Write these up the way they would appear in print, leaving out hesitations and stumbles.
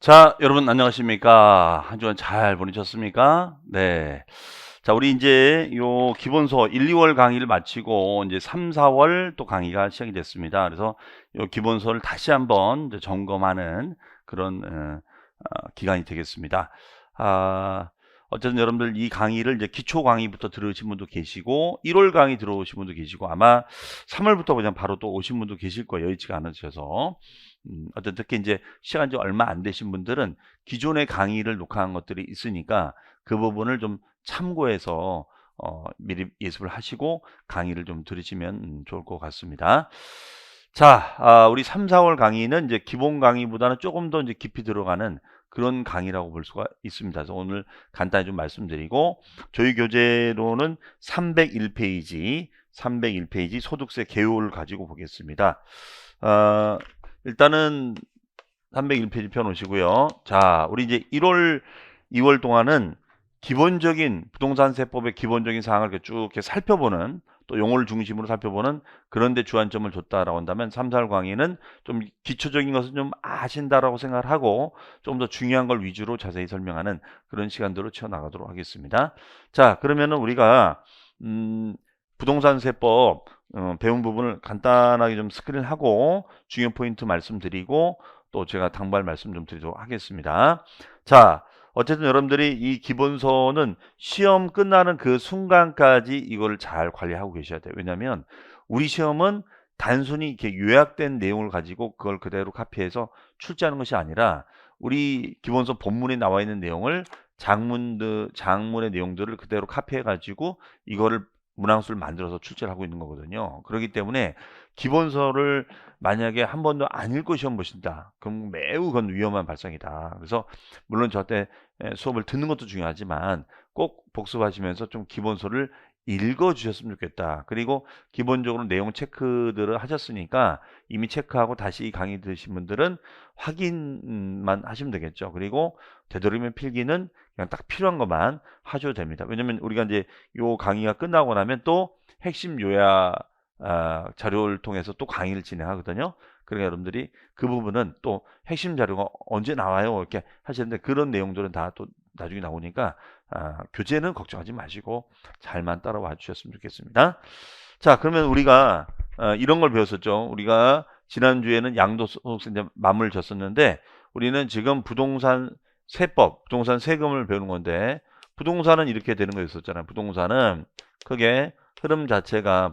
자, 여러분 안녕하십니까? 한 주간 잘 보내셨습니까? 네. 자, 우리 이제 요 기본서 1, 2월 강의를 마치고 이제 3, 4월 또 강의가 시작이 됐습니다. 그래서 요 기본서를 다시 한번 이제 점검하는 그런 기간이 되겠습니다. 아, 어쨌든 여러분들 이 강의를 이제 기초 강의부터 들으신 분도 계시고 1월 강의 들어오신 분도 계시고 아마 3월부터 그냥 바로 또 오신 분도 계실 거예요. 여의치가 않으셔서. 어떤 특히 이제 시간이 좀 얼마 안 되신 분들은 기존의 강의를 녹화한 것들이 있으니까 그 부분을 좀 참고해서 미리 예습을 하시고 강의를 좀 들으시면 좋을 것 같습니다. 자, 우리 3, 4월 강의는 이제 기본 강의보다는 조금 더 이제 깊이 들어가는 그런 강의라고 볼 수가 있습니다. 그래서 오늘 간단히 좀 말씀드리고 저희 교재로는 301페이지 소득세 개요를 가지고 보겠습니다. 어, 일단은 301페이지 펴놓으시고요. 자, 우리 이제 1월, 2월 동안은 기본적인 부동산세법의 기본적인 사항을 이렇게 쭉 이렇게 살펴보는 또 용어를 중심으로 살펴보는 그런 데 주안점을 줬다라고 한다면 3, 4월 강의는 좀 기초적인 것은 좀 아신다라고 생각을 하고 좀 더 중요한 걸 위주로 자세히 설명하는 그런 시간들로 채워나가도록 하겠습니다. 자, 그러면은 우리가 부동산세법 배운 부분을 간단하게 좀 스크린하고 중요 포인트 말씀드리고 또 제가 당발 말씀 좀 드리도록 하겠습니다. 자, 어쨌든 여러분들이 이 기본서는 시험 끝나는 그 순간까지 이걸 잘 관리하고 계셔야 돼요. 왜냐하면 우리 시험은 단순히 이렇게 요약된 내용을 가지고 그걸 그대로 카피해서 출제하는 것이 아니라 우리 기본서 본문에 나와 있는 내용을 장문의 내용들을 그대로 카피해 가지고 이거를 문항수를 만들어서 출제를 하고 있는 거거든요. 그렇기 때문에 기본서를 만약에 한 번도 안 읽고 시험 보신다. 그럼 매우 그건 위험한 발상이다. 그래서 물론 저한테 수업을 듣는 것도 중요하지만 꼭 복습하시면서 좀 기본서를 읽어 주셨으면 좋겠다. 그리고 기본적으로 내용 체크들을 하셨으니까 이미 체크하고 다시 이 강의 들으신 분들은 확인만 하시면 되겠죠. 그리고 되도록이면 필기는 그냥 딱 필요한 것만 하셔도 됩니다. 왜냐면 우리가 이제 요 강의가 끝나고 나면 또 핵심 요약 자료를 통해서 또 강의를 진행하거든요. 그러니까 여러분들이 그 부분은 또 핵심 자료가 언제 나와요? 이렇게 하시는데 그런 내용들은 다 또 나중에 나오니까 교재는 걱정하지 마시고 잘만 따라와 주셨으면 좋겠습니다. 자, 그러면 우리가 이런 걸 배웠었죠. 우리가 지난주에는 양도소득세 이제 마무리를 졌었는데 우리는 지금 부동산 세법, 부동산 세금을 배우는 건데 부동산은 이렇게 되는 거였었잖아요. 부동산은 크게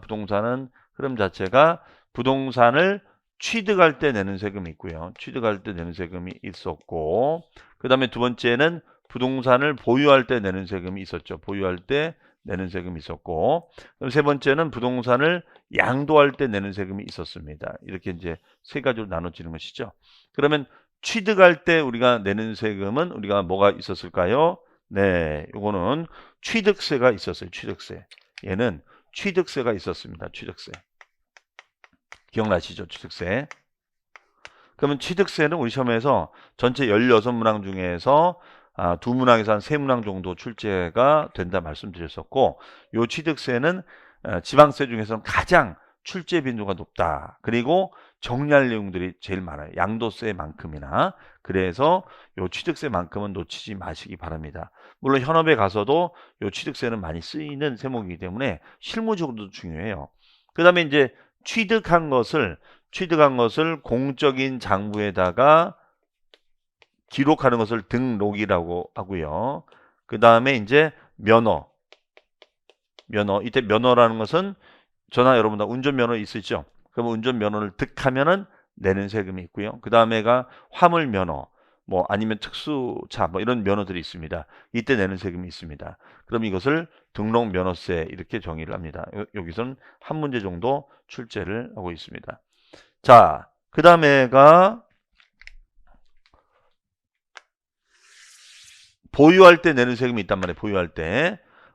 부동산은 흐름 자체가 부동산을 취득할 때 내는 세금이 있고요. 취득할 때 내는 세금이 있었고 그 다음에 두 번째는 부동산을 보유할 때 내는 세금이 있었죠. 보유할 때 내는 세금이 있었고 그럼 세 번째는 부동산을 양도할 때 내는 세금이 있었습니다. 이렇게 이제 세 가지로 나눠지는 것이죠. 그러면 취득할 때 우리가 내는 세금은 우리가 뭐가 있었을까요? 네, 요거는 취득세가 있었어요. 취득세. 얘는 취득세가 있었습니다. 취득세. 기억나시죠? 취득세. 그러면 취득세는 우리 시험에서 전체 16문항 중에서 2문항에서 한 3문항 정도 출제가 된다 말씀드렸었고 요 취득세는 지방세 중에서는 가장 출제 빈도가 높다. 그리고 정리할 내용들이 제일 많아요. 양도세만큼이나. 그래서 요 취득세만큼은 놓치지 마시기 바랍니다. 물론 현업에 가서도 요 취득세는 많이 쓰이는 세목이기 때문에 실무적으로도 중요해요. 그 다음에 이제 취득한 것을 공적인 장부에다가 기록하는 것을 등록이라고 하고요. 그 다음에 이제 면허. 이때 면허라는 것은 저나 여러분들 운전면허 있으시죠? 그러면 운전면허를 득하면은 내는 세금이 있고요. 그 다음에가 화물면허, 뭐 아니면 특수차, 뭐 이런 면허들이 있습니다. 이때 내는 세금이 있습니다. 그럼 이것을 등록면허세 이렇게 정의를 합니다. 여기서는 한 문제 정도 출제를 하고 있습니다. 자, 그 다음에가 보유할 때 내는 세금이 있단 말이에요.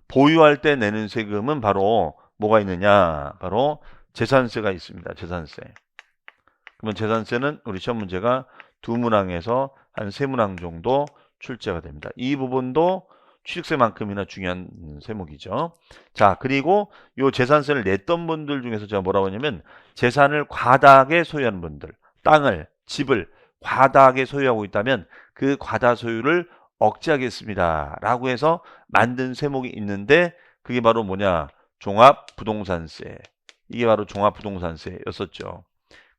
보유할 때 내는 세금은 바로 뭐가 있느냐? 바로 재산세가 있습니다. 재산세. 그러면 재산세는 우리 시험 문제가 2문항에서 한 3문항 정도 출제가 됩니다. 이 부분도 취득세만큼이나 중요한 세목이죠. 자, 그리고 이 재산세를 냈던 분들 중에서 제가 뭐라고 하냐면 재산을 과다하게 소유하는 분들, 땅을, 집을 과다하게 소유하고 있다면 그 과다 소유를 억제하겠습니다 라고 해서 만든 세목이 있는데 그게 바로 뭐냐? 종합부동산세. 이게 바로 종합부동산세였었죠.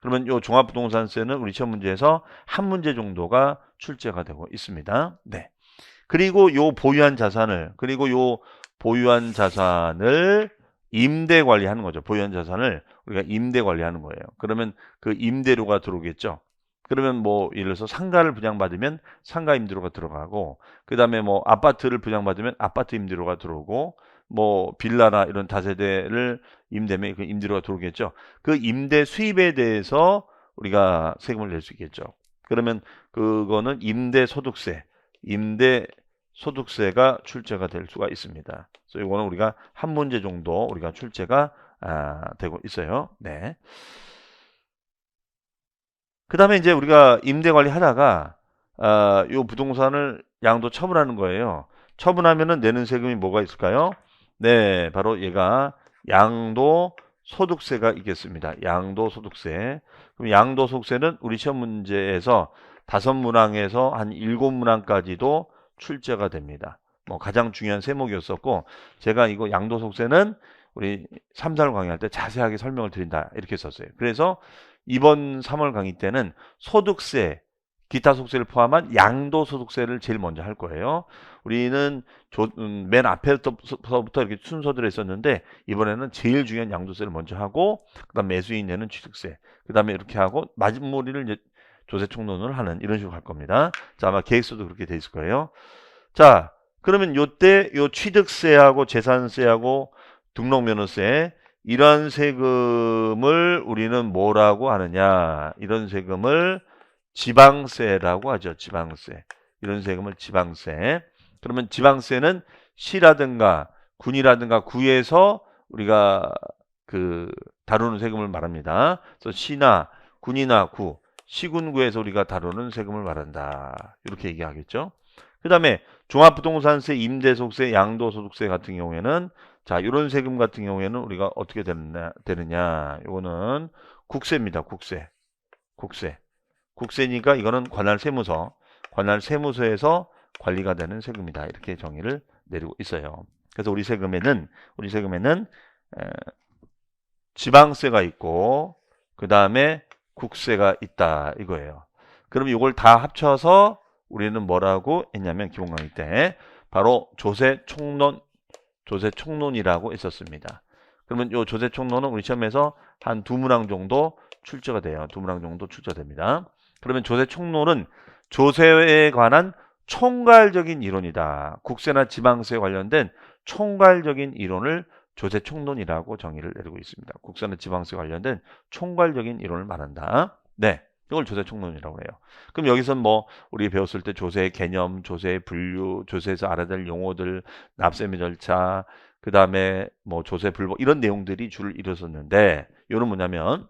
그러면 이 종합부동산세는 우리 시험 문제에서 한 문제 정도가 출제가 되고 있습니다. 네. 그리고 요 보유한 자산을 임대 관리하는 거죠. 보유한 자산을 우리가 임대 관리하는 거예요. 그러면 그 임대료가 들어오겠죠. 그러면 뭐 예를 들어서 상가를 분양받으면 상가 임대료가 들어가고 그다음에 뭐 아파트를 분양받으면 아파트 임대료가 들어오고 뭐 빌라나 이런 다세대를 임대면 그 임대료가 들어오겠죠. 그 임대 수입에 대해서 우리가 세금을 낼 수 있겠죠. 그러면 그거는 임대소득세가 출제가 될 수가 있습니다. 그래서 이거는 우리가 한 문제 정도 우리가 출제가 되고 있어요. 네. 그 다음에 이제 우리가 임대 관리하다가 요 부동산을 양도 처분하는 거예요. 처분하면은 내는 세금이 뭐가 있을까요? 네, 바로 얘가 양도소득세가 있겠습니다. 양도소득세. 그럼 양도소득세는 우리 시험 문제에서 5문항에서 한 7문항까지도 출제가 됩니다. 뭐 가장 중요한 세목이었었고 제가 이거 양도소득세는 우리 3, 4월 강의할 때 자세하게 설명을 드린다 이렇게 썼어요. 그래서 이번 3월 강의 때는 소득세, 기타 소득세를 포함한 양도소득세를 제일 먼저 할 거예요. 우리는 맨 앞에서부터 이렇게 순서대로 했었는데 이번에는 제일 중요한 양도세를 먼저 하고 그다음 매수인 내는 취득세, 그다음에 이렇게 하고 마무리를 이제 조세총론을 하는 이런 식으로 갈 겁니다. 자, 아마 계획서도 그렇게 돼 있을 거예요. 자, 그러면 요때 요 취득세하고 재산세하고 등록면허세 이런 세금을 우리는 뭐라고 하느냐? 이런 세금을 지방세라고 하죠. 지방세. 이런 세금을 지방세. 그러면 지방세는 시라든가 군이라든가 구에서 우리가 그 다루는 세금을 말합니다. 그래서 시나 군이나 구, 시군구에서 우리가 다루는 세금을 말한다. 이렇게 얘기하겠죠. 그 다음에 종합부동산세, 임대소득세, 양도소득세 같은 경우에는 자, 이런 세금 같은 경우에는 우리가 어떻게 되느냐? 이거는 국세입니다. 국세니까 이거는 관할세무서에서 관리가 되는 세금이다. 이렇게 정의를 내리고 있어요. 그래서 우리 세금에는 지방세가 있고 그 다음에 국세가 있다 이거예요. 그럼 이걸 다 합쳐서 우리는 뭐라고 했냐면 기본 강의 때 바로 조세총론이라고 했었습니다. 그러면 이 조세총론은 우리 시험에서 한 2문항 정도 출제가 돼요. 2문항 정도 출제됩니다. 그러면 조세총론은 조세에 관한 총괄적인 이론이다. 국세나 지방세에 관련된 총괄적인 이론을 조세총론이라고 정의를 내리고 있습니다. 국세나 지방세 관련된 총괄적인 이론을 말한다. 네, 이걸 조세총론이라고 해요. 그럼 여기선 뭐 우리 배웠을 때 조세의 개념, 조세의 분류, 조세에서 알아야 될 용어들, 납세의 절차, 그 다음에 뭐 조세 불복 이런 내용들이 줄을 이뤘었는데 이거는 뭐냐면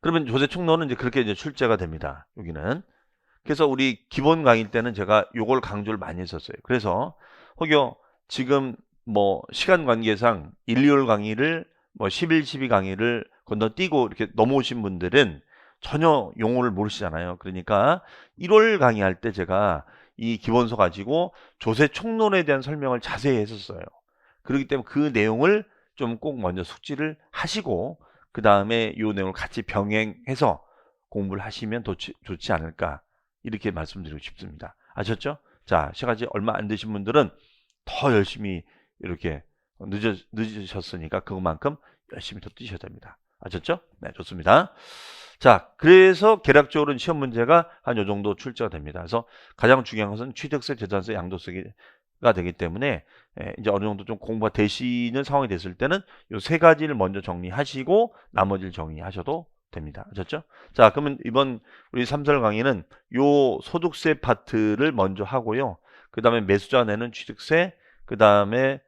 그러면 조세총론은 이제 그렇게 이제 출제가 됩니다. 여기는. 그래서 우리 기본 강의 때는 제가 요걸 강조를 많이 했었어요. 그래서 혹여 지금 뭐 시간 관계상 1, 2월 강의를 뭐 11, 12 강의를 건너뛰고 이렇게 넘어오신 분들은 전혀 용어를 모르시잖아요. 그러니까 1월 강의할 때 제가 이 기본서 가지고 조세총론에 대한 설명을 자세히 했었어요. 그렇기 때문에 그 내용을 좀 꼭 먼저 숙지를 하시고 그 다음에 이 내용을 같이 병행해서 공부를 하시면 좋지 않을까 이렇게 말씀드리고 싶습니다. 아셨죠? 자, 시간이 얼마 안 되신 분들은 더 열심히 이렇게 늦으셨으니까 그것만큼 열심히 더 뛰셔야 됩니다. 아셨죠? 네, 좋습니다. 자, 그래서 개략적으로는 시험 문제가 한 요 정도 출제가 됩니다. 그래서 가장 중요한 것은 취득세, 재산세, 양도세가 되기 때문에 이제 어느 정도 좀 공부가 되시는 상황이 됐을 때는 요 세 가지를 먼저 정리하시고 나머지를 정리하셔도 됩니다. 아셨죠? 자, 그러면 이번 우리 3설 강의는 요 소득세 파트를 먼저 하고요. 그 다음에 매수자 내는 취득세, 그 다음에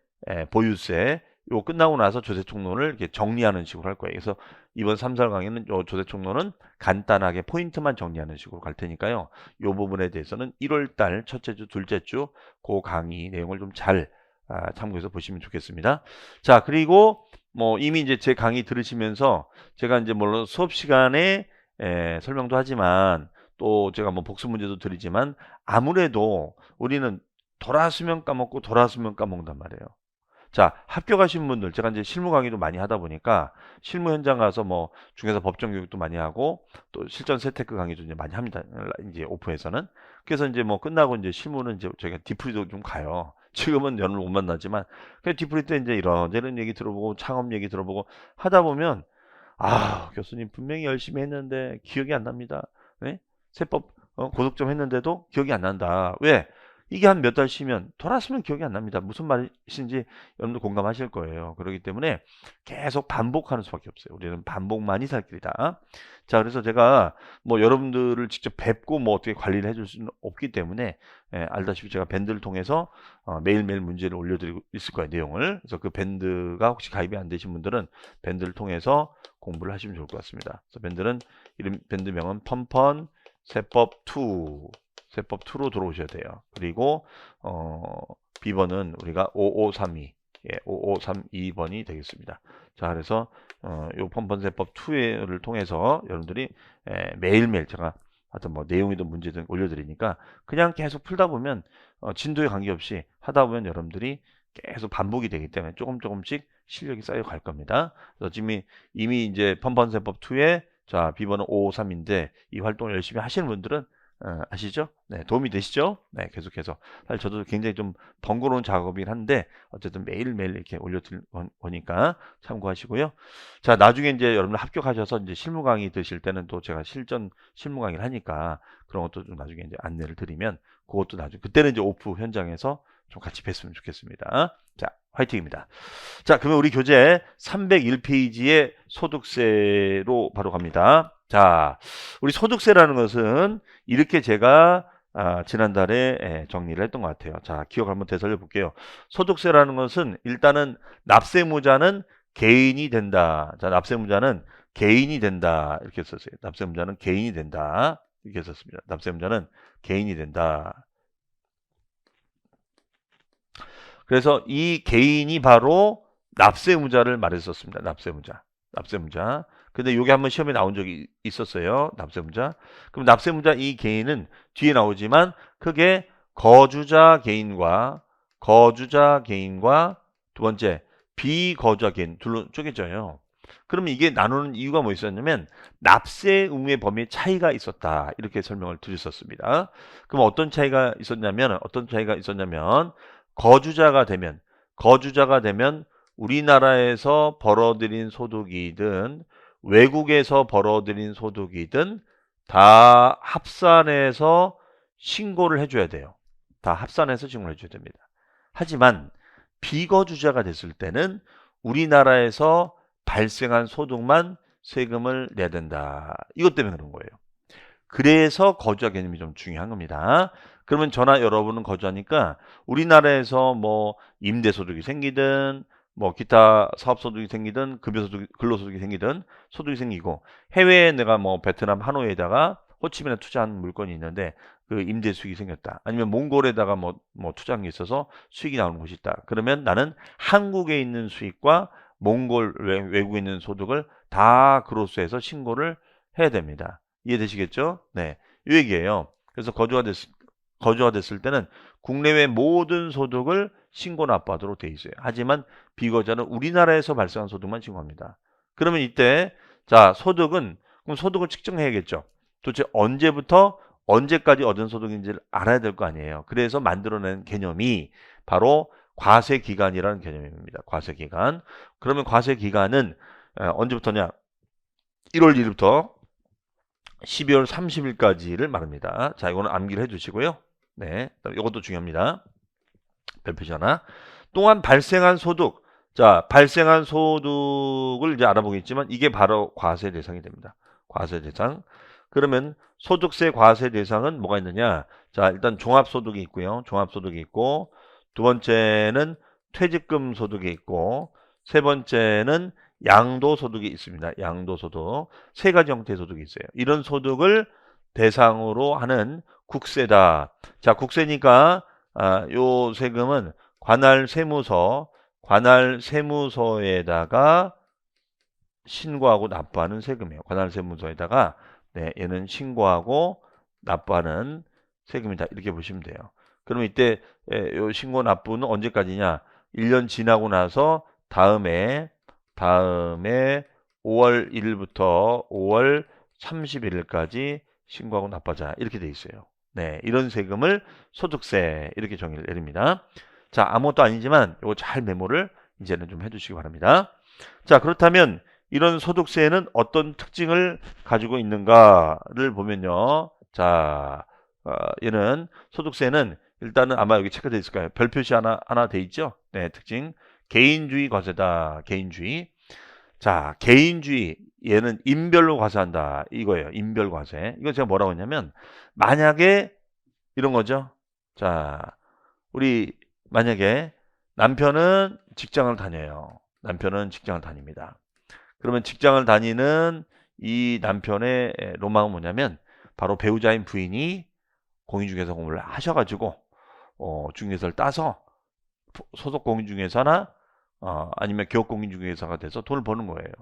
보유세, 요 끝나고 나서 조세총론을 이렇게 정리하는 식으로 할 거예요. 그래서 이번 3설 강의는 요 조세총론은 간단하게 포인트만 정리하는 식으로 갈 테니까요. 요 부분에 대해서는 1월달 첫째 주, 둘째 주 그 강의 내용을 좀 잘 참고해서 보시면 좋겠습니다. 자, 그리고 뭐 이미 이제 제 강의 들으시면서 제가 이제 물론 수업 시간에 설명도 하지만 또 제가 뭐 복습 문제도 드리지만 아무래도 우리는 돌아서면 까먹고 돌아서면 까먹는단 말이에요. 자, 합격하신 분들, 제가 이제 실무 강의도 많이 하다 보니까 실무 현장 가서 뭐 중에서 법정 교육도 많이 하고 또 실전 세테크 강의도 이제 많이 합니다. 이제 오프에서는. 그래서 이제 뭐 끝나고 이제 실무는 이제 저희가 디프리도 좀 가요. 지금은 연을 못 만나지만 그 디프리 때 이제 이런저런 얘기 들어보고 창업 얘기 들어보고 하다 보면 아, 교수님 분명히 열심히 했는데 기억이 안 납니다. 네? 세법 고득점 했는데도 기억이 안 난다. 왜? 이게 한 몇 달 쉬면 돌았으면 기억이 안 납니다. 무슨 말이신지 여러분도 공감하실 거예요. 그렇기 때문에 계속 반복하는 수밖에 없어요. 우리는 반복만이 살 길이다. 자, 그래서 제가 뭐 여러분들을 직접 뵙고 뭐 어떻게 관리를 해줄 수는 없기 때문에 알다시피 제가 밴드를 통해서 매일매일 문제를 올려드리고 있을 거예요. 내용을. 그래서 그 밴드가 혹시 가입이 안 되신 분들은 밴드를 통해서 공부를 하시면 좋을 것 같습니다. 그래서 밴드는 이름 밴드명은 펀펀 세법 2 세법 2로 들어오셔야 돼요. 그리고 B번은 우리가 5532 예, 5532번이 되겠습니다. 자, 그래서 요 펀펀세법 2를 통해서 여러분들이 매일매일 제가 하여튼 뭐 내용이든 문제든 올려드리니까 그냥 계속 풀다 보면 진도에 관계없이 하다 보면 여러분들이 계속 반복이 되기 때문에 조금씩 실력이 쌓여갈 겁니다. 그래서 지금 이미 이제 펀펀세법 2에 자, B번은 553인데 이 활동을 열심히 하시는 분들은 아시죠? 네, 도움이 되시죠? 네, 계속해서. 사실 저도 굉장히 좀 번거로운 작업이긴 한데, 어쨌든 매일매일 이렇게 올려드릴 거니까 참고하시고요. 자, 나중에 이제 여러분들 합격하셔서 이제 실무 강의 드실 때는 또 제가 실전 실무 강의를 하니까 그런 것도 좀 나중에 이제 안내를 드리면 그것도 나중에, 그때는 이제 오프 현장에서 좀 같이 뵀으면 좋겠습니다. 자, 화이팅입니다. 자, 그러면 우리 교재 301페이지의 소득세로 바로 갑니다. 자, 우리 소득세라는 것은 이렇게 제가 지난달에 정리를 했던 것 같아요. 자, 기억 한번 되살려 볼게요. 소득세라는 것은 일단은 납세무자는 개인이 된다. 자, 납세무자는 개인이 된다. 이렇게 썼어요. 납세무자는 개인이 된다. 이렇게 썼습니다. 납세무자는 개인이 된다. 그래서 이 개인이 바로 납세무자를 말했었습니다. 납세무자. 납세무자. 근데 이게 한번 시험에 나온 적이 있었어요. 납세무자. 그럼 납세무자 이 개인은 뒤에 나오지만 크게 거주자 개인과 두 번째 비거주자 개인 둘로 쪼개져요. 그러면 이게 나누는 이유가 뭐 있었냐면 납세 의무의 범위에 차이가 있었다. 이렇게 설명을 드렸었습니다. 그럼 어떤 차이가 있었냐면 거주자가 되면 우리나라에서 벌어들인 소득이든 외국에서 벌어들인 소득이든 다 합산해서 신고를 해줘야 돼요. 다 합산해서 신고를 해줘야 됩니다. 하지만 비거주자가 됐을 때는 우리나라에서 발생한 소득만 세금을 내야 된다. 이것 때문에 그런 거예요. 그래서 거주자 개념이 좀 중요한 겁니다. 그러면 저나 여러분은 거주하니까 우리나라에서 뭐 임대소득이 생기든 뭐 기타 사업소득이 생기든 급여소득, 근로소득이 생기든 소득이 생기고 해외에 내가 뭐 베트남 하노이에다가 호치민에 투자한 물건이 있는데 그 임대 수익이 생겼다. 아니면 몽골에다가 뭐 투자한 게 있어서 수익이 나오는 곳이 있다. 그러면 나는 한국에 있는 수익과 몽골 외국에 있는 소득을 다 그로스해서 신고를 해야 됩니다. 이해되시겠죠? 네. 이 얘기예요. 그래서 거주가 됐을 때는 국내외 모든 소득을 신고 납부하도록 돼 있어요. 하지만 비거주자는 우리나라에서 발생한 소득만 신고합니다. 그러면 이때 자, 그럼 소득을 측정해야겠죠. 도대체 언제부터 언제까지 얻은 소득인지를 알아야 될 거 아니에요. 그래서 만들어낸 개념이 바로 과세기간이라는 개념입니다. 과세기간. 그러면 과세기간은 언제부터냐? 1월 1일부터 12월 30일까지를 말합니다. 자, 이거는 암기를 해주시고요. 네, 이것도 중요합니다. 별표시 하나. 또한 발생한 소득. 자, 발생한 소득을 이제 알아보겠지만 이게 바로 과세 대상이 됩니다. 과세 대상. 그러면 소득세 과세 대상은 뭐가 있느냐? 자, 일단 종합소득이 있고요. 종합소득이 있고, 두 번째는 퇴직금 소득이 있고, 세 번째는 양도소득이 있습니다. 양도소득. 세 가지 형태의 소득이 있어요. 이런 소득을 대상으로 하는 국세다. 자, 국세니까 요 세금은 관할 세무서에다가 신고하고 납부하는 세금이에요. 관할 세무서에다가 네, 얘는 신고하고 납부하는 세금이다. 이렇게 보시면 돼요. 그러면 이때 요 신고 납부는 언제까지냐? 1년 지나고 나서 다음에 5월 1일부터 5월 31일까지 신고하고 납부하자. 이렇게 돼 있어요. 네, 이런 세금을 소득세 이렇게 정의를 내립니다. 자, 아무것도 아니지만 이거 잘 메모를 이제는 좀 해두시기 바랍니다. 자, 그렇다면 이런 소득세는 어떤 특징을 가지고 있는가를 보면요. 자, 얘는 소득세는 일단은 아마 여기 체크되어 있을 거예요. 별 표시 하나 돼 있죠? 네, 특징. 개인주의 과세다. 개인주의. 자, 개인주의. 얘는 인별로 과세한다. 이거예요. 인별 과세. 이거 제가 뭐라고 했냐면, 만약에 이런 거죠. 자, 우리 만약에 남편은 직장을 다녀요. 남편은 직장을 다닙니다. 그러면 직장을 다니는 이 남편의 로망은 뭐냐면 바로 배우자인 부인이 공인중개사 공부를 하셔가지고 중개사를 따서 소속 공인중개사나 아니면 기업 공인중개사가 돼서 돈을 버는 거예요.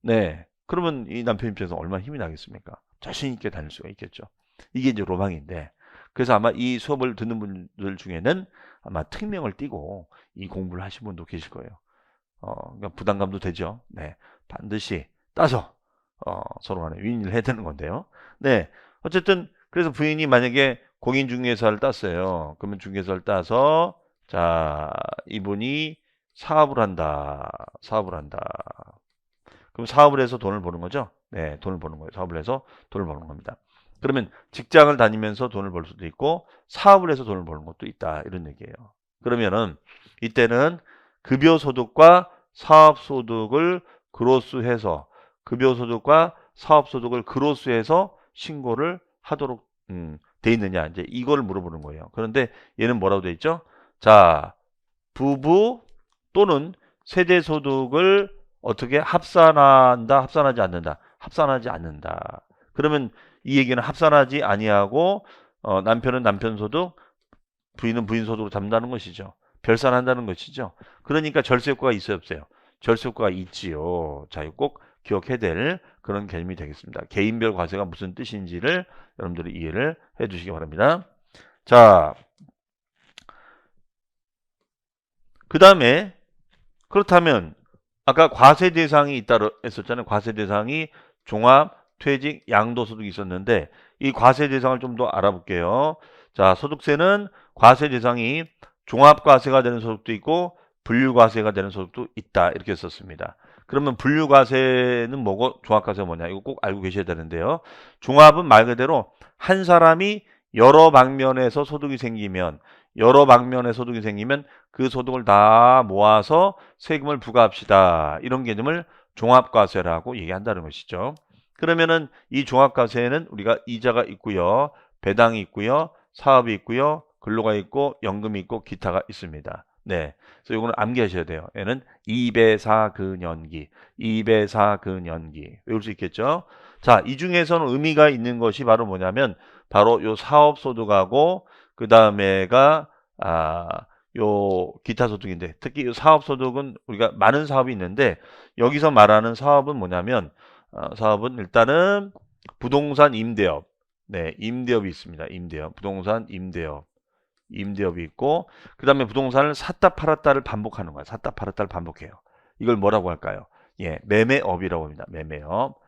네. 그러면 이 남편 입장에서 얼마나 힘이 나겠습니까? 자신 있게 다닐 수가 있겠죠. 이게 이제 로망인데 그래서 아마 이 수업을 듣는 분들 중에는 아마 특명을 띠고 이 공부를 하신 분도 계실 거예요. 그러니까 부담감도 되죠. 네. 반드시 따서 서로 간에 윈윈을 해야 되는 건데요. 네. 어쨌든 그래서 부인이 만약에 공인중개사를 땄어요. 그러면 중개사를 따서 자, 이분이 사업을 한다. 사업을 한다. 그럼 사업을 해서 돈을 버는 거죠? 네, 돈을 버는 거예요. 사업을 해서 돈을 버는 겁니다. 그러면 직장을 다니면서 돈을 벌 수도 있고 사업을 해서 돈을 버는 것도 있다. 이런 얘기예요. 그러면은 이때는 급여소득과 사업소득을 그로스해서 급여소득과 사업소득을 그로스해서 신고를 하도록 돼 있느냐 이제 이걸 물어보는 거예요. 그런데 얘는 뭐라고 돼 있죠? 자, 부부 또는 세대소득을 어떻게 합산한다, 합산하지 않는다, 합산하지 않는다. 그러면 이 얘기는 합산하지 아니하고 남편은 남편 소득, 부인은 부인 소득으로 잡는다는 것이죠. 별산한다는 것이죠. 그러니까 절세 효과가 있어요, 없어요? 절세 효과가 있지요. 자, 이거 꼭 기억해야 될 그런 개념이 되겠습니다. 개인별 과세가 무슨 뜻인지를 여러분들이 이해를 해 주시기 바랍니다. 자, 그 다음에 그렇다면 아까 과세 대상이 있다고 했었잖아요. 과세 대상이 종합, 퇴직, 양도소득이 있었는데 이 과세 대상을 좀 더 알아볼게요. 자, 소득세는 과세 대상이 종합과세가 되는 소득도 있고 분류과세가 되는 소득도 있다. 이렇게 썼습니다. 그러면 분류과세는 뭐고 종합과세가 뭐냐? 이거 꼭 알고 계셔야 되는데요. 종합은 말 그대로 한 사람이 여러 방면에서 소득이 생기면 그 소득을 다 모아서 세금을 부과합시다. 이런 개념을 종합과세라고 얘기한다는 것이죠. 그러면은 이 종합과세에는 우리가 이자가 있고요. 배당이 있고요. 사업이 있고요. 근로가 있고 연금이 있고 기타가 있습니다. 네. 그래서 이거는 암기하셔야 돼요. 얘는 2배사근연기 외울 수 있겠죠? 자, 이 중에서는 의미가 있는 것이 바로 뭐냐면 바로 요 사업소득하고 그 다음에가 요 기타 소득인데 특히 요 사업소득은 우리가 많은 사업이 있는데 여기서 말하는 사업은 뭐냐면 사업은 일단은 부동산 임대업 네 임대업이 있습니다. 임대업 부동산 임대업이 있고 그 다음에 부동산을 샀다 팔았다를 반복하는 거야. 샀다 팔았다를 반복해요. 이걸 뭐라고 할까요? 예, 매매업이라고 합니다. 매매업.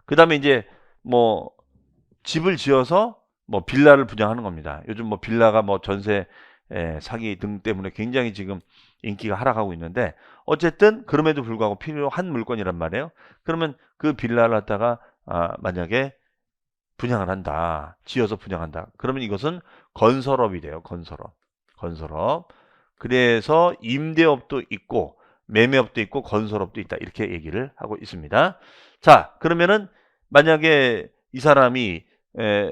그 다음에 이제 뭐 집을 지어서 뭐 빌라를 분양하는 겁니다. 요즘 뭐 빌라가 뭐 전세 사기 등 때문에 굉장히 지금 인기가 하락하고 있는데 어쨌든 그럼에도 불구하고 필요한 물건이란 말이에요. 그러면 그 빌라를 갖다가 만약에 분양을 한다. 지어서 분양한다. 그러면 이것은 건설업이 돼요. 건설업. 그래서 임대업도 있고 매매업도 있고 건설업도 있다. 이렇게 얘기를 하고 있습니다. 자, 그러면은 만약에 이 사람이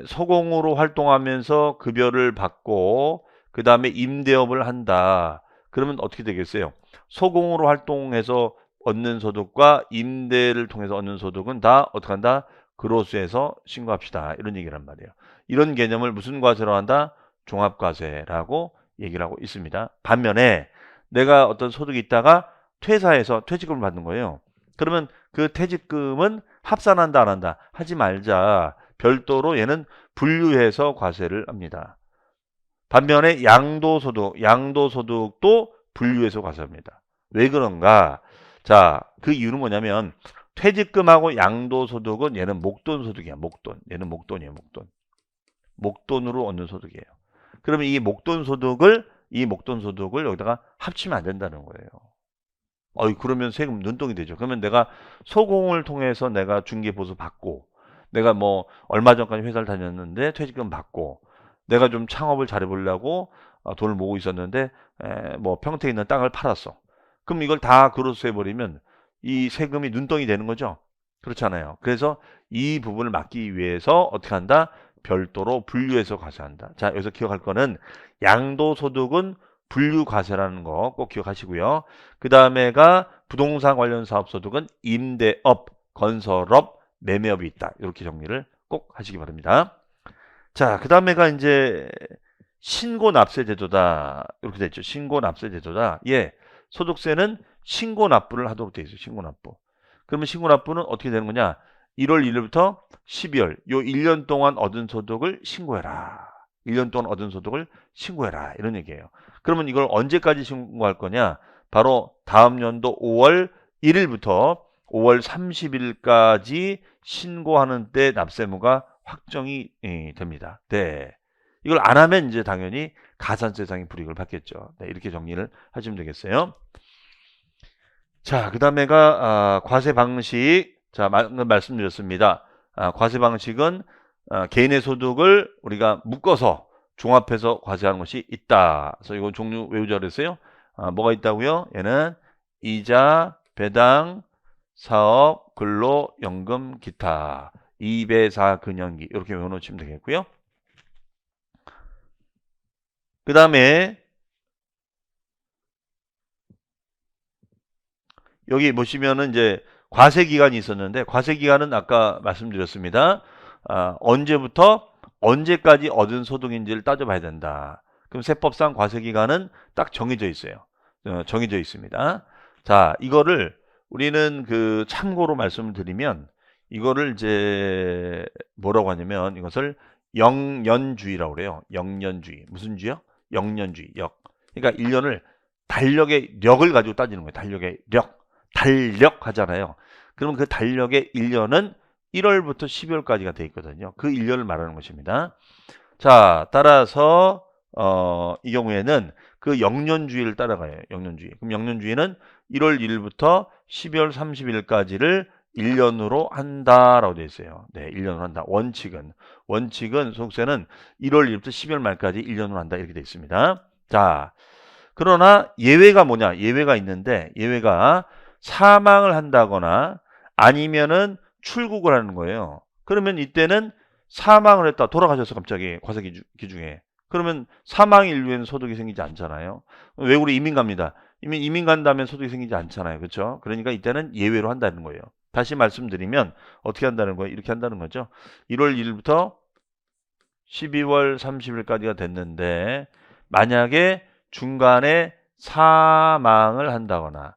소공으로 활동하면서 급여를 받고 그 다음에 임대업을 한다. 그러면 어떻게 되겠어요? 소공으로 활동해서 얻는 소득과 임대를 통해서 얻는 소득은 다 어떻게 한다? 그로스해서 신고합시다. 이런 얘기란 말이에요. 이런 개념을 무슨 과세로 한다? 종합과세라고 얘기를 하고 있습니다. 반면에 내가 어떤 소득이 있다가 퇴사해서 퇴직금을 받는 거예요. 그러면 그 퇴직금은 합산한다 안 한다? 하지 말자. 별도로 얘는 분류해서 과세를 합니다. 반면에 양도소득도 분류해서 과세합니다. 왜 그런가? 자, 그 이유는 뭐냐면 퇴직금하고 양도소득은 얘는 목돈소득이야. 목돈. 얘는 목돈이에요. 목돈. 목돈으로 얻는 소득이에요. 그러면 이 목돈소득을 여기다가 합치면 안 된다는 거예요. 그러면 세금 눈덩이 되죠. 그러면 내가 소공을 통해서 내가 중개보수 받고, 내가 뭐 얼마 전까지 회사를 다녔는데 퇴직금 받고, 내가 좀 창업을 잘해보려고 돈을 모으고 있었는데 뭐 평택에 있는 땅을 팔았어. 그럼 이걸 다 그로서 해버리면 이 세금이 눈덩이 되는 거죠. 그렇잖아요. 그래서 이 부분을 막기 위해서 어떻게 한다? 별도로 분류해서 과세한다. 자, 여기서 기억할 거는 양도소득은 분류과세라는 거 꼭 기억하시고요. 그 다음에가 부동산 관련 사업소득은 임대업, 건설업, 매매업이 있다. 이렇게 정리를 꼭 하시기 바랍니다. 자, 그 다음에가 이제 신고납세제도다. 이렇게 됐죠. 신고납세제도다. 예, 소득세는 신고납부를 하도록 되어 있어요. 신고납부. 그러면 신고납부는 어떻게 되는 거냐? 1월 1일부터 12월 요 1년 동안 얻은 소득을 신고해라. 1년 동안 얻은 소득을 신고해라. 이런 얘기예요. 그러면 이걸 언제까지 신고할 거냐? 바로 다음 연도 5월 1일부터 5월 30일까지 신고하는 때 납세무가 확정이 됩니다. 네. 이걸 안 하면 이제 당연히 가산세상의 불이익을 받겠죠. 네, 이렇게 정리를 하시면 되겠어요. 자, 그 다음에가 과세 방식. 자, 말씀드렸습니다. 과세 방식은 개인의 소득을 우리가 묶어서 종합해서 과세하는 것이 있다. 그래서 이건 종류 외우자 그랬어요. 뭐가 있다고요? 얘는 이자, 배당, 사업, 근로, 연금, 기타, 2배4 근연기 이렇게 외워놓으시면 되겠고요. 그 다음에 여기 보시면은 이제 과세 기간이 있었는데 과세 기간은 아까 말씀드렸습니다. 언제부터 언제까지 얻은 소득인지를 따져봐야 된다. 그럼 세법상 과세 기간은 딱 정해져 있어요. 정해져 있습니다. 자, 이거를 우리는 그 참고로 말씀을 드리면 이거를 이제 뭐라고 하냐면 이것을 영년주의라고 그래요. 영년주의. 무슨 주요? 영년주의. 역. 그러니까 1년을 달력의 력을 가지고 따지는 거예요. 달력의 력. 달력 하잖아요. 그러면 그 달력의 1년은 1월부터 12월까지가 돼 있거든요. 그 1년을 말하는 것입니다. 자, 따라서 이 경우에는 그 영년주의를 따라가요. 영년주의. 그럼 영년주의는 1월 1일부터 12월 30일까지를 1년으로 한다라고 되어 있어요. 네, 1년으로 한다. 원칙은 소득세는 1월 1일부터 12월 말까지 1년으로 한다. 이렇게 되어 있습니다. 자, 그러나 예외가 뭐냐? 예외가 있는데 예외가 사망을 한다거나 아니면은 출국을 하는 거예요. 그러면 이때는 사망을 했다. 돌아가셔서 갑자기 과세 기준에. 그러면 사망 인류에는 소득이 생기지 않잖아요. 외국으로 이민 갑니다. 이민 간 다음에 소득이 생기지 않잖아요. 그렇죠? 그러니까 이때는 예외로 한다는 거예요. 다시 말씀드리면 어떻게 한다는 거예요? 이렇게 한다는 거죠. 1월 1일부터 12월 30일까지가 됐는데 만약에 중간에 사망을 한다거나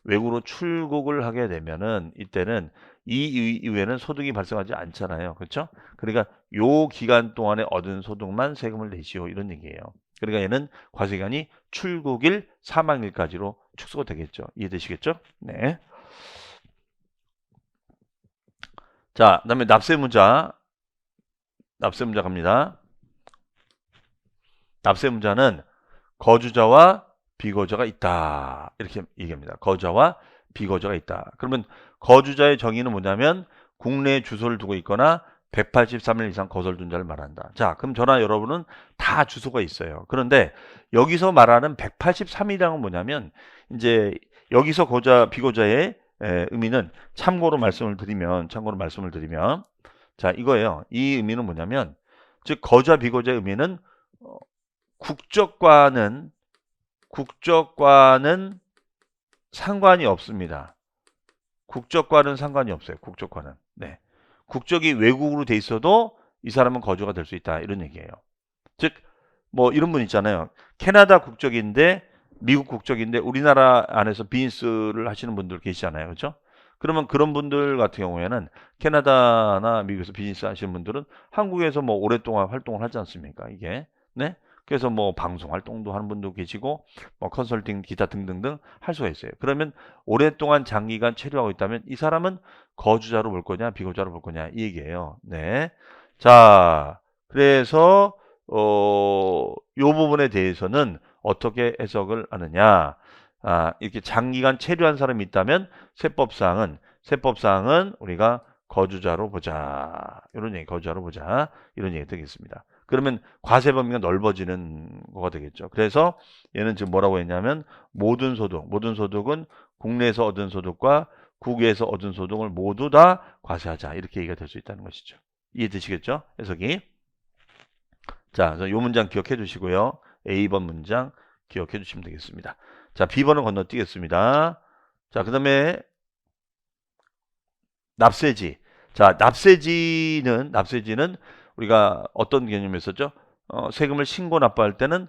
외국으로 출국을 하게 되면은 이때는 이 이후에는 소득이 발생하지 않잖아요. 그렇죠? 그러니까 요 기간 동안에 얻은 소득만 세금을 내시오 이런 얘기예요. 그러니까 얘는 과세기간이 출국일, 사망일까지로 축소가 되겠죠. 이해되시겠죠? 네. 자, 그다음에 납세문자 갑니다. 납세문자는 거주자와 비거주자가 있다. 이렇게 얘기합니다. 거주자와 비거주자가 있다. 그러면 거주자의 정의는 뭐냐면 국내에 주소를 두고 있거나 183일 이상 거설 둔 자를 말한다. 자, 그럼 저나 여러분은 다 주소가 있어요. 그런데 여기서 말하는 183일이라는 건 뭐냐면 이제 여기서 비거주자의 의미는 참고로 말씀을 드리면 자, 이거예요. 이 의미는 뭐냐면 즉 거주자 비거주자의 의미는 국적과는 상관이 없습니다. 국적과는 상관이 없어요. 국적과는. 네. 국적이 외국으로 돼 있어도 이 사람은 거주가 될 수 있다. 이런 얘기예요. 즉, 뭐 이런 분 있잖아요. 캐나다 국적인데 미국 국적인데 우리나라 안에서 비즈니스를 하시는 분들 계시잖아요. 그렇죠? 그러면 그런 분들 같은 경우에는 캐나다나 미국에서 비즈니스 하시는 분들은 한국에서 뭐 오랫동안 활동을 하지 않습니까? 이게. 네? 그래서 뭐 방송 활동도 하는 분도 계시고 뭐 컨설팅 기타 등등등 할 수가 있어요. 그러면 오랫동안 장기간 체류하고 있다면 이 사람은 거주자로 볼 거냐 비거주자로 볼 거냐 이 얘기예요. 네. 자, 그래서 요 부분에 대해서는 어떻게 해석을 하느냐? 이렇게 장기간 체류한 사람이 있다면 세법상은 우리가 거주자로 보자. 이런 얘기, 거주자로 보자. 이런 얘기 되겠습니다. 그러면 과세 범위가 넓어지는 거가 되겠죠. 그래서 얘는 지금 뭐라고 했냐면 모든 소득은 국내에서 얻은 소득과 국외에서 얻은 소득을 모두 다 과세하자. 이렇게 얘기가 될 수 있다는 것이죠. 이해되시겠죠? 해석이. 자, 그래서 요 문장 기억해 주시고요. A번 문장 기억해 주시면 되겠습니다. 자, B번은 건너뛰겠습니다. 자, 그 다음에 납세지. 자, 납세지는 우리가 어떤 개념이 있었죠? 세금을 신고 납부할 때는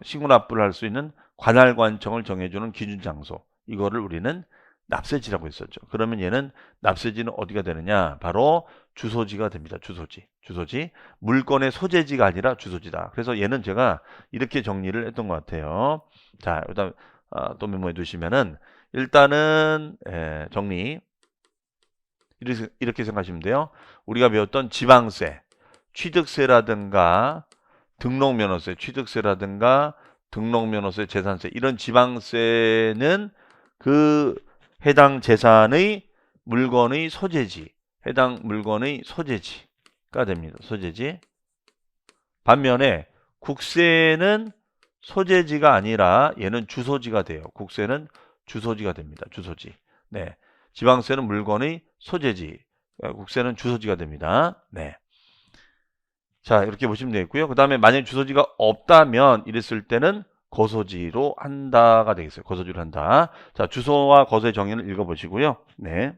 신고 납부를 할 수 있는 관할관청을 정해주는 기준 장소. 이거를 우리는 납세지라고 했었죠. 그러면 얘는 납세지는 어디가 되느냐? 바로 주소지가 됩니다. 주소지. 물건의 소재지가 아니라 주소지다. 그래서 얘는 제가 이렇게 정리를 했던 것 같아요. 자, 일단 또 메모해 두시면은 일단은 정리. 이렇게 생각하시면 돼요. 우리가 배웠던 지방세, 취득세라든가 등록면허세, 재산세 이런 지방세는 그 해당 재산의 물건의 소재지, 해당 물건의 소재지가 됩니다. 소재지. 반면에 국세는 소재지가 아니라 얘는 주소지가 돼요. 국세는 주소지가 됩니다. 주소지. 네. 지방세는 물건의 소재지, 국세는 주소지가 됩니다. 네. 자, 이렇게 보시면 되겠고요. 그 다음에 만약 주소지가 없다면 이랬을 때는 거소지로 한다가 되겠어요. 거소지로 한다. 자, 주소와 거소의 정의를 읽어보시고요. 네.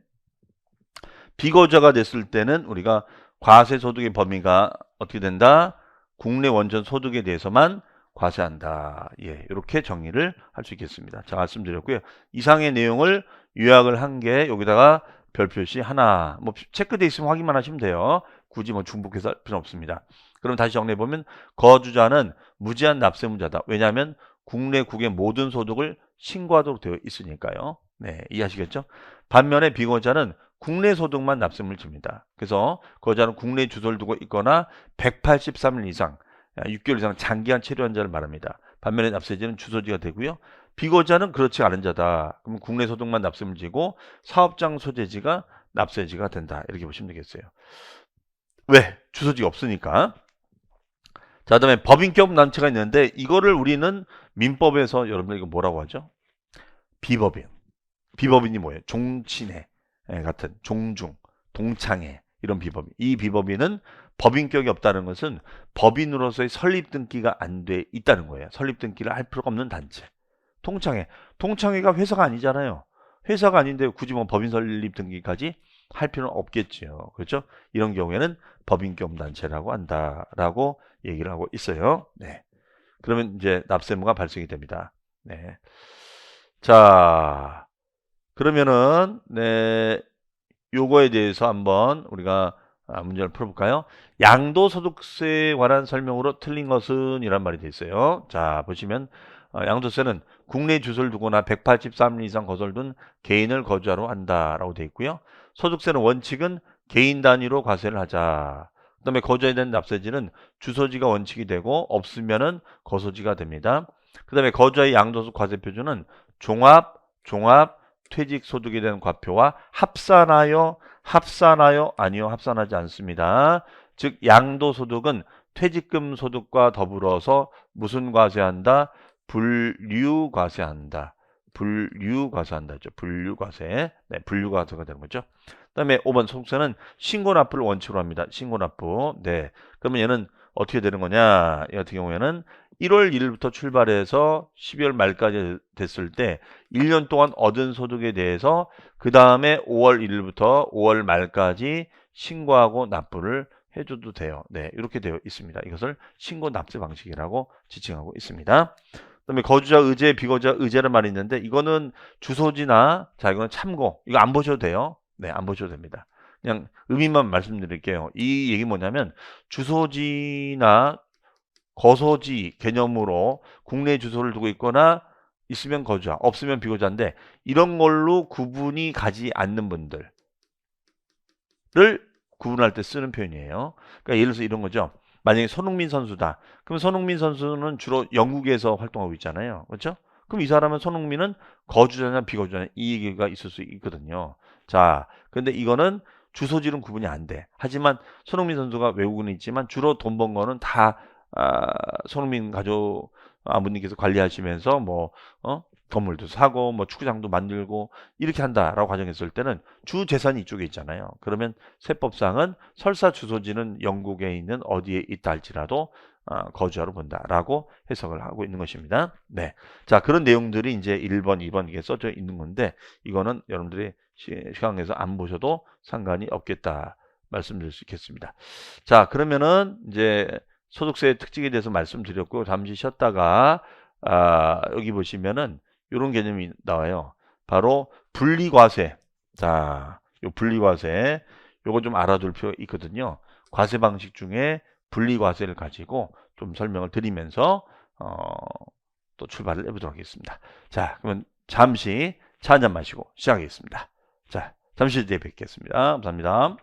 비거주자가 됐을 때는 우리가 과세소득의 범위가 어떻게 된다? 국내 원전 소득에 대해서만 과세한다. 예, 이렇게 정의를 할 수 있겠습니다. 자, 말씀드렸고요. 이상의 내용을 요약을 한 게 여기다가 별표시 하나. 뭐 체크돼 있으면 확인만 하시면 돼요. 굳이 뭐 중복해서 할 필요는 없습니다. 그럼 다시 정리해 보면 거주자는 무제한 납세문자다. 왜냐하면 국내 국의 모든 소득을 신고하도록 되어 있으니까요. 네, 이해하시겠죠? 반면에 비거주자는 국내 소득만 납세문을 집니다. 그래서 거주자는 국내 주소를 두고 있거나 183일 이상 6개월 이상 장기간 체류한 자를 말합니다. 반면에 납세지는 주소지가 되고요. 비거주자는 그렇지 않은 자다. 그럼 국내 소득만 납세를 지고 사업장 소재지가 납세지가 된다. 이렇게 보시면 되겠어요. 왜? 주소지가 없으니까. 자, 그다음에 법인격 단체가 있는데 이거를 우리는 민법에서 여러분들 이거 뭐라고 하죠? 비법인. 비법인이 뭐예요? 종친회 같은 종중, 동창회 이런 비법인. 이 비법인은 법인격이 없다는 것은 법인으로서의 설립 등기가 안 돼 있다는 거예요. 설립 등기를 할 필요가 없는 단체. 통창회가 회사가 아니잖아요. 회사가 아닌데 굳이 뭐 법인 설립 등기까지 할 필요는 없겠죠. 그렇죠? 이런 경우에는 법인격 단체라고 한다라고 얘기를 하고 있어요. 네. 그러면 이제 납세무가 발생이 됩니다. 네. 자, 그러면은 네, 요거에 대해서 한번 우리가 문제를 풀어볼까요? 양도소득세에 관한 설명으로 틀린 것은 이란 말이 돼 있어요. 자, 보시면 양도세는 국내 주소를 두거나 183일 이상 거소를 둔 개인을 거주자로 한다라고 돼 있고요. 소득세는 원칙은 개인 단위로 과세를 하자. 그 다음에 거주자에 대한 납세지는 주소지가 원칙이 되고 없으면은 거소지가 됩니다. 그 다음에 거주자의 양도소 과세 표준은 종합, 퇴직소득에 대한 과표와 합산하여 아니요, 합산하지 않습니다. 즉 양도소득은 퇴직금 소득과 더불어서 무슨 과세한다? 분류과세한다. 분류과세한다죠. 분류과세. 네, 분류과세가 되는 거죠. 그다음에 5번 소득세는 신고납부를 원칙으로 합니다. 신고납부. 네. 그러면 얘는 어떻게 되는 거냐? 이 같은 경우에는 1월 1일부터 출발해서 12월 말까지 됐을 때 1년 동안 얻은 소득에 대해서 그 다음에 5월 1일부터 5월 말까지 신고하고 납부를 해줘도 돼요. 네, 이렇게 되어 있습니다. 이것을 신고 납세 방식이라고 지칭하고 있습니다. 그다음에 거주자 의제, 비거주자 의제란 말이 있는데 이거는 주소지나 자 이거는 참고 이거 안 보셔도 돼요. 네, 안 보셔도 됩니다. 그냥 의미만 말씀드릴게요. 이 얘기 뭐냐면 주소지나 거소지 개념으로 국내 주소를 두고 있거나 있으면 거주자, 없으면 비거주자인데 이런 걸로 구분이 가지 않는 분들을 구분할 때 쓰는 표현이에요. 그러니까 예를 들어서 이런 거죠. 만약에 손흥민 선수다. 그럼 손흥민 선수는 주로 영국에서 활동하고 있잖아요. 그렇죠? 그럼 이 사람은 손흥민은 거주자냐 비거주자냐 이 얘기가 있을 수 있거든요. 자, 근데 이거는 주소지는 구분이 안 돼. 하지만 손흥민 선수가 외국은 있지만 주로 돈 번 거는 다 손흥민 가족 아버님께서 관리하시면서 건물도 사고 축구장도 만들고 이렇게 한다라고 가정했을 때는 주 재산이 이쪽에 있잖아요. 그러면 세법상은 설사 주소지는 영국에 있는 어디에 있다 할지라도 거주자로 본다라고 해석을 하고 있는 것입니다. 네. 자, 그런 내용들이 이제 1번, 2번 이게 써져 있는 건데 이거는 여러분들이 시간에서 안 보셔도 상관이 없겠다 말씀드릴 수 있겠습니다. 자, 그러면은 이제 소득세의 특징에 대해서 말씀드렸고 잠시 쉬었다가 여기 보시면은 이런 개념이 나와요. 바로 분리과세. 자, 요 분리과세 요거 좀 알아둘 필요 있거든요. 과세 방식 중에 분리과세를 가지고 좀 설명을 드리면서 또 출발을 해보도록 하겠습니다. 자, 그러면 잠시 차 한잔 마시고 시작하겠습니다. 자, 잠시 뒤에 뵙겠습니다. 감사합니다.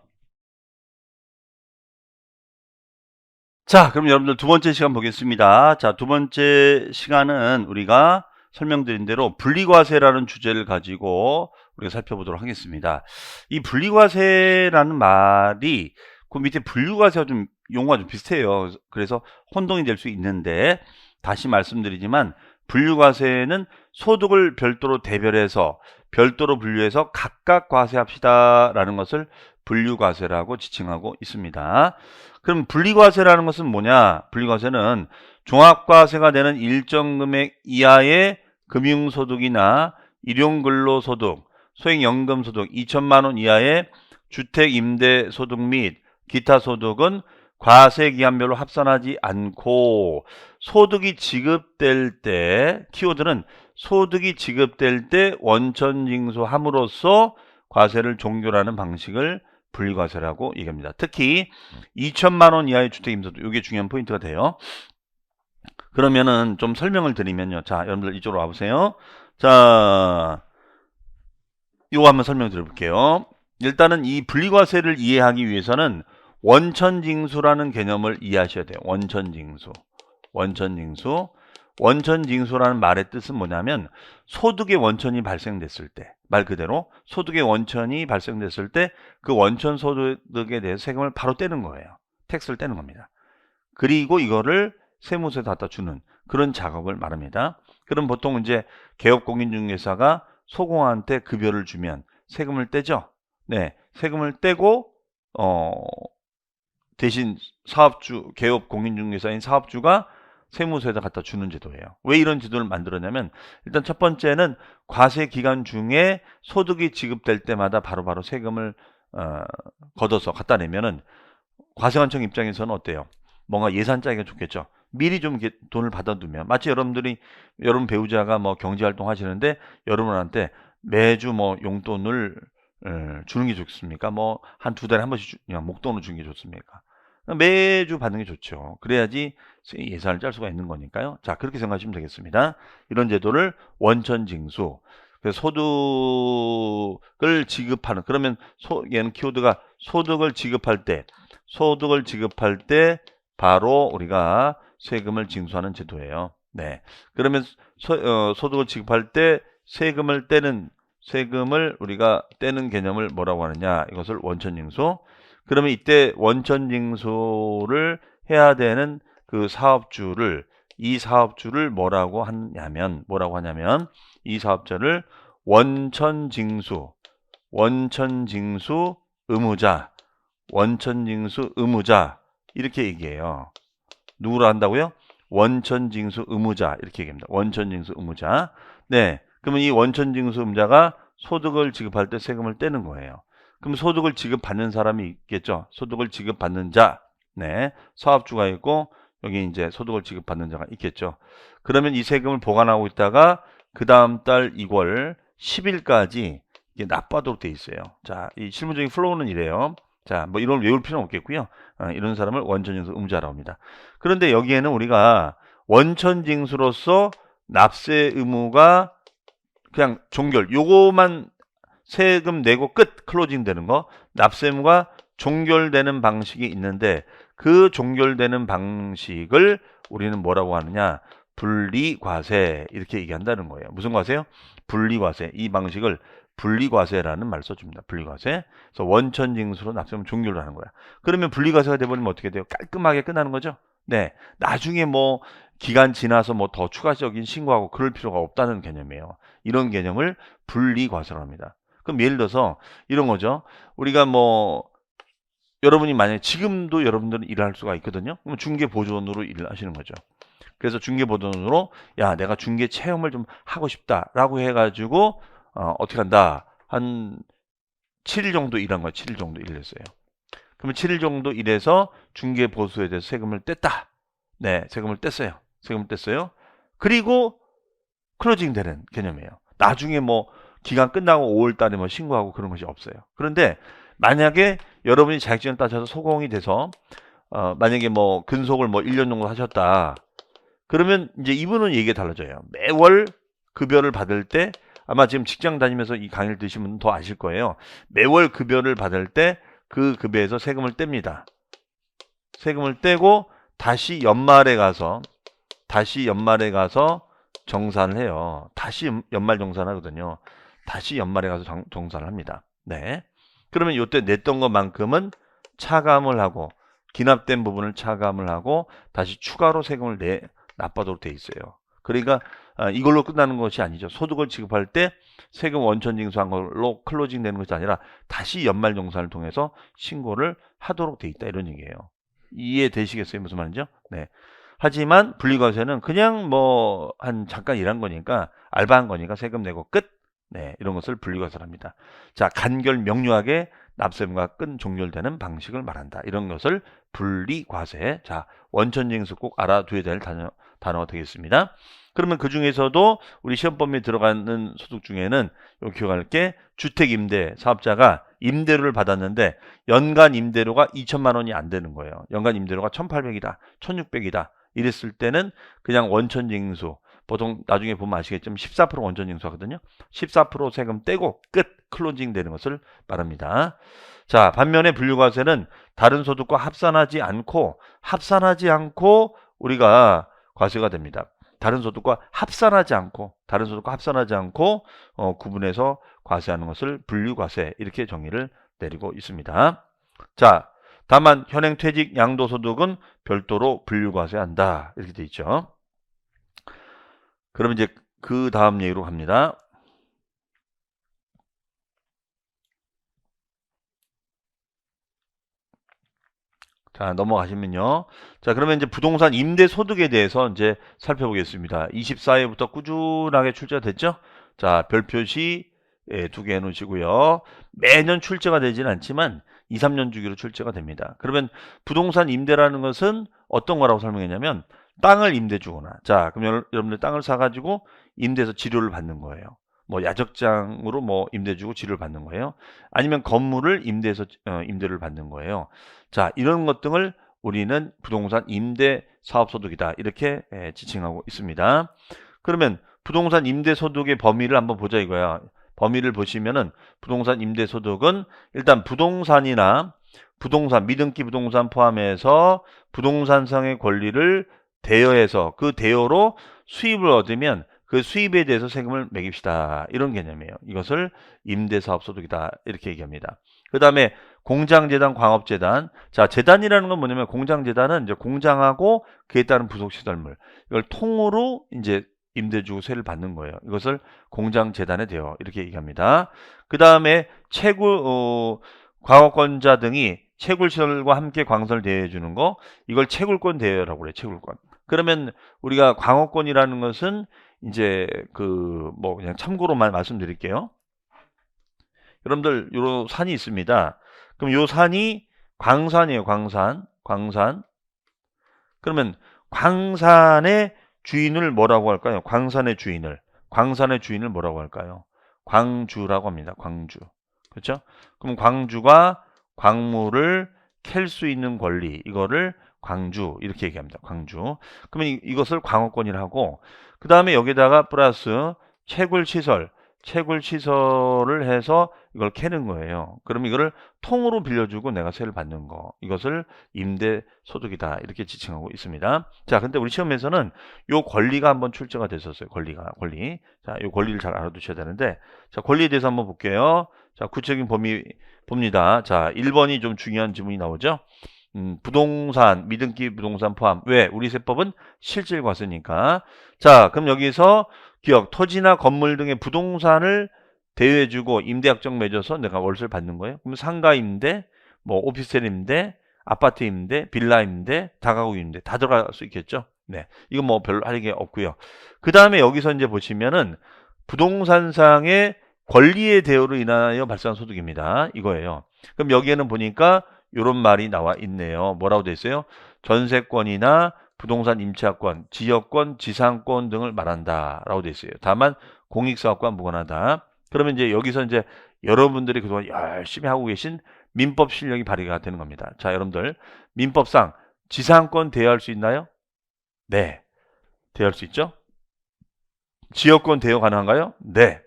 자, 그럼 여러분들 두 번째 시간 보겠습니다. 자, 두 번째 시간은 우리가 설명드린 대로 분리과세라는 주제를 가지고 우리가 살펴보도록 하겠습니다. 이 분리과세라는 말이 그 밑에 분류과세와 좀 용어가 좀 비슷해요. 그래서 혼동이 될 수 있는데 다시 말씀드리지만 분류과세는 소득을 별도로 대별해서 별도로 분류해서 각각 과세합시다라는 것을 분류과세라고 지칭하고 있습니다. 그럼 분리과세라는 것은 뭐냐? 분리과세는 종합과세가 되는 일정 금액 이하의 금융소득이나 일용근로소득, 소액연금소득 2천만 원 이하의 주택임대소득 및 기타 소득은 과세기한별로 합산하지 않고 소득이 지급될 때 키워드는 소득이 지급될 때 원천징수함으로써 과세를 종결하는 방식을 분리과세라고 얘기합니다. 특히 2천만 원 이하의 주택임대소득 이게 중요한 포인트가 돼요. 그러면은 좀 설명을 드리면요. 자, 여러분들 이쪽으로 와보세요. 자, 이거 한번 설명 드려볼게요. 일단은 이 분리과세를 이해하기 위해서는 원천징수라는 개념을 이해하셔야 돼요. 원천징수. 원천징수라는 말의 뜻은 뭐냐면 소득의 원천이 발생됐을 때, 말 그대로 소득의 원천이 발생됐을 때 그 원천 소득에 대해서 세금을 바로 떼는 거예요. 텍스를 떼는 겁니다. 그리고 이거를 세무서에 갖다 주는 그런 작업을 말합니다. 그럼 보통 이제 개업공인중개사가 소공한테 급여를 주면 세금을 떼죠. 네, 세금을 떼고 대신 사업주, 개업공인중개사인 사업주가 세무서에다 갖다 주는 제도예요. 왜 이런 제도를 만들었냐면 일단 첫 번째는 과세 기간 중에 소득이 지급될 때마다 바로바로 세금을 걷어서 갖다 내면은 과세관청 입장에서는 어때요? 뭔가 예산 짜기가 좋겠죠. 미리 좀 돈을 받아두면 마치 여러분 배우자가 경제활동 하시는데 여러분한테 매주 용돈을 주는 게 좋습니까? 한 두 달에 한 번씩 그냥 목돈을 주는 게 좋습니까? 매주 받는 게 좋죠. 그래야지 예산을 짤 수가 있는 거니까요. 자, 그렇게 생각하시면 되겠습니다. 이런 제도를 원천징수. 그래서 소득을 지급하는 그러면 얘는 키워드가 소득을 지급할 때 바로 우리가 세금을 징수하는 제도예요. 네. 그러면 소득을 지급할 때 세금을 우리가 떼는 개념을 뭐라고 하느냐? 이것을 원천징수. 그러면 이때 원천징수를 해야 되는 그 이 사업주를 뭐라고 하냐면 이 사업자를 원천징수 의무자 이렇게 얘기해요. 누구로 한다고요? 원천징수 의무자 이렇게 얘기합니다. 원천징수 의무자. 네, 그러면 이 원천징수 의무자가 소득을 지급할 때 세금을 떼는 거예요. 그럼 소득을 지급받는 사람이 있겠죠. 소득을 지급받는 자, 네, 사업주가 있고 여기 이제 소득을 지급받는 자가 있겠죠. 그러면 이 세금을 보관하고 있다가 그 다음 달 2월 10일까지 이게 납부하도록 돼 있어요. 자, 이 실무적인 플로우는 이래요. 자, 뭐 이런 걸 외울 필요는 없겠고요. 이런 사람을 원천징수 의무자라고 합니다. 그런데 여기에는 우리가 원천징수로서 납세 의무가 그냥 종결, 요거만 세금 내고 끝 클로징 되는 거, 납세 의무가 종결되는 방식이 있는데 그 종결되는 방식을 우리는 뭐라고 하느냐? 분리과세 이렇게 얘기한다는 거예요. 무슨 과세요? 분리과세. 이 방식을 분리과세라는 말을 써줍니다. 분리과세. 그래서 원천징수로 납세금 종결을 하는 거야. 그러면 분리과세가 돼버리면 어떻게 돼요? 깔끔하게 끝나는 거죠. 네. 나중에 뭐 기간 지나서 뭐 더 추가적인 신고하고 그럴 필요가 없다는 개념이에요. 이런 개념을 분리과세라고 합니다. 그럼 예를 들어서 이런 거죠. 우리가 뭐 여러분이 만약에 지금도 여러분들은 일을 할 수가 있거든요. 그럼 중개보조원으로 일을 하시는 거죠. 그래서 중개보조원으로 야 내가 중개 체험을 좀 하고 싶다라고 해가지고 어떻게 한다. 한 7일 정도 일한 거야. 7일 정도 일했어요. 그러면 7일 정도 일해서 중개보수에 대해서 세금을 뗐다. 네, 세금을 뗐어요. 세금을 뗐어요. 그리고 클로징 되는 개념이에요. 나중에 뭐 기간 끝나고 5월 달에 뭐 신고하고 그런 것이 없어요. 그런데 만약에 여러분이 자격증을 따셔서 소공이 돼서 만약에 뭐 근속을 뭐 1년 정도 하셨다. 그러면 이제 이분은 얘기가 달라져요. 매월 급여를 받을 때 아마 지금 직장 다니면서 이 강의를 드신 분은 더 아실 거예요. 매월 급여를 받을 때 그 급여에서 세금을 뗍니다. 세금을 떼고 다시 연말에 가서 정산을 해요. 다시 연말 정산하거든요. 다시 연말에 가서 정산을 합니다. 네. 그러면 이때 냈던 것만큼은 차감을 하고 기납된 부분을 차감을 하고 다시 추가로 세금을 납부하도록 돼 있어요. 그러니까 이걸로 끝나는 것이 아니죠. 소득을 지급할 때 세금 원천징수한 걸로 클로징 되는 것이 아니라 다시 연말 정산을 통해서 신고를 하도록 돼 있다 이런 얘기예요. 이해되시겠어요? 무슨 말인지? 네. 하지만 분리과세는 그냥 뭐 한 잠깐 일한 거니까 알바한 거니까 세금 내고 끝. 네, 이런 것을 분리과세를 합니다. 자, 간결 명료하게 납세금과 끝 종결되는 방식을 말한다. 이런 것을 분리과세. 자, 원천징수 꼭 알아둬야 될 단어가 되겠습니다. 그러면 그 중에서도 우리 시험범위에 들어가는 소득 중에는 요 기억할 게 주택임대 사업자가 임대료를 받았는데 연간 임대료가 2천만 원이 안 되는 거예요. 연간 임대료가 1,800이다, 1,600이다. 이랬을 때는 그냥 원천징수 보통 나중에 보면 아시겠지만 14% 원천징수 하거든요. 14% 세금 떼고 끝 클로징 되는 것을 말합니다. 자, 반면에 분류과세는 다른 소득과 합산하지 않고 우리가 과세가 됩니다. 다른 소득과 합산하지 않고 구분해서 과세하는 것을 분류과세 이렇게 정의를 내리고 있습니다. 자, 다만 현행 퇴직 양도소득은 별도로 분류과세한다 이렇게 돼 있죠. 그럼 이제 그 다음 예로 갑니다. 자, 넘어가시면요. 자, 그러면 이제 부동산 임대 소득에 대해서 이제 살펴보겠습니다. 24회부터 꾸준하게 출제가 됐죠? 자, 별 표시 두 개 해놓으시고요. 매년 출제가 되지는 않지만 2, 3년 주기로 출제가 됩니다. 그러면 부동산 임대라는 것은 어떤 거라고 설명했냐면 땅을 임대 주거나 자, 그럼 여러분들 땅을 사가지고 임대해서 지료를 받는 거예요. 뭐 야적장으로 뭐 임대 주고 지료를 받는 거예요. 아니면 건물을 임대해서 임대를 받는 거예요. 자, 이런 것 등을 우리는 부동산 임대 사업소득이다 이렇게 지칭하고 있습니다. 그러면 부동산 임대 소득의 범위를 한번 보자 이거야. 범위를 보시면은 부동산 임대 소득은 일단 부동산이나 미등기 부동산 포함해서 부동산상의 권리를 대여해서 그 대여로 수입을 얻으면 그 수입에 대해서 세금을 매깁시다. 이런 개념이에요. 이것을 임대사업소득이다. 이렇게 얘기합니다. 그 다음에 공장재단, 광업재단. 자, 재단이라는 건 뭐냐면 공장재단은 이제 공장하고 그에 따른 부속시설물. 이걸 통으로 이제 임대주고 세를 받는 거예요. 이것을 공장재단에 대여. 이렇게 얘기합니다. 그 다음에 광업권자 등이 채굴시설과 함께 광선을 대여해 주는 거. 이걸 채굴권 대여라고 그래요. 채굴권. 그러면 우리가 광업권이라는 것은 이제 뭐 그냥 참고로만 말씀드릴게요. 여러분들 요 산이 있습니다. 그럼 요 산이 광산이에요. 광산. 그러면 광산의 주인을 뭐라고 할까요? 광산의 주인을 뭐라고 할까요? 광주라고 합니다. 광주. 그렇죠? 그럼 광주가 광물을 캘 수 있는 권리, 이거를 광주 이렇게 얘기합니다. 광주. 그러면 이것을 광어권이라 하고, 그 다음에 여기다가 플러스 채굴 시설을 해서 이걸 캐는 거예요. 그럼 이거를 통으로 빌려주고 내가 세를 받는 거, 이것을 임대 소득이다 이렇게 지칭하고 있습니다. 자, 근데 우리 시험에서는 요 권리가 한번 출제가 됐었어요. 권리. 자, 요 권리를 잘 알아두셔야 되는데, 자, 권리에 대해서 한번 볼게요. 자, 구체적인 범위 봅니다. 자, 1번이 좀 중요한 지문이 나오죠. 부동산, 미등기 부동산 포함. 왜? 우리 세법은 실질 과세니까. 자, 그럼 여기서 기억, 토지나 건물 등의 부동산을 대여해주고 임대약정 맺어서 내가 월세를 받는 거예요. 그럼 상가 임대, 뭐 오피스텔 임대, 아파트 임대, 빌라 임대, 다가구 임대 다 들어갈 수 있겠죠. 네, 이건 뭐 별로 할 게 없고요. 그 다음에 여기서 이제 보시면은 부동산상의 권리의 대여로 인하여 발생한 소득입니다. 이거예요. 그럼 여기에는 보니까 이런 말이 나와 있네요. 뭐라고 돼 있어요? 전세권이나 부동산 임차권, 지역권, 지상권 등을 말한다 라고 돼 있어요. 다만 공익사업과 무관하다. 그러면 이제 여기서 이제 여러분들이 그동안 열심히 하고 계신 민법 실력이 발휘가 되는 겁니다. 자, 여러분들 민법상 지상권 대여할 수 있나요? 네, 대여할 수 있죠. 지역권 대여 가능한가요? 네.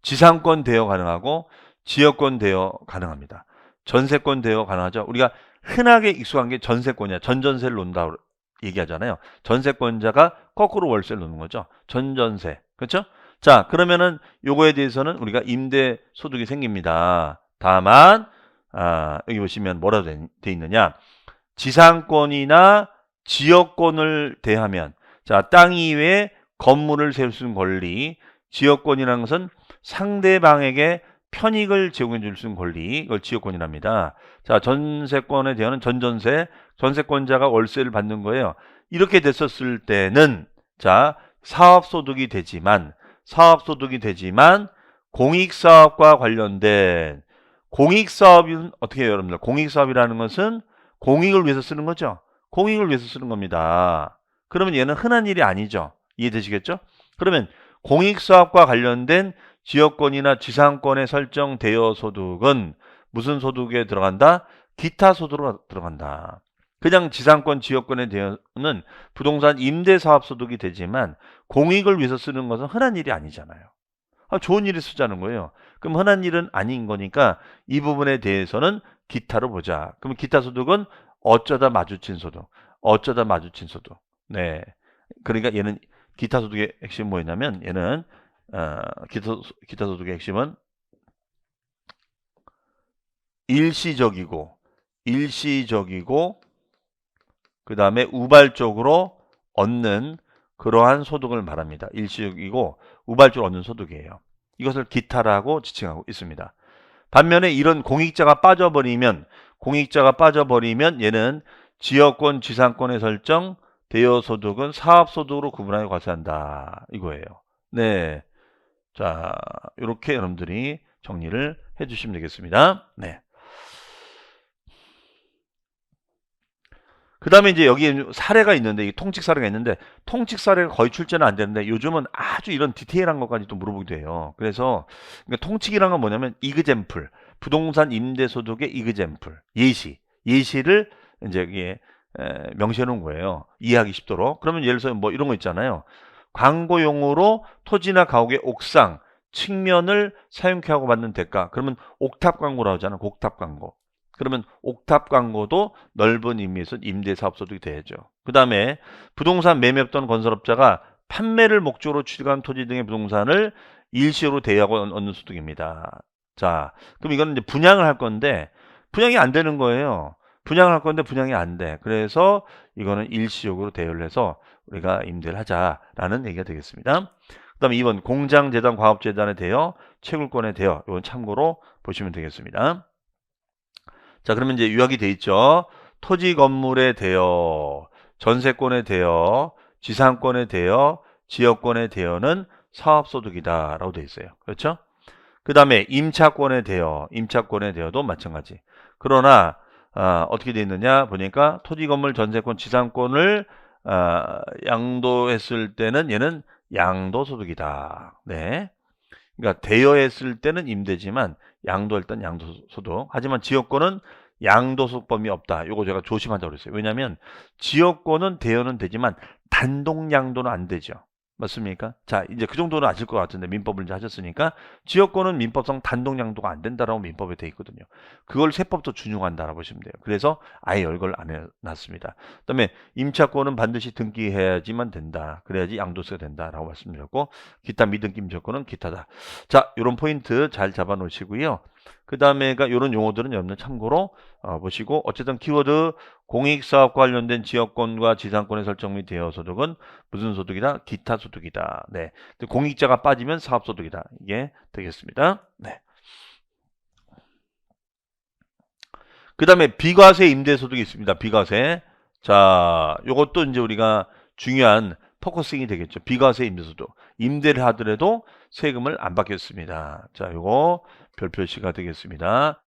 지상권 대여 가능하고 지역권 대여 가능합니다. 전세권 대여 가능하죠. 우리가 흔하게 익숙한 게 전세권이야. 전전세를 놓는다 얘기하잖아요. 전세권자가 거꾸로 월세를 놓는 거죠. 전전세. 그렇죠? 자, 그러면은 요거에 대해서는 우리가 임대 소득이 생깁니다. 다만 여기 보시면 뭐라고 돼 있느냐? 지상권이나 지역권을 대하면, 자, 땅 이외에 건물을 세울 수 있는 권리, 지역권이라는 것은 상대방에게 편익을 제공해 줄 수 있는 권리, 이걸 지역권이랍니다. 자, 전세권에 대한 전전세, 전세권자가 월세를 받는 거예요. 이렇게 됐었을 때는, 자, 사업소득이 되지만 공익사업과 관련된, 공익사업은 어떻게 해요, 여러분들? 공익사업이라는 것은 공익을 위해서 쓰는 거죠. 공익을 위해서 쓰는 겁니다. 그러면 얘는 흔한 일이 아니죠. 이해되시겠죠? 그러면 공익사업과 관련된 지역권이나 지상권의 설정 대여 소득은 무슨 소득에 들어간다? 기타 소득으로 들어간다. 그냥 지상권, 지역권의 대여는 부동산 임대사업 소득이 되지만 공익을 위해서 쓰는 것은 흔한 일이 아니잖아요. 좋은 일에 쓰자는 거예요. 그럼 흔한 일은 아닌 거니까 이 부분에 대해서는 기타로 보자. 그럼 기타 소득은 어쩌다 마주친 소득. 네. 그러니까 얘는 기타 소득의 핵심은 뭐였냐면, 얘는 기타 소득의 핵심은 일시적이고 그 다음에 우발적으로 얻는 그러한 소득을 말합니다. 일시적이고 우발적으로 얻는 소득이에요. 이것을 기타라고 지칭하고 있습니다. 반면에 이런 공익자가 빠져버리면 얘는 지역권, 지상권의 설정, 대여 소득은 사업 소득으로 구분하여 과세한다. 이거예요. 네. 자, 이렇게 여러분들이 정리를 해 주시면 되겠습니다. 네. 그 다음에 이제 여기 사례가 있는데, 통칙 사례가 있는데, 통칙 사례가 거의 출제는 안 되는데, 요즘은 아주 이런 디테일한 것까지 또 물어보기도 해요. 그래서, 그러니까 통칙이란 건 뭐냐면, 이그젬플, 부동산 임대소득의 이그젬플, 예시를 이제 여기에 명시해 놓은 거예요. 이해하기 쉽도록. 그러면 예를 들어서 뭐 이런 거 있잖아요. 광고용으로 토지나 가옥의 옥상, 측면을 사용케 하고 받는 대가. 그러면 옥탑 광고라고 하잖아요. 옥탑 광고. 그러면 옥탑 광고도 넓은 의미에서 임대사업소득이 돼야죠. 그 다음에 부동산 매매 또는 건설업자가 판매를 목적으로 취득한 토지 등의 부동산을 일시적으로 대여하고 얻는 소득입니다. 자, 그럼 이거는 이제 분양을 할 건데 분양이 안 되는 거예요. 분양을 할 건데 분양이 안 돼. 그래서 이거는 일시적으로 대여를 해서 우리가 임대를 하자라는 얘기가 되겠습니다. 그 다음에 2번 공장재단, 과업재단의 대여, 채굴권의 대여. 이건 참고로 보시면 되겠습니다. 자, 그러면 이제 요약이 돼 있죠. 토지 건물의 대여, 전세권의 대여, 지상권의 대여, 지역권의 대여는 사업소득이다 라고 돼 있어요. 그렇죠? 그 다음에 임차권의 대여도 마찬가지. 그러나 어떻게 돼 있느냐 보니까 토지, 건물, 전세권, 지상권을 양도했을 때는 얘는 양도소득이다. 네. 그러니까 대여했을 때는 임대지만 양도할 때는 양도소득. 하지만 지역권은 양도소득 범위 없다. 요거 제가 조심하자고 그랬어요. 왜냐하면 지역권은 대여는 되지만 단독 양도는 안 되죠. 맞습니까? 자, 이제 그 정도는 아실 것 같은데 민법을 이제 하셨으니까 지역권은 민법상 단독 양도가 안 된다라고 민법에 돼 있거든요. 그걸 세법도 준용한다라고 보시면 돼요. 그래서 아예 열걸 안 해놨습니다. 그다음에 임차권은 반드시 등기해야지만 된다. 그래야지 양도세가 된다라고 말씀드렸고 기타 미등기 임차권은 기타다. 자, 요런 포인트 잘 잡아 놓으시고요. 그 다음에가 요런 용어들은 여러분들 참고로 보시고 어쨌든 키워드 공익사업과 관련된 지역권과 지상권의 설정 및 대여 소득은 무슨 소득이다? 기타 소득이다. 네. 공익자가 빠지면 사업 소득이다. 이게 되겠습니다. 네. 그 다음에 비과세 임대 소득이 있습니다. 비과세. 자, 요것도 이제 우리가 중요한 포커싱이 되겠죠. 비과세 임대 소득. 임대를 하더라도 세금을 안 받겠습니다. 자, 요거 별 표시가 되겠습니다.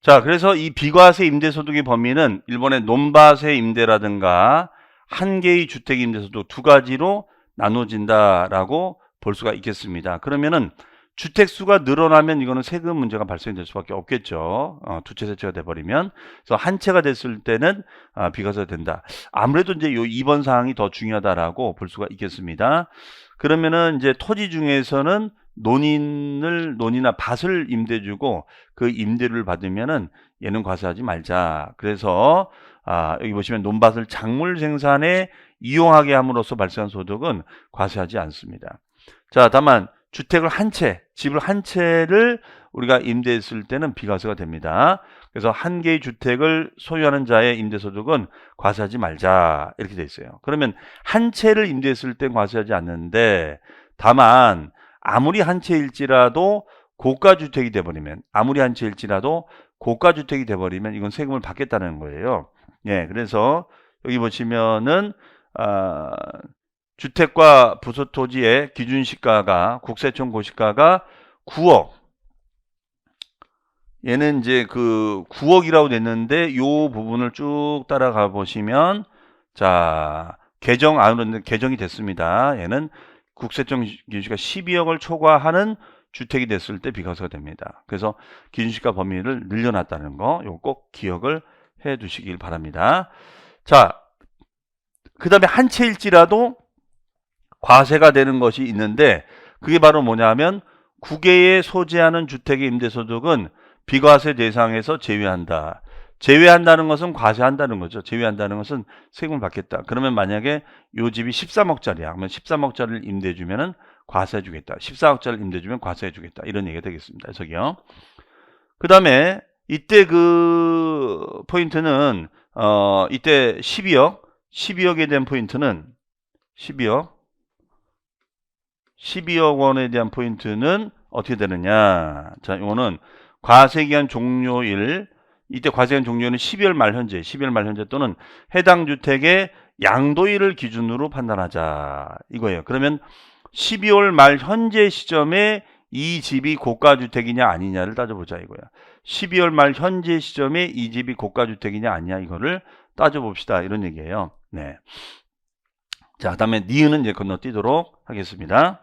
자, 그래서 이 비과세 임대소득의 범위는 일본의 논바세 임대라든가 한 개의 주택 임대소득 두 가지로 나눠진다라고 볼 수가 있겠습니다. 그러면은 주택 수가 늘어나면 이거는 세금 문제가 발생될 수밖에 없겠죠. 두 채, 세 채가 돼버리면. 그래서 한 채가 됐을 때는 비과세가 된다. 아무래도 이제 요 2번 사항이 더 중요하다라고 볼 수가 있겠습니다. 그러면은 이제 토지 중에서는 논이나 밭을 임대 주고 그 임대료를 받으면은 얘는 과세하지 말자. 그래서 여기 보시면 논밭을 작물 생산에 이용하게 함으로써 발생한 소득은 과세하지 않습니다. 자, 다만 주택을 한 채, 집을 한 채를 우리가 임대했을 때는 비과세가 됩니다. 그래서 한 개의 주택을 소유하는 자의 임대소득은 과세하지 말자 이렇게 돼 있어요. 그러면 한 채를 임대했을 땐 과세하지 않는데 다만 아무리 한 채일지라도 고가주택이 돼버리면 고가주택이 돼버리면 이건 세금을 받겠다는 거예요. 예, 그래서 여기 보시면은 주택과 부속토지의 기준시가가 국세청 고시가가 9억. 얘는 이제 그 9억이라고 됐는데 요 부분을 쭉 따라가 보시면 자 개정 안으로 개정이 됐습니다. 얘는 국세청 기준시가 12억을 초과하는 주택이 됐을 때 비과세가 됩니다. 그래서 기준시가 범위를 늘려놨다는 거 이거 꼭 기억을 해 두시길 바랍니다. 자, 그 다음에 한 채일지라도 과세가 되는 것이 있는데 그게 바로 뭐냐면 국외에 소재하는 주택의 임대소득은 비과세 대상에서 제외한다. 제외한다는 것은 과세한다는 거죠. 제외한다는 것은 세금을 받겠다. 그러면 만약에 요 집이 13억짜리야. 그러면 13억짜리를 임대해 주면은 과세해 주겠다. 14억짜리를 임대해 주면 과세해 주겠다. 이런 얘기가 되겠습니다. 해석이요. 그 다음에 이때 그 포인트는 이때 12억에 대한 포인트는 12억 원에 대한 포인트는 어떻게 되느냐. 자, 이거는 과세기한 종료일, 이때 과세기한 종료일은 12월 말 현재 또는 해당 주택의 양도일을 기준으로 판단하자. 이거예요. 그러면 12월 말 현재 시점에 이 집이 고가주택이냐 아니냐를 따져보자 이거야. 12월 말 현재 시점에 이 집이 고가주택이냐 아니냐 이거를 따져봅시다. 이런 얘기예요. 네. 자, 다음에 니은은 이제 건너뛰도록 하겠습니다.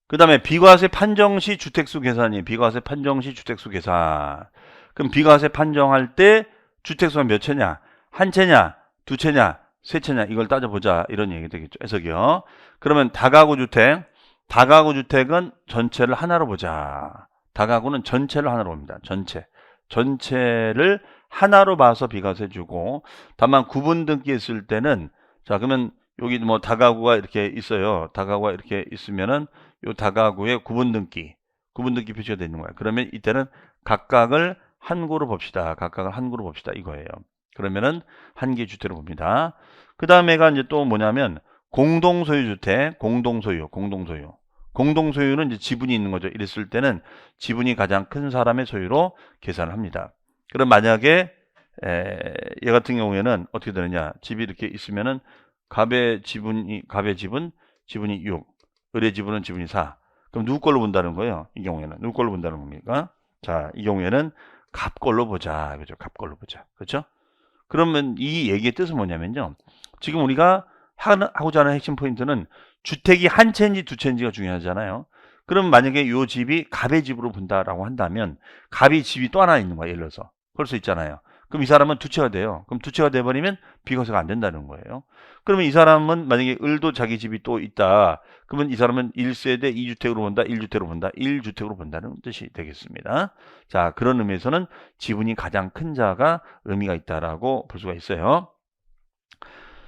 그 다음에 비과세 판정 시 주택수 계산이에요. 비과세 판정 시 주택수 계산. 그럼 비과세 판정할 때 주택수가 몇 채냐? 한 채냐? 두 채냐? 세 채냐? 이걸 따져보자. 이런 얘기 되겠죠. 해석이요. 그러면 다가구 주택은 전체를 하나로 보자. 다가구는 전체를 하나로 봅니다. 전체를 하나로 봐서 비과세 주고 다만 구분 등기했을 때는 자 그러면 여기 뭐 다가구가 이렇게 있어요. 다가구가 이렇게 있으면은 요 다가구의 구분 등기 표시가 되는 거예요. 그러면 이때는 각각을 한 구로 봅시다. 이거예요. 그러면은 한 개 주택으로 봅니다. 그 다음에가 이제 또 뭐냐면 공동소유 주택, 공동소유는 이제 지분이 있는 거죠. 이랬을 때는 지분이 가장 큰 사람의 소유로 계산을 합니다. 그럼 만약에 얘 같은 경우에는 어떻게 되느냐? 집이 이렇게 있으면은 갑의 지분이 6, 을의 지분은 지분이 4. 그럼 누구 걸로 본다는 거예요? 이 경우에는 누구 걸로 본다는 겁니까? 자, 이 경우에는 갑걸로 보자. 그죠? 갑걸로 보자. 그렇죠? 그러면 이 얘기의 뜻은 뭐냐면요. 지금 우리가 하고자 하는 핵심 포인트는 주택이 한 채인지 두 채인지가 중요하잖아요. 그럼 만약에 요 집이 갑의 집으로 본다라고 한다면 갑이 집이 또 하나 있는 거야. 예를 들어서. 그럴 수 있잖아요. 그럼 이 사람은 두 채가 돼요. 그럼 두 채가 돼버리면 비과세가 안 된다는 거예요. 그러면 이 사람은 만약에 을도 자기 집이 또 있다. 그러면 이 사람은 1세대 2주택으로 본다. 1주택으로 본다. 1주택으로 본다는 뜻이 되겠습니다. 자, 그런 의미에서는 지분이 가장 큰 자가 의미가 있다라고 볼 수가 있어요.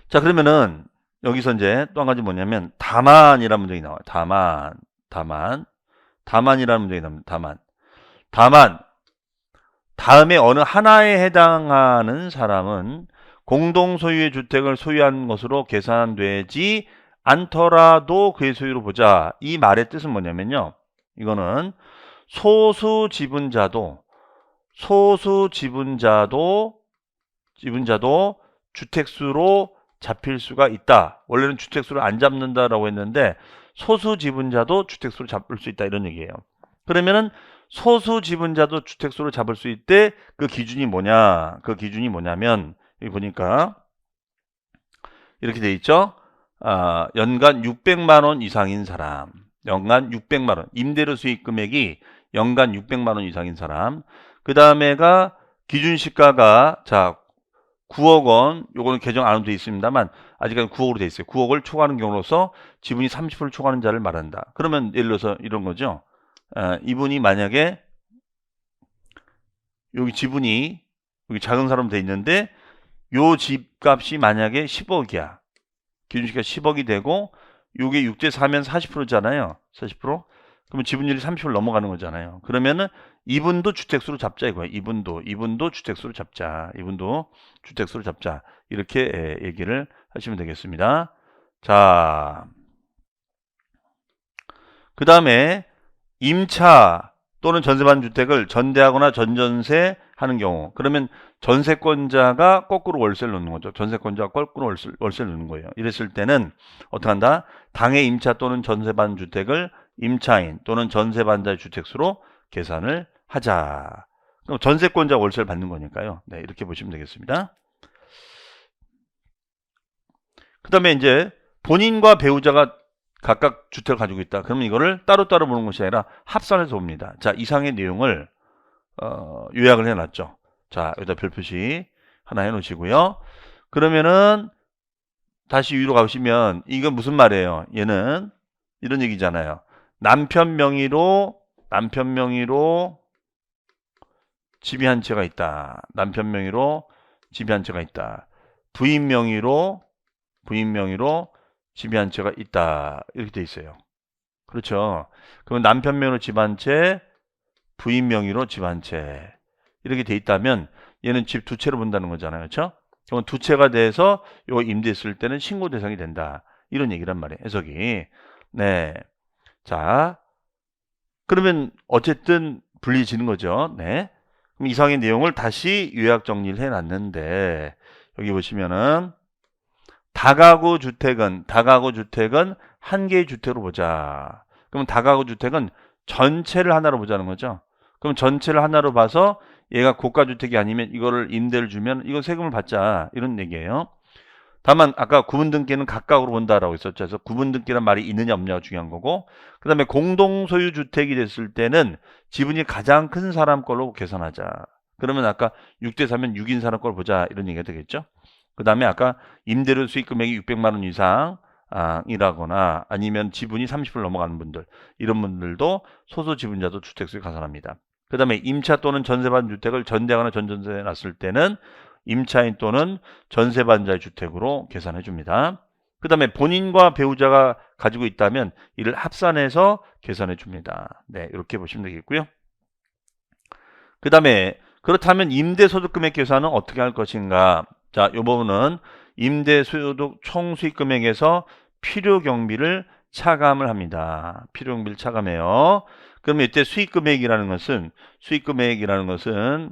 자, 그러면은 여기서 이제 또 한 가지 뭐냐면 다만이라는 문장이 나와요. 다만이라는 문장이 나옵니다. 다만 다음에 어느 하나에 해당하는 사람은 공동 소유의 주택을 소유한 것으로 계산되지 않더라도 그의 소유로 보자. 이 말의 뜻은 뭐냐면요. 이거는 소수 지분자도 주택수로 잡힐 수가 있다. 원래는 주택수를 안 잡는다라고 했는데 소수 지분자도 주택수로 잡을 수 있다 이런 얘기예요. 그러면은 소수 지분자도 주택수로 잡을 수 있대. 그 기준이 뭐냐? 그 기준이 뭐냐면 여기 보니까 이렇게 돼 있죠. 연간 600만 원 이상인 사람, 연간 600만 원, 임대료 수익 금액이 연간 600만 원 이상인 사람. 그 다음에가 기준 시가가 자 9억 원, 요거는 개정 안 돼 있습니다만 아직까지 9억으로 돼 있어요. 9억을 초과하는 경우로서 지분이 30%를 초과하는 자를 말한다. 그러면 예를 들어서 이런 거죠. 이분이 만약에 여기 지분이 여기 작은 사람 돼 있는데 요 집값이 만약에 10억이야. 기준시가 10억이 되고 요게 6대 4면 40%잖아요. 40%? 그러면 지분율이 30% 넘어가는 거잖아요. 그러면은 이분도 주택수로 잡자 이거예요. 이분도 주택수로 잡자. 이분도 주택수로 잡자. 이렇게 얘기를 하시면 되겠습니다. 자, 그 다음에 임차 또는 전세받은 주택을 전대하거나 전전세 하는 경우 그러면 전세권자가 거꾸로 월세를 넣는 거죠. 전세권자가 거꾸로 월세를 넣는 거예요. 이랬을 때는 어떻게 한다? 당해 임차 또는 전세받은 주택을 임차인 또는 전세받은 자의 주택수로 계산을 하자. 그럼 전세권자 월세를 받는 거니까요. 네, 이렇게 보시면 되겠습니다. 그 다음에 이제 본인과 배우자가 각각 주택을 가지고 있다. 그러면 이거를 따로따로 보는 것이 아니라 합산해서 봅니다. 자, 이상의 내용을 요약을 해놨죠. 자, 여기다 별 표시 하나 해놓으시고요. 그러면은 다시 위로 가시면 이건 무슨 말이에요? 얘는 이런 얘기잖아요. 남편 명의로 집이 한 채가 있다. 남편 명의로 집이 한 채가 있다. 부인 명의로 집이 한 채가 있다. 이렇게 돼 있어요. 그렇죠. 그러면 남편 명의로 집 한 채, 부인 명의로 집 한 채. 이렇게 돼 있다면 얘는 집 두 채로 본다는 거잖아요. 그렇죠? 그럼 두 채가 돼서 이거 임대했을 때는 신고 대상이 된다. 이런 얘기란 말이에요. 해석이. 네. 자, 그러면 어쨌든 분리해지는 거죠. 네. 그럼 이상의 내용을 다시 요약 정리를 해놨는데 여기 보시면은 다가구 주택은 한 개의 주택으로 보자. 그럼 다가구 주택은 전체를 하나로 보자는 거죠. 그럼 전체를 하나로 봐서 얘가 고가주택이 아니면 이거를 임대를 주면 이거 세금을 받자 이런 얘기예요. 다만 아까 구분등기는 각각으로 본다라고 했었죠. 그래서 구분등기란 말이 있느냐 없느냐가 중요한 거고 그 다음에 공동소유 주택이 됐을 때는 지분이 가장 큰 사람 걸로 계산하자. 그러면 아까 6대 4면 6인 사람 걸 보자 이런 얘기가 되겠죠. 그 다음에 아까 임대료 수익 금액이 600만 원 이상 이라거나 아니면 지분이 30% 넘어가는 분들 이런 분들도 소수 지분자도 주택수에 가산합니다. 그 다음에 임차 또는 전세받은 주택을 전대하거나 전전세에 놨을 때는 임차인 또는 전세받은 자의 주택으로 계산해 줍니다. 그 다음에 본인과 배우자가 가지고 있다면 이를 합산해서 계산해 줍니다. 네, 이렇게 보시면 되겠고요. 그 다음에 그렇다면 임대소득금액 계산은 어떻게 할 것인가? 자, 이 부분은 임대소득 총수익금액에서 필요경비를 차감을 합니다. 필요경비를 차감해요. 그러면 이때 수익금액이라는 것은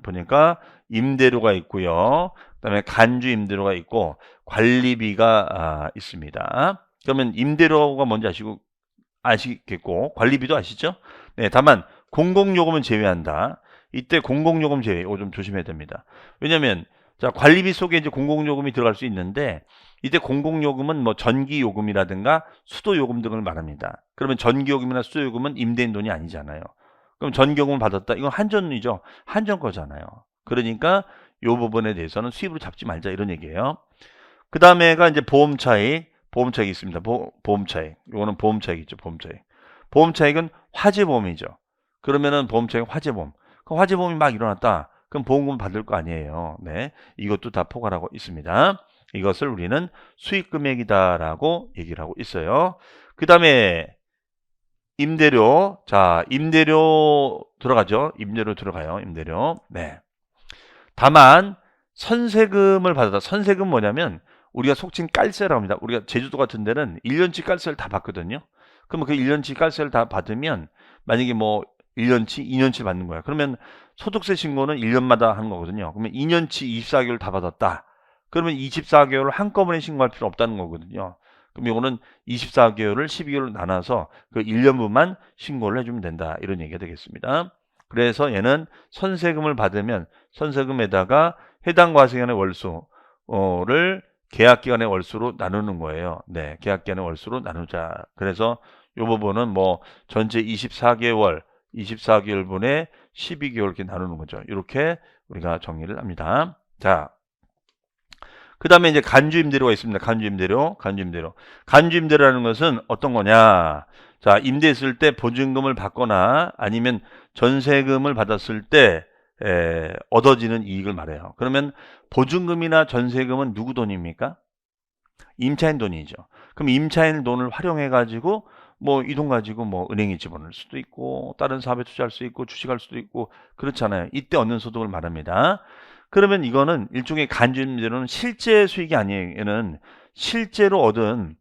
보니까 임대료가 있고요. 그다음에 간주 임대료가 있고 관리비가 있습니다. 그러면 임대료가 뭔지 아시겠고 관리비도 아시죠? 네, 다만 공공요금은 제외한다. 이때 공공요금 제외 이거 좀 조심해야 됩니다. 왜냐면 자, 관리비 속에 이제 공공요금이 들어갈 수 있는데 이때 공공요금은 뭐 전기요금이라든가 수도요금 등을 말합니다. 그러면 전기요금이나 수도요금은 임대인 돈이 아니잖아요. 그럼 전기요금을 받았다. 이건 한전이죠. 한전 거잖아요. 그러니까 이 부분에 대해서는 수입으로 잡지 말자 이런 얘기예요. 그 다음에가 이제 보험 차익 있습니다. 보험 차익. 이거는 보험 차익이죠. 보험 차익. 보험 차익은 화재보험이죠. 그러면은 보험 차익 화재보험. 그럼 화재보험이 막 일어났다. 그럼 보험금 받을 거 아니에요. 네. 이것도 다 포괄하고 있습니다. 이것을 우리는 수익 금액이다라고 얘기를 하고 있어요. 그 다음에 임대료. 자, 임대료 들어가죠. 임대료 들어가요. 임대료. 네. 다만 선세금을 받았다. 선세금 뭐냐면 우리가 속칭 깔세라고 합니다. 우리가 제주도 같은 데는 1년치 깔세를 다 받거든요. 그러면 그 1년치 깔세를 다 받으면 만약에 뭐 1년치, 2년치 받는 거야. 그러면 소득세 신고는 1년마다 하는 거거든요. 그러면 2년치 24개월 다 받았다. 그러면 24개월을 한꺼번에 신고할 필요 없다는 거거든요. 그럼 이거는 24개월을 12개월로 나눠서 그 1년분만 신고를 해주면 된다. 이런 얘기가 되겠습니다. 그래서 얘는 선세금을 받으면 선세금에다가 해당 과세기간의 월수를 계약기간의 월수로 나누는 거예요. 네, 계약기간의 월수로 나누자. 그래서 이 부분은 뭐 전체 24개월분에 12개월 이렇게 나누는 거죠. 이렇게 우리가 정리를 합니다. 자, 그 다음에 이제 간주임대료가 있습니다. 간주임대료라는 것은 어떤 거냐? 자, 임대했을 때 보증금을 받거나 아니면 전세금을 받았을 때 얻어지는 이익을 말해요. 그러면 보증금이나 전세금은 누구 돈입니까? 임차인 돈이죠. 그럼 임차인 돈을 활용해 가지고 뭐 이 돈 가지고 뭐 은행에 집어넣을 수도 있고 다른 사업에 투자할 수 있고 주식할 수도 있고 그렇잖아요. 이때 얻는 소득을 말합니다. 그러면 이거는 일종의 간주임대료는 실제 수익이 아니에요. 얘는 실제로 얻은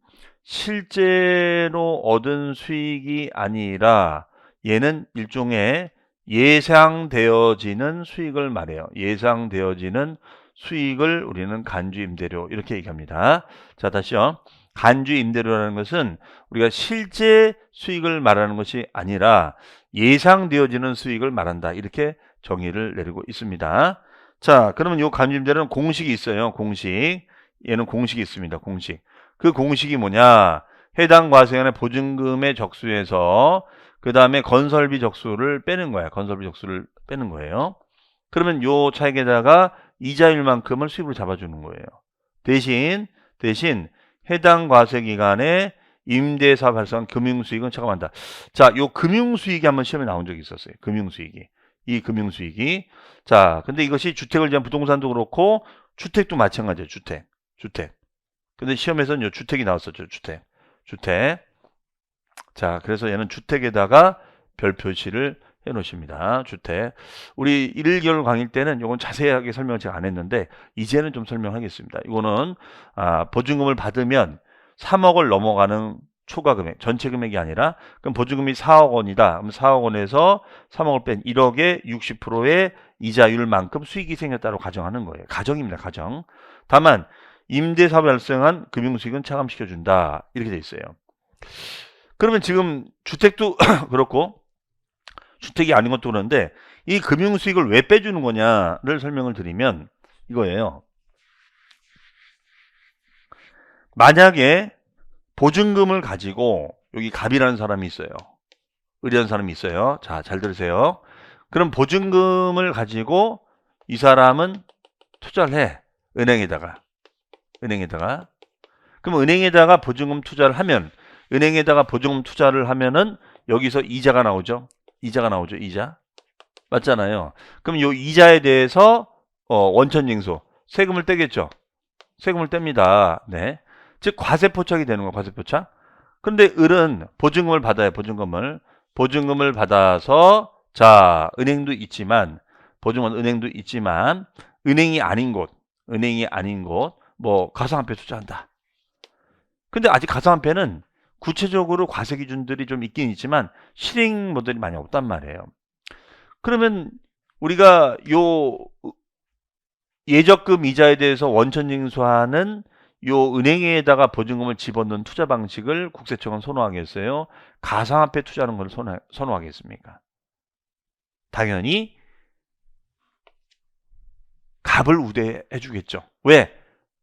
수익이 아니라 얘는 일종의 예상되어지는 수익을 말해요. 예상되어지는 수익을 우리는 간주임대료 이렇게 얘기합니다. 자, 다시요. 간주임대료라는 것은 우리가 실제 수익을 말하는 것이 아니라 예상되어지는 수익을 말한다. 이렇게 정의를 내리고 있습니다. 자, 그러면 이 간주임대료는 공식이 있어요. 얘는 공식이 있습니다. 그 공식이 뭐냐? 해당 과세연의 보증금의 적수에서 그 다음에 건설비 적수를 빼는 거야. 그러면 요 차익에다가 이자율만큼을 수입으로 잡아주는 거예요. 대신 해당 과세기간에 임대사 발생한 금융수익은 잠깐만다. 자, 요 금융수익이 한번 시험에 나온 적이 있었어요. 이 금융수익이. 자, 근데 이것이 주택을 위한 부동산도 그렇고 주택도 마찬가지예요. 주택. 근데 시험에서는 요 주택이 나왔었죠. 주택. 자, 그래서 얘는 주택에다가 별 표시를 해 놓으십니다. 주택. 우리 1개월 강의 때는 이건 자세하게 설명을 제가 안 했는데 이제는 좀 설명하겠습니다. 이거는 보증금을 받으면 3억을 넘어가는 초과 금액, 전체 금액이 아니라 그럼 보증금이 4억 원이다. 그럼 4억 원에서 3억을 뺀 1억의 60%의 이자율만큼 수익이 생겼다고 가정하는 거예요. 가정입니다. 가정. 다만 임대사업에 발생한 금융수익은 차감시켜준다. 이렇게 돼 있어요. 그러면 지금 주택도 그렇고 주택이 아닌 것도 그런데 이 금융수익을 왜 빼주는 거냐를 설명을 드리면 이거예요. 만약에 보증금을 가지고 여기 갑이라는 사람이 있어요. 의리하는 사람이 있어요. 자, 잘 들으세요. 그럼 보증금을 가지고 이 사람은 투자를 해. 은행에다가. 그럼 은행에다가 보증금 투자를 하면 은 여기서 이자가 나오죠. 이자. 맞잖아요. 그럼 이 이자에 대해서 원천징수 세금을 떼겠죠. 세금을 뗍니다. 네. 즉 과세포착이 되는 거예요. 과세포착. 그런데 을은 보증금을 받아요. 보증금을 받아서 자, 은행도 있지만 은행이 아닌 곳 뭐 가상화폐 투자한다. 근데 아직 가상화폐는 구체적으로 과세 기준들이 좀 있긴 있지만 실행 모델이 많이 없단 말이에요. 그러면 우리가 요 예적금 이자에 대해서 원천징수하는 요 은행에다가 보증금을 집어넣는 투자 방식을 국세청은 선호하겠어요? 가상화폐 투자하는 걸 선호하겠습니까? 당연히 값을 우대해 주겠죠. 왜?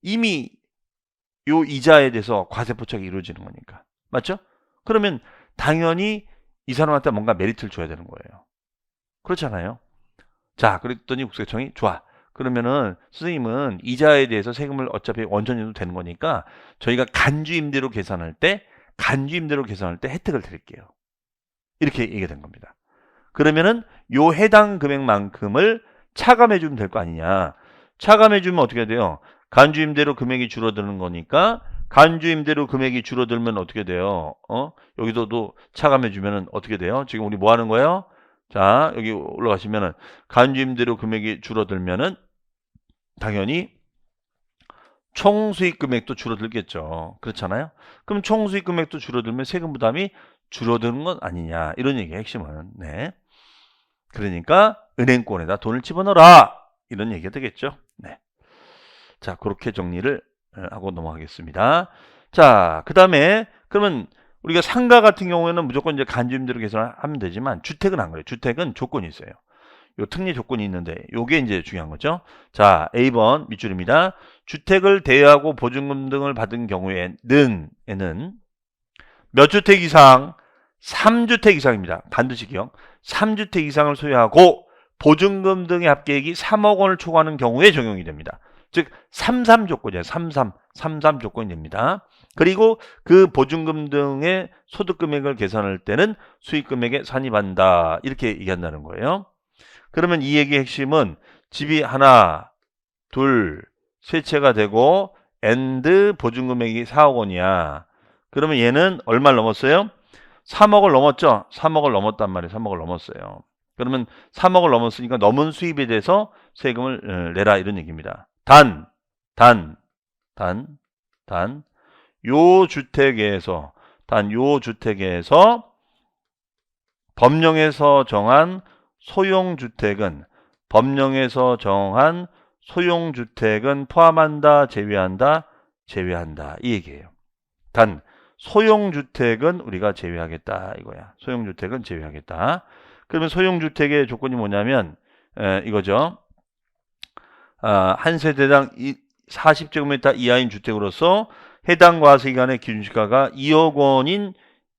이미 요 이자에 대해서 과세 포착이 이루어지는 거니까. 맞죠? 그러면 당연히 이 사람한테 뭔가 메리트를 줘야 되는 거예요. 그렇잖아요. 자, 그랬더니 국세청이 좋아. 그러면은 선생님은 이자에 대해서 세금을 어차피 원천 내도 되는 거니까 저희가 간주임대로 계산할 때 혜택을 드릴게요. 이렇게 얘기가 된 겁니다. 그러면은 요 해당 금액만큼을 차감해 주면 될 거 아니냐. 차감해 주면 어떻게 돼요? 간주임대로 금액이 줄어드는 거니까 간주임대로 금액이 줄어들면 어떻게 돼요? 여기서도 차감해 주면은 어떻게 돼요? 지금 우리 뭐 하는 거예요? 자, 여기 올라가시면은 간주임대로 금액이 줄어들면은 당연히 총수익 금액도 줄어들겠죠. 그렇잖아요? 그럼 총수익 금액도 줄어들면 세금 부담이 줄어드는 건 아니냐. 이런 얘기의 핵심은. 네. 그러니까 은행권에다 돈을 집어넣어라. 이런 얘기가 되겠죠. 네. 자, 그렇게 정리를 하고 넘어가겠습니다. 자, 그 다음에 그러면 우리가 상가 같은 경우에는 무조건 이제 간주임대로 계산하면 되지만 주택은 안 그래요. 주택은 조건이 있어요. 요 특례 조건이 있는데 요게 이제 중요한 거죠. 자, A번 밑줄입니다. 주택을 대여하고 보증금 등을 받은 경우에는 몇 주택 이상? 3주택 이상입니다. 반드시 기억. 3주택 이상을 소유하고 보증금 등의 합계액이 3억 원을 초과하는 경우에 적용이 됩니다. 즉 33 조건이에요. 33 조건이 됩니다. 그리고 그 보증금 등의 소득 금액을 계산할 때는 수익 금액에 산입한다. 이렇게 얘기한다는 거예요. 그러면 이 얘기의 핵심은 집이 하나, 둘, 세 채가 되고 and 보증금액이 4억 원이야. 그러면 얘는 얼마를 넘었어요? 3억을 넘었죠? 3억을 넘었단 말이에요. 3억을 넘었어요. 그러면 3억을 넘었으니까 넘은 수입에 대해서 세금을 내라 이런 얘기입니다. 요 주택에서 법령에서 정한 소형주택은 포함한다, 제외한다 이 얘기예요. 단 소형주택은 우리가 제외하겠다 이거야. 소형주택은 제외하겠다. 그러면 소형주택의 조건이 뭐냐면 이거죠. 한 세대당 40제곱미터 이하인 주택으로서 해당 과세기간의 기준시가가 2억 원인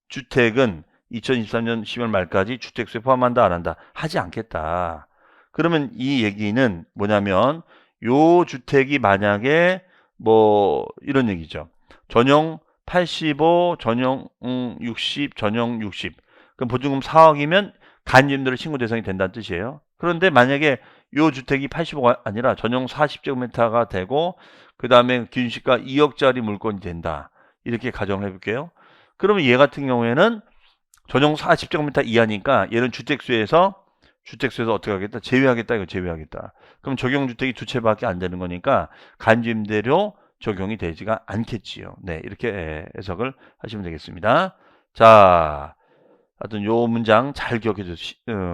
주택은 2023년 10월 말까지 주택수에 포함한다 안 한다? 하지 않겠다. 그러면 이 얘기는 뭐냐면 요 주택이 만약에 뭐 이런 얘기죠. 전용 85, 전용 60, 전용 60. 그럼 보증금 4억이면 간주임대로 신고 대상이 된다는 뜻이에요. 그런데 만약에 요 주택이 85가 아니라 전용 40제곱미터가 되고 그 다음에 기준시가 2억짜리 물건이 된다. 이렇게 가정을 해볼게요. 그러면 얘 같은 경우에는 전용 40제곱미터 이하니까 얘는 주택수에서 어떻게 하겠다? 제외하겠다. 이거 제외하겠다. 그럼 적용주택이 두 채밖에 안 되는 거니까 간주임대료 적용이 되지가 않겠지요. 네, 이렇게 해석을 하시면 되겠습니다. 자, 하여튼 요 문장 잘 기억해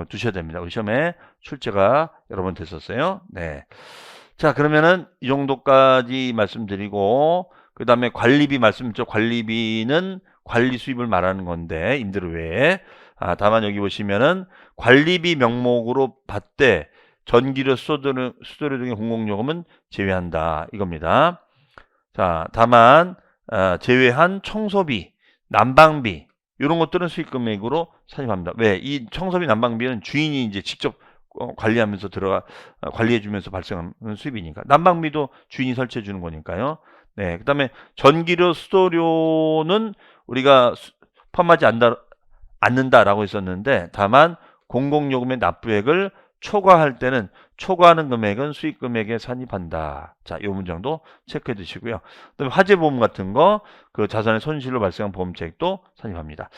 두셔야 됩니다. 우리 시험에 출제가 여러 번 됐었어요. 네. 자, 그러면은 이 정도까지 말씀드리고 그 다음에 관리비 말씀드렸죠. 관리비는 관리 수입을 말하는 건데 임대료 외에 다만 여기 보시면은 관리비 명목으로 받되 전기료, 수도료 등의 공공요금은 제외한다 이겁니다. 자, 다만 제외한 청소비, 난방비 이런 것들은 수익금액으로 산입합니다. 왜? 이 청소비, 난방비는 주인이 이제 직접 관리하면서 관리해주면서 발생하는 수입이니까. 난방비도 주인이 설치해 주는 거니까요. 네, 그 다음에 전기료, 수도료는 우리가 포함하지 않는다라고 했었는데 다만 공공요금의 납부액을 초과할 때는 초과하는 금액은 수익금액에 산입한다. 자, 이 문장도 체크해 두시고요. 그다음에 화재보험 같은 거, 그 자산의 손실로 발생한 보험체액도 산입합니다.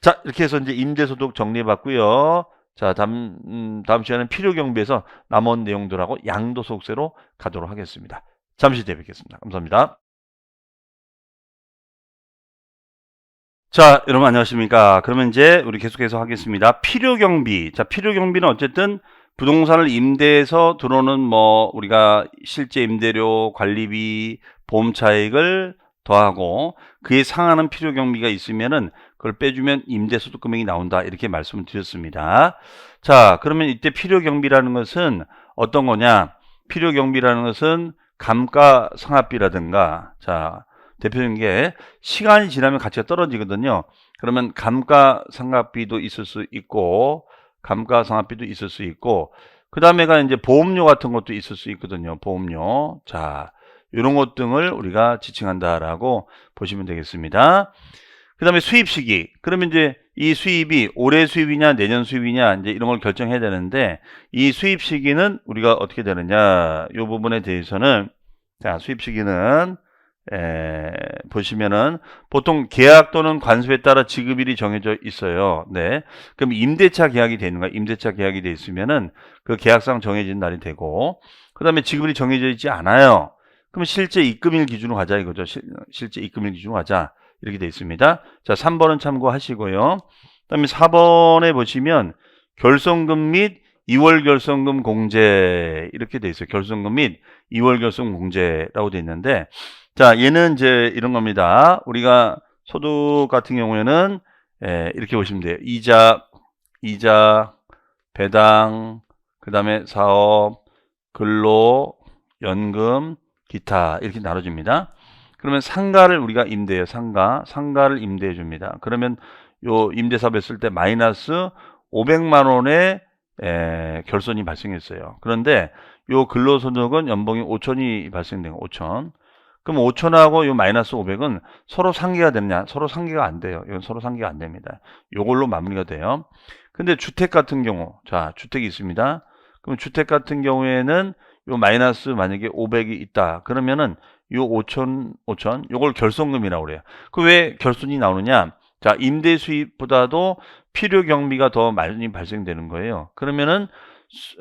자, 이렇게 해서 이제 임대소득 정리해봤고요. 자, 다음 시간에는 필요경비에서 남은 내용들하고 양도소득세로 가도록 하겠습니다. 잠시 뒤에 뵙겠습니다. 감사합니다. 자, 여러분 안녕하십니까. 그러면 이제 우리 계속해서 하겠습니다. 필요경비. 자, 필요경비는 어쨌든 부동산을 임대해서 들어오는 뭐 우리가 실제 임대료, 관리비, 보험 차익을 더하고 그에 상하는 필요경비가 있으면은 그걸 빼주면 임대소득 금액이 나온다. 이렇게 말씀을 드렸습니다. 자, 그러면 이때 필요경비라는 것은 어떤 거냐? 필요 경비라는 것은 감가상각비라든가, 자, 대표적인 게 시간이 지나면 가치가 떨어지거든요. 그러면 감가상각비도 있을 수 있고, 감가상각비도 있을 수 있고, 그 다음에가 이제 보험료 같은 것도 있을 수 있거든요. 보험료. 자, 이런 것 등을 우리가 지칭한다라고 보시면 되겠습니다. 그 다음에 수입 시기. 그러면 이제 이 수입이 올해 수입이냐 내년 수입이냐 이제 이런 걸 결정해야 되는데, 이 수입 시기는 우리가 어떻게 되느냐, 이 부분에 대해서는, 자, 수입 시기는 보시면은 보통 계약 또는 관습에 따라 지급일이 정해져 있어요. 네. 그럼 임대차 계약이 되는가? 임대차 계약이 돼 있으면은 그 계약상 정해진 날이 되고, 그 다음에 지급일이 정해져 있지 않아요. 그럼 실제 입금일 기준으로 가자 이거죠. 실제 입금일 기준으로 가자. 이렇게 돼 있습니다. 자, 3번은 참고하시고요. 그다음에 4번에 보시면 결손금 및 2월 결손금 공제 이렇게 돼 있어요. 결손금 및 2월 결손금 공제라고 돼 있는데, 자, 얘는 이제 이런 겁니다. 우리가 소득 같은 경우에는 이렇게 보시면 돼요. 이자, 배당, 그다음에 사업, 근로, 연금, 기타 이렇게 나눠집니다. 그러면 상가를 우리가 임대해요. 상가를 임대해 줍니다. 그러면 요 임대사업 했을 때 마이너스 500만 원의 결손이 발생했어요. 그런데 요 근로소득은 연봉이 5천이 발생된 거, 5천. 그럼 5천하고 요 마이너스 500은 서로 상계가 되느냐? 서로 상계가 안 돼요. 이건 서로 상계가 안 됩니다. 요걸로 마무리가 돼요. 근데 주택 같은 경우, 자, 주택이 있습니다. 그럼 주택 같은 경우에는 요 마이너스 만약에 500이 있다. 그러면은 요 5천, 요걸 결손금이라고 그래요. 그 왜 결손이 나오느냐? 자, 임대 수입보다도 필요 경비가 더 많이 발생되는 거예요. 그러면은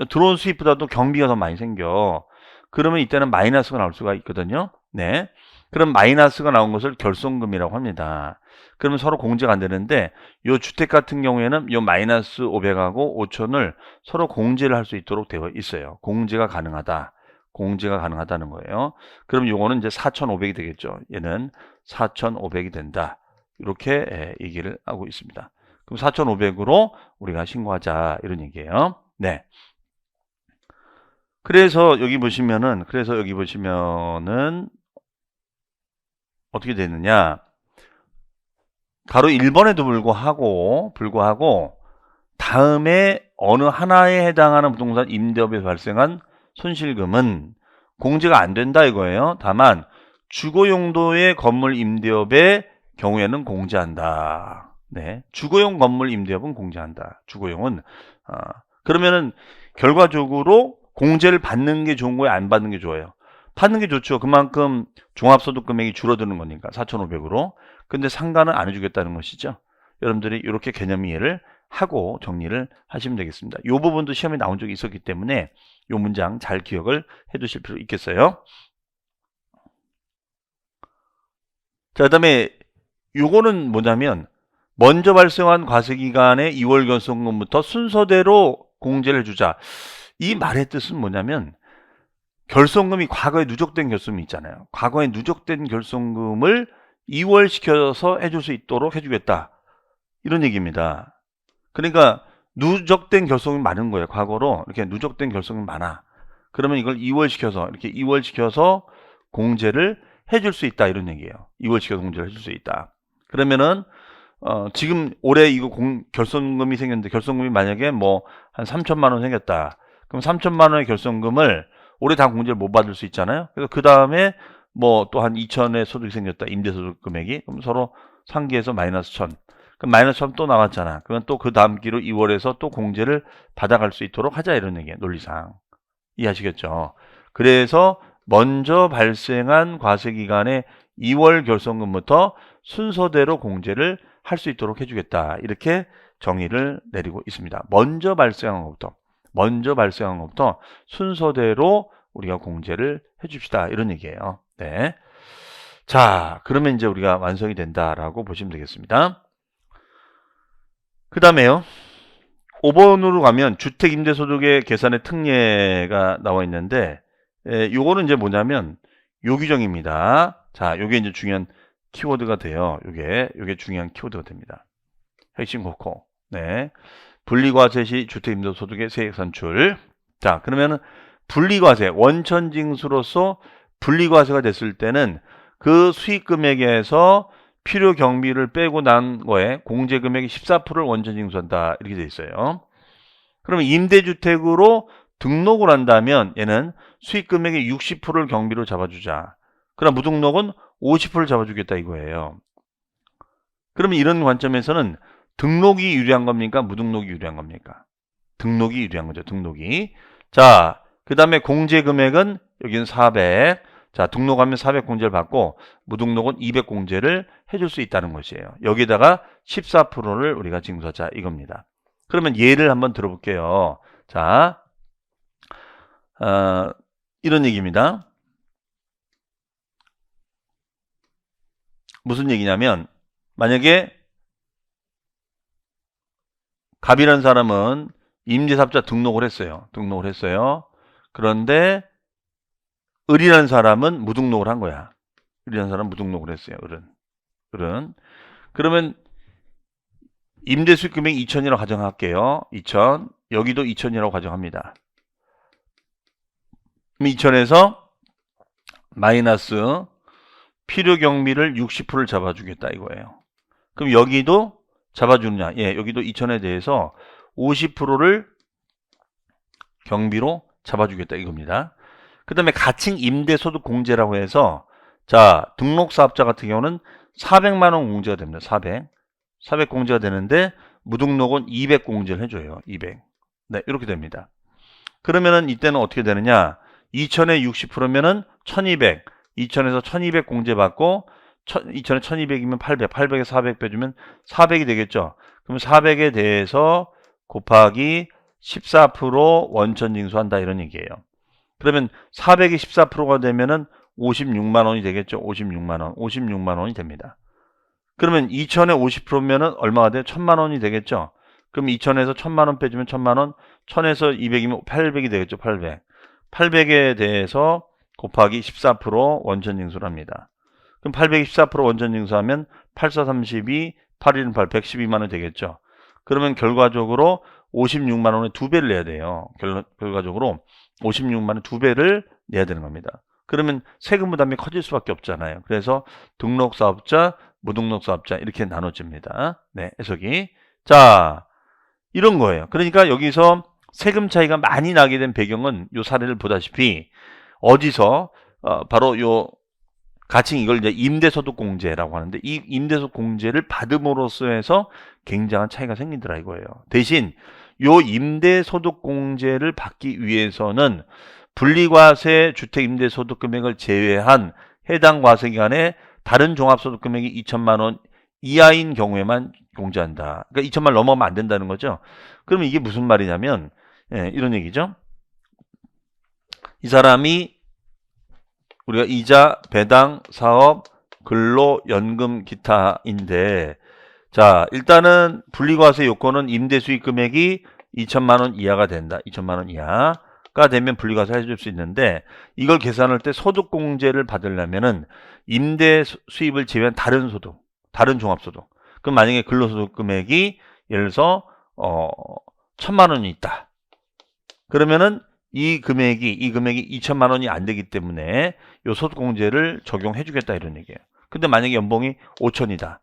들어온 수입보다도 경비가 더 많이 생겨. 그러면 이때는 마이너스가 나올 수가 있거든요. 네. 그럼 마이너스가 나온 것을 결손금이라고 합니다. 그러면 서로 공제가 안 되는데, 요 주택 같은 경우에는 요 마이너스 500하고 5천을 서로 공제를 할 수 있도록 되어 있어요. 공제가 가능하다. 공제가 가능하다는 거예요. 그럼 요거는 이제 4,500이 되겠죠. 얘는 4,500이 된다. 이렇게 얘기를 하고 있습니다. 그럼 4,500으로 우리가 신고하자 이런 얘기예요. 네. 그래서 여기 보시면은 어떻게 되느냐? 가로 1번에도 불구하고 다음에 어느 하나에 해당하는 부동산 임대업에서 발생한 손실금은 공제가 안 된다 이거예요. 다만 주거 용도의 건물 임대업의 경우에는 공제한다. 네, 주거용 건물 임대업은 공제한다. 주거용은 그러면은 결과적으로 공제를 받는 게 좋은 거예요, 안 받는 게 좋아요? 받는 게 좋죠. 그만큼 종합소득 금액이 줄어드는 거니까 4,500으로. 근데 상가는 안 해주겠다는 것이죠. 여러분들이 이렇게 개념 이해를 하고 정리를 하시면 되겠습니다. 이 부분도 시험에 나온 적이 있었기 때문에 이 문장 잘 기억을 해 두실 필요 있겠어요. 자, 그 다음에 요거는 뭐냐면 먼저 발생한 과세기간의 2월 결손금부터 순서대로 공제를 해주자. 이 말의 뜻은 뭐냐면 결손금이 과거에 누적된 결손금이 있잖아요. 과거에 누적된 결손금을 2월시켜서 해줄 수 있도록 해주겠다. 이런 얘기입니다. 그러니까 누적된 결손금이 많은 거예요. 과거로 이렇게 누적된 결손금이 많아. 그러면 이걸 2월시켜서 이렇게 2월시켜서 공제를 해줄 수 있다 이런 얘기예요. 2월시켜서 공제를 해줄 수 있다. 그러면은 지금 올해 이거 결손금이 생겼는데 결손금이 만약에 뭐 한 3천만 원 생겼다. 그럼 3천만 원의 결손금을 올해 다 공제를 못 받을 수 있잖아요. 그래서 그 다음에 뭐 또 한 2천의 소득이 생겼다. 임대소득 금액이. 그럼 서로 상기해서 마이너스 1,000. 그럼 마이너스 1,000 또 나왔잖아. 그러면 또 그 다음 기로 2월에서 또 공제를 받아갈 수 있도록 하자 이런 얘기예요. 논리상. 이해하시겠죠? 그래서 먼저 발생한 과세기간의 2월 결손금부터 순서대로 공제를 할 수 있도록 해주겠다. 이렇게 정의를 내리고 있습니다. 먼저 발생한 것부터 순서대로 우리가 공제를 해줍시다. 이런 얘기예요. 네. 자, 그러면 이제 우리가 완성이 된다라고 보시면 되겠습니다. 그 다음에요. 5번으로 가면 주택임대소득의 계산의 특례가 나와 있는데, 요거는 이제 뭐냐면 요 규정입니다. 자, 요게 이제 중요한 키워드가 돼요. 요게 중요한 키워드가 됩니다. 핵심 코코. 네. 분리과세 시 주택임대소득의 세액 산출. 자, 그러면은 분리과세, 원천징수로서 분리과세가 됐을 때는 그 수익금액에서 필요 경비를 빼고 난 거에 공제금액의 14%를 원천징수한다. 이렇게 돼 있어요. 그러면 임대주택으로 등록을 한다면 얘는 수익금액의 60%를 경비로 잡아주자. 그럼 무등록은 50%를 잡아주겠다 이거예요. 그러면 이런 관점에서는 등록이 유리한 겁니까? 무등록이 유리한 겁니까? 등록이 유리한 거죠. 등록이. 자, 그 다음에 공제금액은 여기는 400. 자, 등록하면 400 공제를 받고 무등록은 200 공제를 해줄 수 있다는 것이에요. 여기다가 14%를 우리가 징수하자 이겁니다. 그러면 예를 한번 들어볼게요. 자, 이런 얘기입니다. 무슨 얘기냐면 만약에 갑이라는 사람은 임대사업자 등록을 했어요. 그런데 을이라는 사람은 무등록을 한 거야. 을이라는 사람은 무등록을 했어요. 을은. 그러면 임대 수익 금액이 2천이라고 가정할게요. 2천. 여기도 2천이라고 가정합니다. 그럼 2천에서 마이너스 필요 경비를 60%를 잡아주겠다 이거예요. 그럼 여기도 잡아주느냐? 예, 여기도 2천에 대해서 50%를 경비로 잡아주겠다 이겁니다. 그 다음에 가칭 임대소득 공제라고 해서 자, 등록사업자 같은 경우는 400만 원 공제가 됩니다. 400 공제가 되는데 무등록은 200 공제를 해줘요. 200. 네, 이렇게 됩니다. 그러면은 이때는 어떻게 되느냐? 2천에 60%면은 1200. 2천에서 1200 공제받고 2천에 1200이면 800. 800에 400 빼주면 400이 되겠죠. 그럼 400에 대해서 곱하기 14% 원천징수한다 이런 얘기예요. 그러면 400이 14%가 되면은 56만 원이 되겠죠. 56만 원. 56만 원이 됩니다. 그러면 2천에 50%면은 얼마가 돼요? 1000만 원이 되겠죠. 그럼 2천에서 1000만 원 빼주면 1000만 원, 1000에서 200이면 800이 되겠죠. 800. 800에 대해서 곱하기 14% 원천징수를 합니다. 그럼 800이 14% 원천징수하면 8432, 8일은 8, 112만 원 되겠죠. 그러면 결과적으로 56만 원에 2배를 내야 돼요. 결과적으로 56만 원 2배를 내야 되는 겁니다. 그러면 세금 부담이 커질 수밖에 없잖아요. 그래서 등록사업자, 무등록사업자 이렇게 나눠집니다. 네, 해석이. 자, 이런 거예요. 그러니까 여기서 세금 차이가 많이 나게 된 배경은 이 사례를 보다시피 어디서 바로 요 가칭 이걸 이제 임대소득공제라고 하는데 이 임대소득공제를 받음으로써 해서 굉장한 차이가 생기더라 이거예요. 대신 요 임대소득공제를 받기 위해서는 분리과세 주택임대소득금액을 제외한 해당 과세기간에 다른 종합소득금액이 2천만 원 이하인 경우에만 공제한다. 그러니까 2천만 원 넘어가면 안 된다는 거죠. 그러면 이게 무슨 말이냐면 이런 얘기죠. 이 사람이 우리가 이자, 배당, 사업, 근로, 연금, 기타인데 자 일단은 분리과세 요건은 임대수익 금액이 2천만 원 이하가 된다. 2천만 원 이하가 되면 분리과세 해줄 수 있는데 이걸 계산할 때 소득공제를 받으려면은 임대 수입을 제외한 다른 소득, 다른 종합소득. 그럼 만약에 근로소득 금액이 예를 들어서 1000만 원이 있다. 그러면은 이 금액이 2천만 원이 안 되기 때문에 요 소득공제를 적용해 주겠다 이런 얘기예요. 근데 만약에 연봉이 5천이다.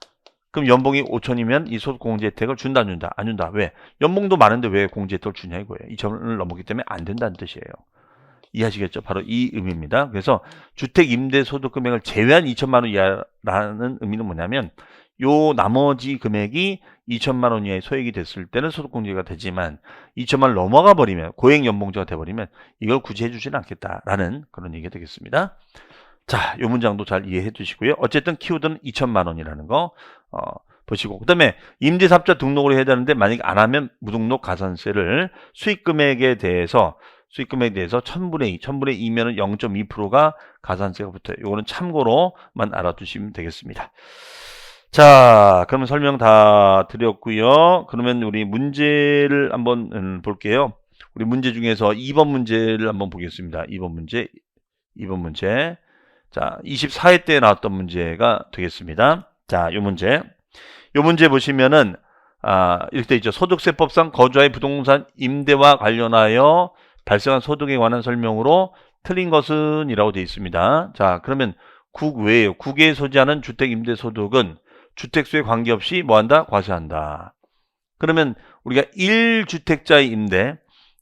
그럼 연봉이 5천이면 이 소득공제 혜택을 준다 안 준다? 안 준다. 왜? 연봉도 많은데 왜 공제 혜택을 주냐 이거예요. 2천을 넘었기 때문에 안 된다는 뜻이에요. 이해하시겠죠? 바로 이 의미입니다. 그래서 주택 임대 소득 금액을 제외한 2천만 원 이하라는 의미는 뭐냐면 요 나머지 금액이 2천만 원 이하의 소액이 됐을 때는 소득공제가 되지만 2천만 원 넘어가 버리면 고액연봉자가 돼버리면 이걸 굳이 해주지는 않겠다라는 그런 얘기가 되겠습니다. 자, 이 문장도 잘 이해해 주시고요. 어쨌든 키워드는 2천만 원이라는 거 보시고 그 다음에 임대사업자 등록을 해야 되는데 만약에 안 하면 무등록 가산세를 수익금액에 대해서 1000분의 2, 1000분의 2면은 0.2%가 가산세가 붙어요. 이거는 참고로만 알아두시면 되겠습니다. 자, 그러면 설명 다 드렸고요. 그러면 우리 문제를 한번 볼게요. 우리 문제 중에서 2번 문제를 한번 보겠습니다. 2번 문제. 자, 24회 때 나왔던 문제가 되겠습니다. 자, 요 문제 보시면은 이렇게 돼 있죠. 소득세법상 거주하의 부동산 임대와 관련하여 발생한 소득에 관한 설명으로 틀린 것은 이라고 되어 있습니다. 자, 그러면 국 외에요. 국외에 소지하는 주택 임대 소득은 주택수에 관계없이 뭐한다? 과세한다. 그러면 우리가 1주택자의 임대,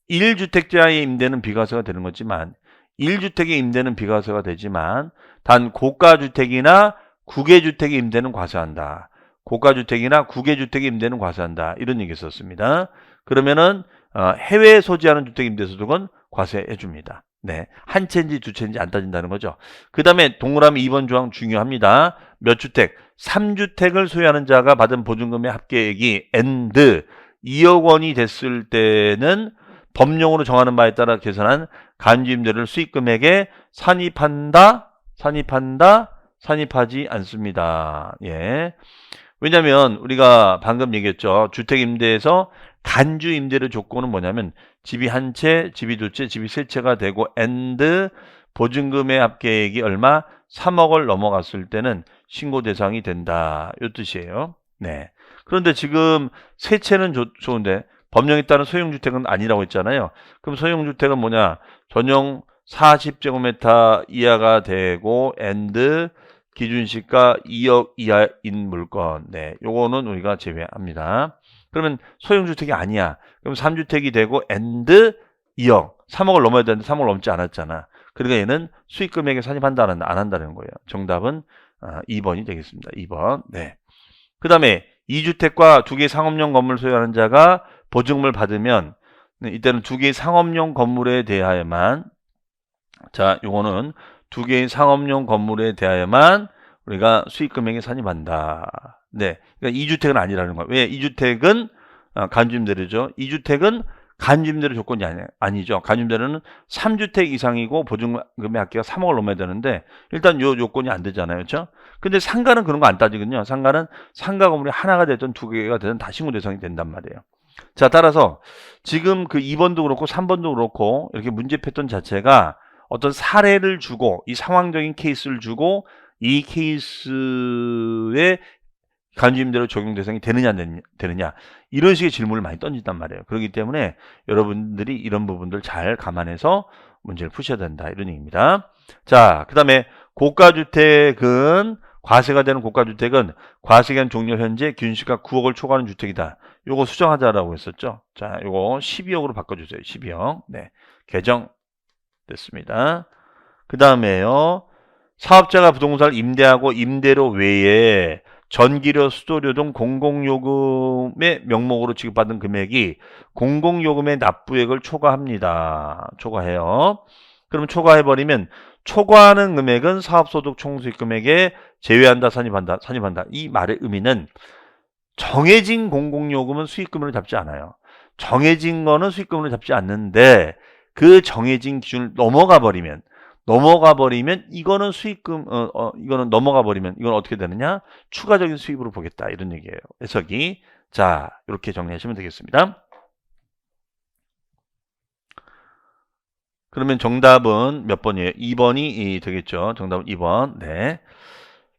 1주택자의 임대는 비과세가 되는 거지만 1주택의 임대는 비과세가 되지만 단 고가주택이나 국외주택의 임대는 과세한다. 고가주택이나 국외주택의 임대는 과세한다. 이런 얘기 있었습니다. 그러면은 해외에 소지하는 주택 임대소득은 과세해 줍니다. 네, 한 채인지 두 채인지 안 따진다는 거죠. 그 다음에 동그라미 2번 조항 중요합니다. 몇 주택? 3주택을 소유하는 자가 받은 보증금의 합계액이 and 2억 원이 됐을 때는 법령으로 정하는 바에 따라 계산한 간주임대를 수익금액에 산입하지 않습니다. 예. 왜냐면 우리가 방금 얘기했죠. 주택임대에서 간주임대의 조건은 뭐냐면 집이 한 채, 집이 두 채, 집이 세 채가 되고 and 보증금의 합계액이 얼마? 3억을 넘어갔을 때는 신고 대상이 된다. 이 뜻이에요. 네. 그런데 지금 세 채는 좋은데 법령에 따른 소형주택은 아니라고 했잖아요. 그럼 소형주택은 뭐냐? 전용 40제곱미터 이하가 되고 and 기준시가 2억 이하인 물건. 네, 요거는 우리가 제외합니다. 그러면 소형주택이 아니야. 그럼 3주택이 되고 and 2억. 3억을 넘어야 되는데 3억을 넘지 않았잖아. 그러니까 얘는 수익금액에 산입한다 안 한다는 거예요. 정답은 2번이 되겠습니다. 2번. 네. 그 다음에 2주택과 2개의 상업용 건물 소유하는 자가 보증금을 받으면 이때는 2개의 상업용 건물에 대하여만 자, 요거는 2개의 상업용 건물에 대하여만 우리가 수익금액에 산입한다. 네. 그러니까 2주택은 아니라는 거예요. 왜? 2주택은 간주임대료죠. 2주택은 간주임대료 조건이 아니죠. 간주임대료는 3주택 이상이고 보증금의 합계가 3억을 넘어야 되는데 일단 요 요건이 안 되잖아요. 그렇죠? 근데 상가는 그런 거 안 따지거든요. 상가는 상가 건물이 하나가 되든 2개가 되든 다 신고 대상이 된단 말이에요. 자, 따라서 지금 그 2번도 그렇고 3번도 그렇고 이렇게 문제 패턴 자체가 어떤 사례를 주고 이 상황적인 케이스를 주고 이 케이스에 간주임대로 적용 대상이 되느냐 이런 식의 질문을 많이 던진단 말이에요. 그렇기 때문에 여러분들이 이런 부분들 잘 감안해서 문제를 푸셔야 된다 이런 얘기입니다. 자, 그 다음에 고가주택은 과세가 되는 고가주택은 과세기한 종료 현재 기준시가 9억을 초과하는 주택이다. 요거 수정하자라고 했었죠. 자, 요거 12억으로 바꿔주세요. 12억. 네, 개정 됐습니다. 그 다음에요. 사업자가 부동산을 임대하고 임대료 외에 전기료, 수도료 등 공공요금의 명목으로 지급받은 금액이 공공요금의 납부액을 초과합니다. 초과해요. 그럼 초과해버리면 초과하는 금액은 사업소득 총수익금액에 제외한다, 산입한다. 이 말의 의미는 정해진 공공요금은 수익금으로 잡지 않아요. 정해진 거는 수익금으로 잡지 않는데 그 정해진 기준을 넘어가 버리면 이거는 수익금 이거는 넘어가 버리면 이건 어떻게 되느냐? 추가적인 수입으로 보겠다. 이런 얘기예요. 해석이. 자, 이렇게 정리하시면 되겠습니다. 그러면 정답은 몇 번이에요? 2번이 되겠죠. 정답은 2번. 네.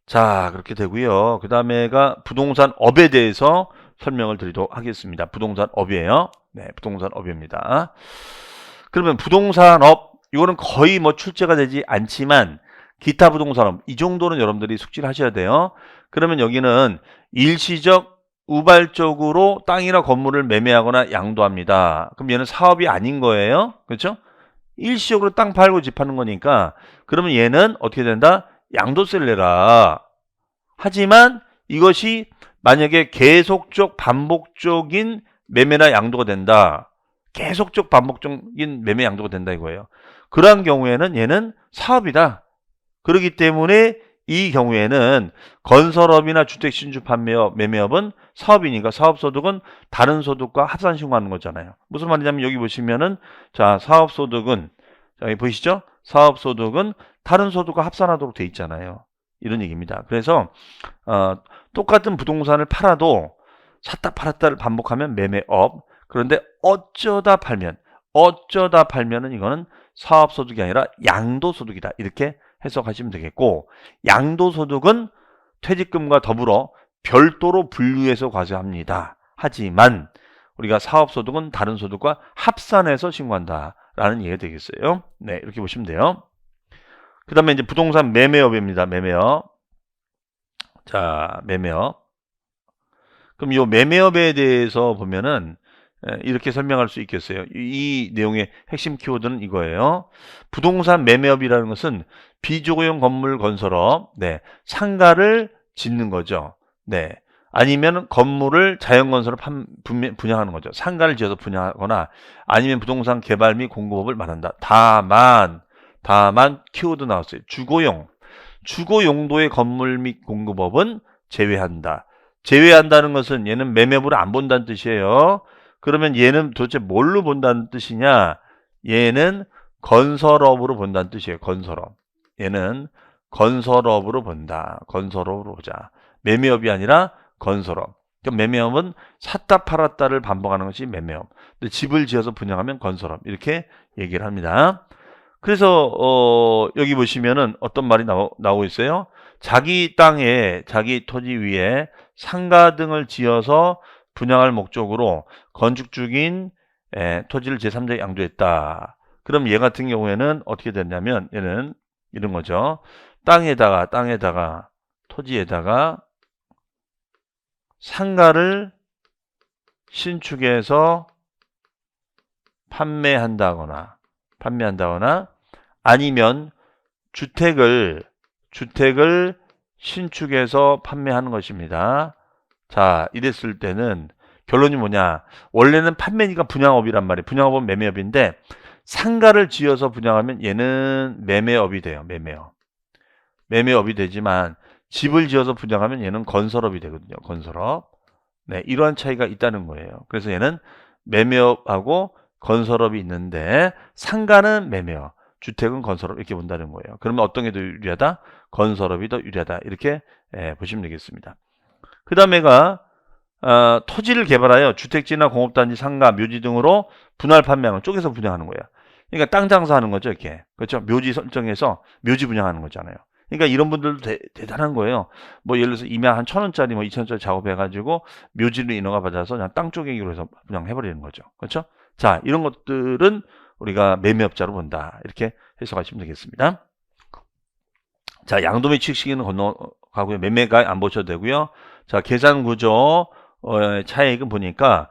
자, 그렇게 되고요. 그 다음에가 부동산 업에 대해서 설명을 드리도록 하겠습니다. 부동산 업이에요. 네, 부동산 업입니다. 그러면 부동산 업 이거는 거의 뭐 출제가 되지 않지만 기타 부동산업 이 정도는 여러분들이 숙지를 하셔야 돼요. 그러면 여기는 일시적 우발적으로 땅이나 건물을 매매하거나 양도합니다. 그럼 얘는 사업이 아닌 거예요. 그렇죠? 일시적으로 땅 팔고 집 파는 거니까 그러면 얘는 어떻게 된다? 양도세를 내라. 하지만 이것이 만약에 계속적 반복적인 매매나 양도가 된다. 계속적 반복적인 매매 양도가 된다 이거예요. 그러한 경우에는 얘는 사업이다. 그렇기 때문에 이 경우에는 건설업이나 주택 신축 판매업, 매매업은 사업이니까 사업소득은 다른 소득과 합산신고하는 거잖아요. 무슨 말이냐면 여기 보시면은 자, 사업소득은 자, 여기 보이시죠? 사업소득은 다른 소득과 합산하도록 돼 있잖아요. 이런 얘기입니다. 그래서 똑같은 부동산을 팔아도 샀다 팔았다를 반복하면 매매업. 그런데 어쩌다 팔면은 이거는 사업소득이 아니라 양도소득이다. 이렇게 해석하시면 되겠고 양도소득은 퇴직금과 더불어 별도로 분류해서 과세합니다. 하지만 우리가 사업소득은 다른 소득과 합산해서 신고한다 라는 얘기가 되겠어요. 네, 이렇게 보시면 돼요. 그 다음에 이제 부동산 매매업입니다. 매매업. 자, 매매업. 그럼 이 매매업에 대해서 보면은 이렇게 설명할 수 있겠어요. 이 내용의 핵심 키워드는 이거예요. 부동산 매매업이라는 것은 비주거용 건물 건설업, 네, 상가를 짓는 거죠. 네, 아니면 건물을 자연건설을 분양하는 거죠. 상가를 지어서 분양하거나 아니면 부동산 개발 및 공급업을 말한다. 다만 키워드 나왔어요. 주거 용도의 건물 및 공급업은 제외한다. 제외한다는 것은 얘는 매매업을 안 본다는 뜻이에요. 그러면 얘는 도대체 뭘로 본다는 뜻이냐? 얘는 건설업으로 본다는 뜻이에요. 건설업. 얘는 건설업으로 본다. 건설업으로 보자. 매매업이 아니라 건설업. 그럼 매매업은 샀다 팔았다를 반복하는 것이 매매업. 근데 집을 지어서 분양하면 건설업. 이렇게 얘기를 합니다. 그래서 여기 보시면은 어떤 말이 나오고 있어요? 자기 땅에, 자기 토지 위에 상가 등을 지어서 분양할 목적으로 건축 중인 토지를 제3자에 양도했다. 그럼 얘 같은 경우에는 어떻게 됐냐면 얘는 이런 거죠. 땅에다가 토지에다가 상가를 신축해서 판매한다거나 아니면 주택을 신축해서 판매하는 것입니다. 자, 이랬을 때는 결론이 뭐냐? 원래는 판매니까 분양업이란 말이에요. 분양업은 매매업인데 상가를 지어서 분양하면 얘는 매매업이 돼요. 매매업이 되지만 집을 지어서 분양하면 얘는 건설업이 되거든요. 건설업. 네, 이러한 차이가 있다는 거예요. 그래서 얘는 매매업하고 건설업이 있는데 상가는 매매업, 주택은 건설업 이렇게 본다는 거예요. 그러면 어떤 게 더 유리하다? 건설업이 더 유리하다. 이렇게 보시면 되겠습니다. 그 다음에가 토지를 개발하여 주택지나 공업단지, 상가, 묘지 등으로 분할 판매하는 쪼개서 분양하는 거예요. 그러니까 땅 장사하는 거죠, 이렇게. 그렇죠? 묘지 설정해서 묘지 분양하는 거잖아요. 그러니까 이런 분들도 대단한 거예요. 뭐 예를 들어서 임야 한 1,000원짜리 뭐 2,000원짜리 작업해가지고 묘지를 인허가 받아서 그냥 땅 쪼개기로 해서 분양해버리는 거죠. 그렇죠? 자, 이런 것들은 우리가 매매업자로 본다. 이렇게 해석하시면 되겠습니다. 자, 양도매 취득시기는 건너가고요. 매매가 안 보셔도 되고요. 자, 계산 구조 차익은 보니까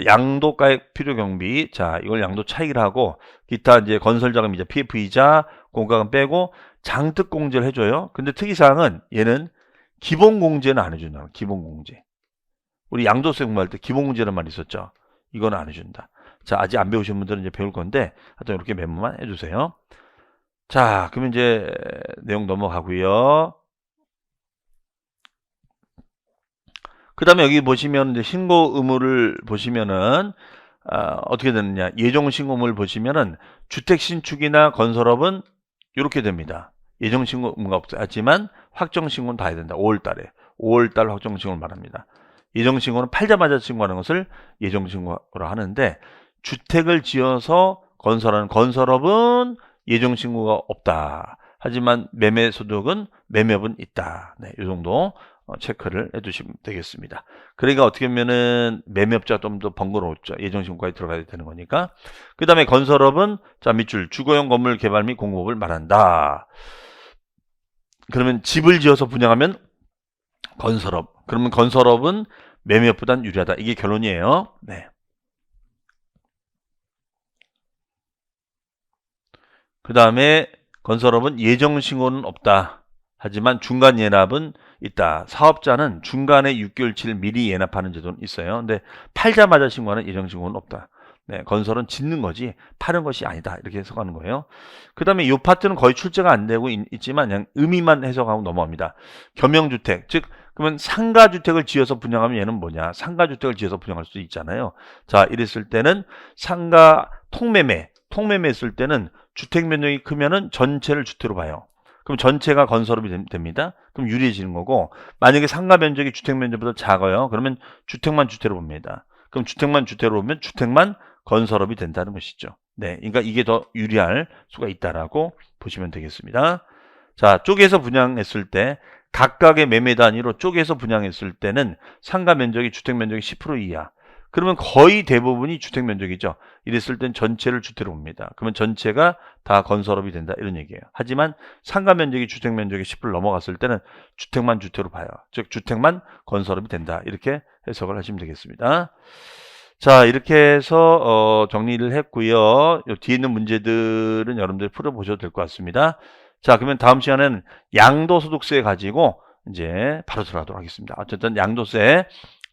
양도가액 필요 경비. 자, 이걸 양도 차익을 하고 기타 이제 건설 자금 이자, PF 이자, 공과금 빼고 장특 공제를 해줘요. 근데 특이사항은 얘는 기본 공제는 안 해준다. 기본 공제. 우리 양도세 공부할 때 기본 공제라는 말이 있었죠. 이건 안 해준다. 자, 아직 안 배우신 분들은 이제 배울 건데 하여튼 이렇게 메모만 해주세요. 자, 그러면 이제 내용 넘어가고요. 그 다음에 여기 보시면 이제 신고 의무를 보시면은 어떻게 되느냐? 예정 신고물 보시면은 주택 신축이나 건설업은 이렇게 됩니다. 예정 신고 의무가 없지만 확정 신고는 다 해야 된다. 5월달 확정 신고를 말합니다. 예정 신고는 팔자마자 신고하는 것을 예정 신고로 하는데 주택을 지어서 건설하는 건설업은 예정 신고가 없다. 하지만 매매 소득은 매매업은 있다. 네, 이 정도 체크를 해두시면 되겠습니다. 그러니까 어떻게 보면은 매매업자가 좀 더 번거롭죠. 예정 신고까지 들어가야 되는 거니까. 그 다음에 건설업은 자 밑줄 주거용 건물 개발 및 공급을 말한다. 그러면 집을 지어서 분양하면 건설업. 그러면 건설업은 매매업보단 유리하다. 이게 결론이에요. 네. 그 다음에 건설업은 예정 신고는 없다. 하지만 중간 예납은 있다. 사업자는 중간에 6개월치를 미리 예납하는 제도는 있어요. 근데 팔자마자 신고하는 예정 신고는 없다. 네, 건설은 짓는 거지 파는 것이 아니다. 이렇게 해석하는 거예요. 그 다음에 이 파트는 거의 출제가 안 되고 있지만 그냥 의미만 해석하고 넘어갑니다. 겸용주택, 즉 그러면 상가주택을 지어서 분양하면 얘는 뭐냐? 상가주택을 지어서 분양할 수 있잖아요. 자, 이랬을 때는 상가 통매매 했을 때는 주택 면적이 크면은 전체를 주택으로 봐요. 그럼 전체가 건설업이 됩니다. 그럼 유리해지는 거고, 만약에 상가 면적이 주택 면적보다 작아요. 그러면 주택만 주택으로 봅니다. 그럼 주택만 주택으로 보면 주택만 건설업이 된다는 것이죠. 네, 그러니까 이게 더 유리할 수가 있다라고 보시면 되겠습니다. 자, 쪼개서 분양했을 때 각각의 매매 단위로 쪼개서 분양했을 때는 상가 면적이 주택 면적이 10% 이하. 그러면 거의 대부분이 주택 면적이죠. 이랬을 땐 전체를 주택으로 봅니다. 그러면 전체가 다 건설업이 된다 이런 얘기예요. 하지만 상가 면적이 주택 면적의 10%를 넘어갔을 때는 주택만 주택으로 봐요. 즉 주택만 건설업이 된다 이렇게 해석을 하시면 되겠습니다. 자, 이렇게 해서 정리를 했고요. 요 뒤에 있는 문제들은 여러분들이 풀어보셔도 될 것 같습니다. 자, 그러면 다음 시간에는 양도소득세 가지고 이제 바로 들어가도록 하겠습니다. 어쨌든 양도세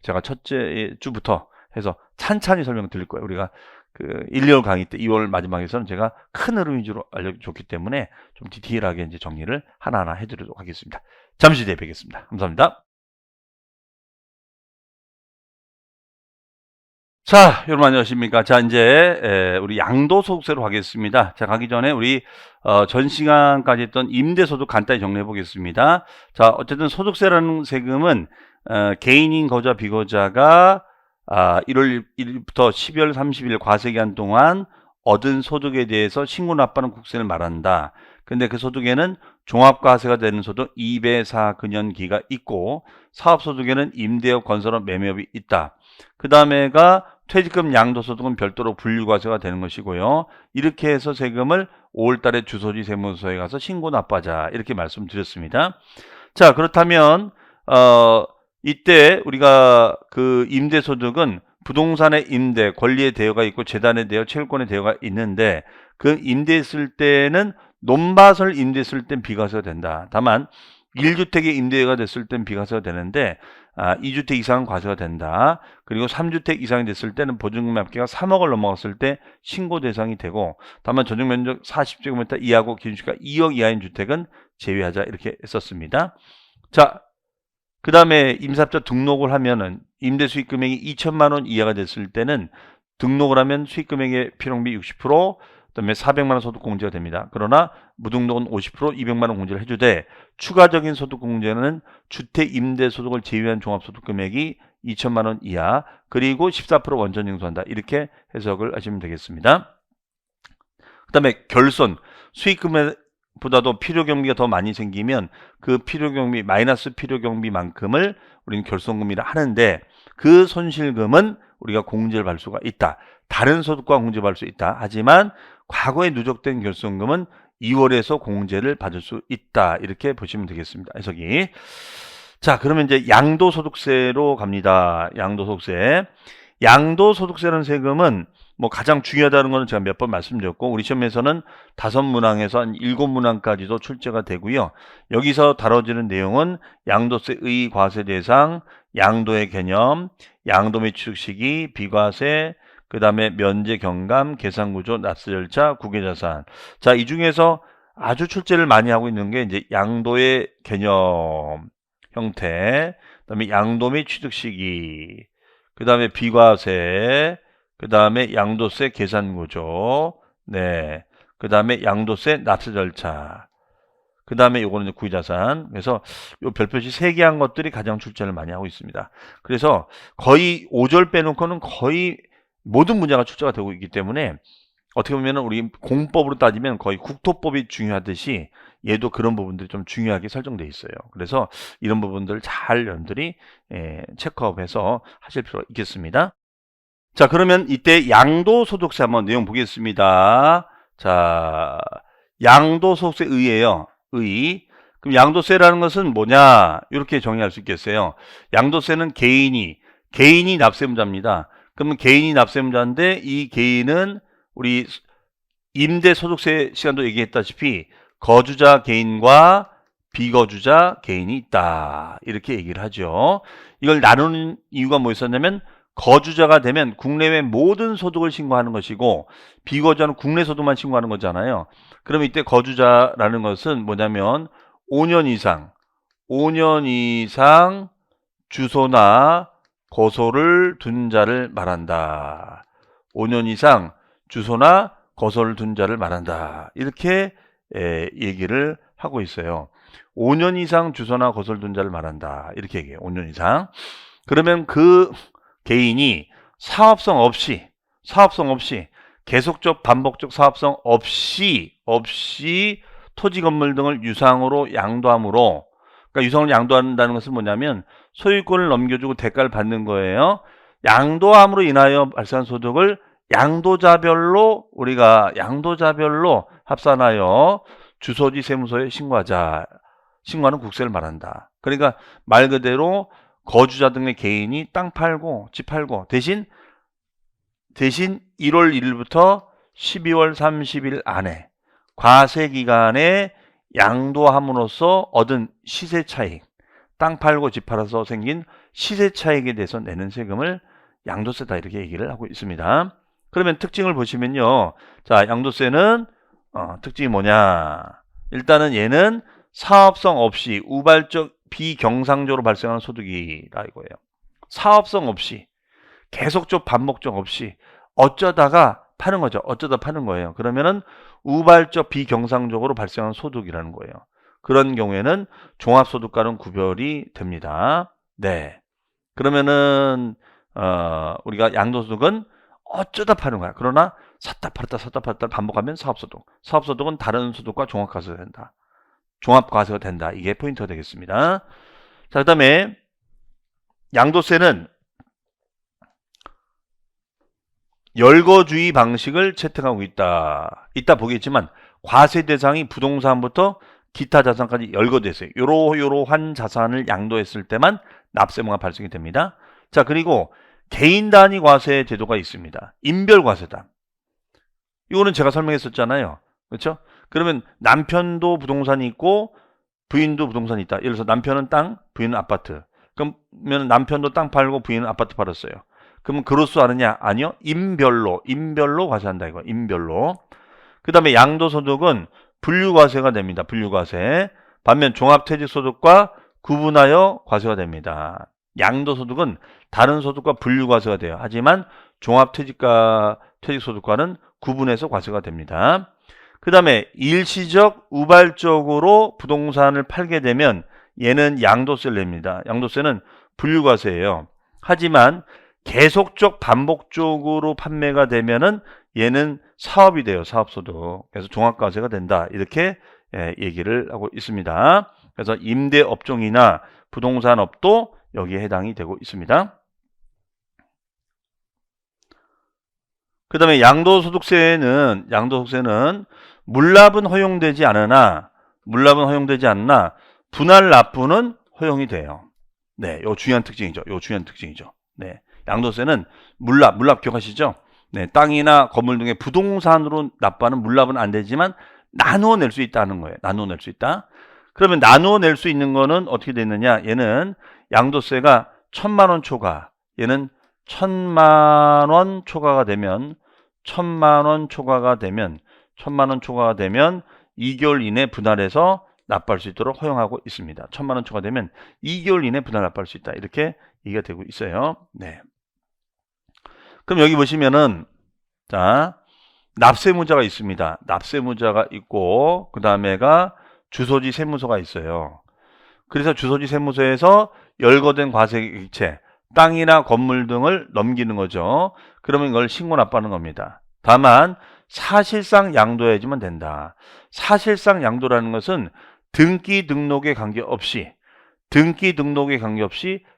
제가 첫째 주부터 해서 찬찬히 설명 드릴 거예요. 우리가 그 1, 2월 강의 때 2월 마지막에서는 제가 큰 흐름 위주로 알려줬기 때문에 좀 디테일하게 이제 정리를 하나하나 해드리도록 하겠습니다. 잠시 뒤에 뵙겠습니다. 감사합니다. 자, 여러분 안녕하십니까? 자, 이제 우리 양도소득세로 가겠습니다. 자, 가기 전에 우리 전 시간까지 했던 임대소득 간단히 정리해 보겠습니다. 자, 어쨌든 소득세라는 세금은 개인인 거주자 비거주자가 1월 1일부터 12월 30일 과세기간 동안 얻은 소득에 대해서 신고 납부하는 국세를 말한다. 근데 그 소득에는 종합과세가 되는 소득 2배 4금년기가 있고 사업소득에는 임대업, 건설업, 매매업이 있다. 그 다음에가 퇴직금, 양도소득은 별도로 분류과세가 되는 것이고요. 이렇게 해서 세금을 5월달에 주소지 세무서에 가서 신고 납부하자 이렇게 말씀드렸습니다. 자, 그렇다면 이때 우리가 그 임대소득은 부동산의 임대, 권리의 대여가 있고 재단의 대여, 채권의 대여가 있는데 그 임대했을 때는 논밭을 임대했을 땐 비과세가 된다. 다만 1주택의 임대가 됐을 땐 비과세가 되는데 2주택 이상은 과세가 된다. 그리고 3주택 이상이 됐을 때는 보증금 합계가 3억을 넘어갔을 때 신고 대상이 되고 다만 전용면적 40제곱미터 이하고 기준시가 2억 이하인 주택은 제외하자 이렇게 했었습니다. 자, 그 다음에 임사업자 등록을 하면은 임대 수익 금액이 2천만 원 이하가 됐을 때는 등록을 하면 수익 금액의 필요비 60%, 그다음에 400만 원 소득 공제가 됩니다. 그러나 무등록은 50%, 200만 원 공제를 해주되 추가적인 소득 공제는 주택 임대 소득을 제외한 종합소득 금액이 2천만 원 이하, 그리고 14% 원전 징수한다. 이렇게 해석을 하시면 되겠습니다. 그다음에 결손, 수익 금액보다도 필요 경비가 더 많이 생기면 그 필요 경비 마이너스 필요 경비만큼을 우리는 결손금이라 하는데 그 손실금은 우리가 공제를 받을 수가 있다. 다른 소득과 공제받을 수 있다. 하지만 과거에 누적된 결손금은 2월에서 공제를 받을 수 있다. 이렇게 보시면 되겠습니다. 해석이. 자, 그러면 이제 양도소득세로 갑니다. 양도소득세. 양도소득세라는 세금은 뭐 가장 중요하다는 거는 제가 몇 번 말씀드렸고 우리 시험에서는 5문항에서 한 7문항까지도 출제가 되고요. 여기서 다뤄지는 내용은 양도세의 과세 대상, 양도의 개념, 양도 및 취득 시기, 비과세, 그 다음에 면제 경감, 계산구조, 납세 절차, 국외자산. 자, 이 중에서 아주 출제를 많이 하고 있는 게 이제 양도의 개념 형태, 그 다음에 양도 및 취득 시기, 그 다음에 비과세, 그 다음에 양도세 계산구조, 네, 그 다음에 양도세 납세 절차, 그 다음에 요거는 구외자산. 그래서 요 별표시 3개 한 것들이 가장 출제를 많이 하고 있습니다. 그래서 거의 5절 빼놓고는 거의 모든 문제가 출제가 되고 있기 때문에 어떻게 보면 우리 공법으로 따지면 거의 국토법이 중요하듯이 얘도 그런 부분들이 좀 중요하게 설정되어 있어요. 그래서 이런 부분들 잘 여러분들이 체크업해서 하실 필요가 있겠습니다. 자, 그러면 이때 양도소득세 한번 내용 보겠습니다. 자, 양도소득세 의예요. 의. 그럼 양도세라는 것은 뭐냐? 이렇게 정의할 수 있겠어요. 양도세는 개인이 납세문자입니다. 그러면 개인이 납세문자인데 이 개인은 우리 임대소득세 시간도 얘기했다시피 거주자 개인과 비거주자 개인이 있다. 이렇게 얘기를 하죠. 이걸 나누는 이유가 뭐였었냐면 거주자가 되면 국내외 모든 소득을 신고하는 것이고 비거주자는 국내 소득만 신고하는 거잖아요. 그럼 이때 거주자라는 것은 뭐냐면 5년 이상 주소나 거소를 둔 자를 말한다. 5년 이상 주소나 거소를 둔 자를 말한다. 이렇게 얘기를 하고 있어요. 5년 이상 주소나 거소를 둔 자를 말한다. 이렇게 얘기해요. 5년 이상. 그러면 그 개인이 사업성 없이 계속적 반복적 사업성 없이 토지 건물 등을 유상으로 양도함으로, 그러니까 유상으로 양도한다는 것은 뭐냐면 소유권을 넘겨주고 대가를 받는 거예요. 양도함으로 인하여 발생한 소득을 양도자별로 우리가 양도자별로 합산하여 주소지 세무서에 신고하자. 신고하는 국세를 말한다. 그러니까 말 그대로 거주자 등의 개인이 땅 팔고 집 팔고 대신 1월 1일부터 12월 30일 안에 과세 기간에 양도함으로써 얻은 시세 차익, 땅 팔고 집 팔아서 생긴 시세 차익에 대해서 내는 세금을 양도세다 이렇게 얘기를 하고 있습니다. 그러면 특징을 보시면요. 자, 양도세는 특징이 뭐냐? 일단은 얘는 사업성 없이 우발적 비경상적으로 발생하는 소득이다 이거예요. 사업성 없이 계속적 반복적 없이 어쩌다가 파는 거죠. 어쩌다 파는 거예요. 그러면은 우발적 비경상적으로 발생하는 소득이라는 거예요. 그런 경우에는 종합소득과는 구별이 됩니다. 네. 그러면은 우리가 양도소득은 어쩌다 파는 거야. 그러나 샀다 팔았다 반복하면 사업소득. 사업소득은 다른 소득과 종합과세가 된다. 종합과세가 된다. 이게 포인트가 되겠습니다. 자, 그 다음에 양도세는 열거주의 방식을 채택하고 있다. 이따 보겠지만 과세 대상이 부동산부터 기타 자산까지 열거돼 있어요. 요러한 자산을 양도했을 때만 납세무가 발생이 됩니다. 자, 그리고 개인 단위 과세 제도가 있습니다. 인별과세다. 이거는 제가 설명했었잖아요. 그렇죠? 그러면 남편도 부동산이 있고 부인도 부동산이 있다. 예를 들어서 남편은 땅, 부인은 아파트. 그러면 남편도 땅 팔고 부인은 아파트 팔았어요. 그러면 그로수 하느냐? 아니요. 인별로 과세한다 이거. 인별로. 그 다음에 양도소득은 분류과세가 됩니다. 분류과세. 반면 종합퇴직소득과 구분하여 과세가 됩니다. 양도소득은 다른 소득과 분류과세가 돼요. 하지만 종합퇴직소득과는 구분해서 과세가 됩니다. 그 다음에 일시적 우발적으로 부동산을 팔게 되면 얘는 양도세를 냅니다. 양도세는 분류과세예요. 하지만 계속적 반복적으로 판매가 되면은 얘는 사업이 돼요. 사업소득. 그래서 종합과세가 된다. 이렇게 얘기를 하고 있습니다. 그래서 임대업종이나 부동산업도 여기에 해당이 되고 있습니다. 그 다음에 양도소득세는 물납은 허용되지 않나 분할 납부는 허용이 돼요. 네, 요 중요한 특징이죠. 네. 양도세는 물납 기억하시죠? 네, 땅이나 건물 등의 부동산으로 납부하는 물납은 안 되지만 나누어 낼 수 있다는 거예요. 나누어 낼 수 있다. 그러면 나누어 낼 수 있는 거는 어떻게 되느냐? 얘는 양도세가 1,000만 원 초과. 얘는 1,000만 원 초과가 되면 2개월 이내 분할해서 납부할 수 있도록 허용하고 있습니다. 1,000만 원 초과되면 2개월 이내 분할 납부할 수 있다. 이렇게 얘기가 되고 있어요. 네. 그럼 여기 보시면은 자, 납세무자가 있습니다. 납세무자가 있고 그 다음에가 주소지 세무서가 있어요. 그래서 주소지 세무서에서 열거된 과세객체, 땅이나 건물 등을 넘기는 거죠. 그러면 이걸 신고 납부하는 겁니다. 다만 사실상 양도해야지만 된다. 사실상 양도라는 것은 등기 등록에 관계없이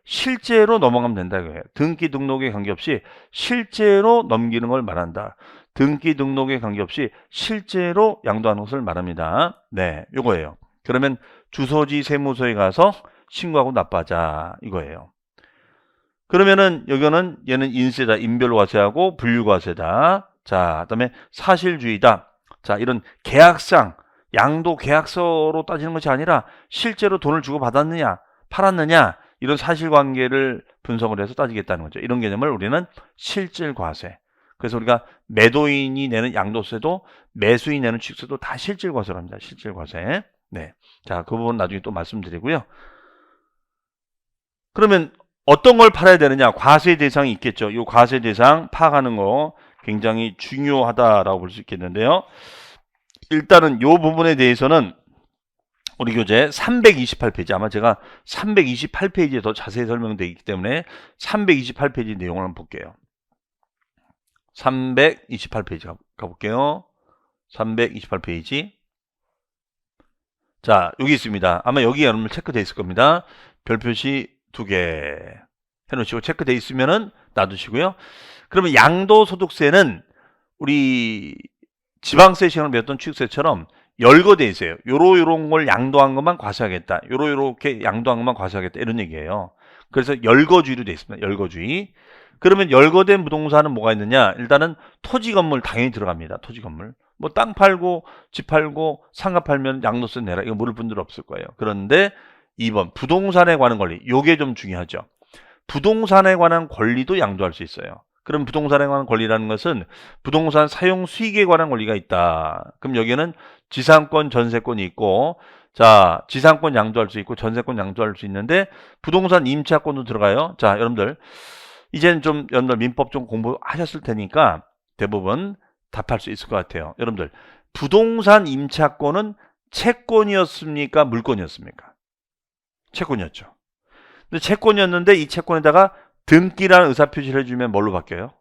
실제로 넘어가면 된다 이거예요. 등기 등록에 관계없이 실제로 넘기는 걸 말한다. 등기 등록에 관계없이 실제로 양도하는 것을 말합니다. 네, 요거예요. 그러면 주소지 세무서에 가서 신고하고 납부하자 이거예요. 그러면은 얘는 인세다. 인별과세하고 분류과세다. 자, 그다음에 사실주의다. 자, 이런 계약상 양도 계약서로 따지는 것이 아니라 실제로 돈을 주고 받았느냐, 팔았느냐 이런 사실관계를 분석을 해서 따지겠다는 거죠. 이런 개념을 우리는 실질과세. 그래서 우리가 매도인이 내는 양도세도 매수인이 내는 취득세도 다 실질과세로 합니다. 실질과세. 네. 자, 그 부분 나중에 또 말씀드리고요. 그러면 어떤 걸 팔아야 되느냐? 과세 대상이 있겠죠. 이 과세 대상 파악하는 거 굉장히 중요하다라고 볼 수 있겠는데요. 일단은 이 부분에 대해서는 우리 교재 328페이지 아마 제가 328페이지에 더 자세히 설명되어 있기 때문에 328페이지 내용을 한번 볼게요. 328페이지 가볼게요. 328페이지. 자, 여기 있습니다. 아마 여기 여러분 체크되어 있을 겁니다. 별표시 2개. 해놓으시고 체크돼 있으면은 놔두시고요. 그러면 양도소득세는 우리 지방세 시간을 배웠던 취득세처럼 열거돼 있어요. 요런 걸 양도한 것만 과세하겠다. 요렇게 양도한 것만 과세하겠다. 이런 얘기예요. 그래서 열거주의로 돼 있습니다. 열거주의. 그러면 열거된 부동산은 뭐가 있느냐? 일단은 토지 건물 당연히 들어갑니다. 토지 건물. 뭐 땅 팔고 집 팔고 상가 팔면 양도세 내라. 이거 모를 분들 없을 거예요. 그런데 2번 부동산에 관한 권리. 요게 좀 중요하죠. 부동산에 관한 권리도 양도할 수 있어요. 그럼 부동산에 관한 권리라는 것은 부동산 사용 수익에 관한 권리가 있다. 그럼 여기에는 지상권, 전세권이 있고, 자, 지상권 양도할 수 있고 전세권 양도할 수 있는데 부동산 임차권도 들어가요. 자, 여러분들 이제는 좀 여러분들 민법 좀 공부하셨을 테니까 대부분 답할 수 있을 것 같아요. 여러분들 부동산 임차권은 채권이었습니까? 물권이었습니까? 채권이었죠. 근데 채권이었는데 이 채권에다가 등기라는 의사표시를 해주면 뭘로 바뀌어요?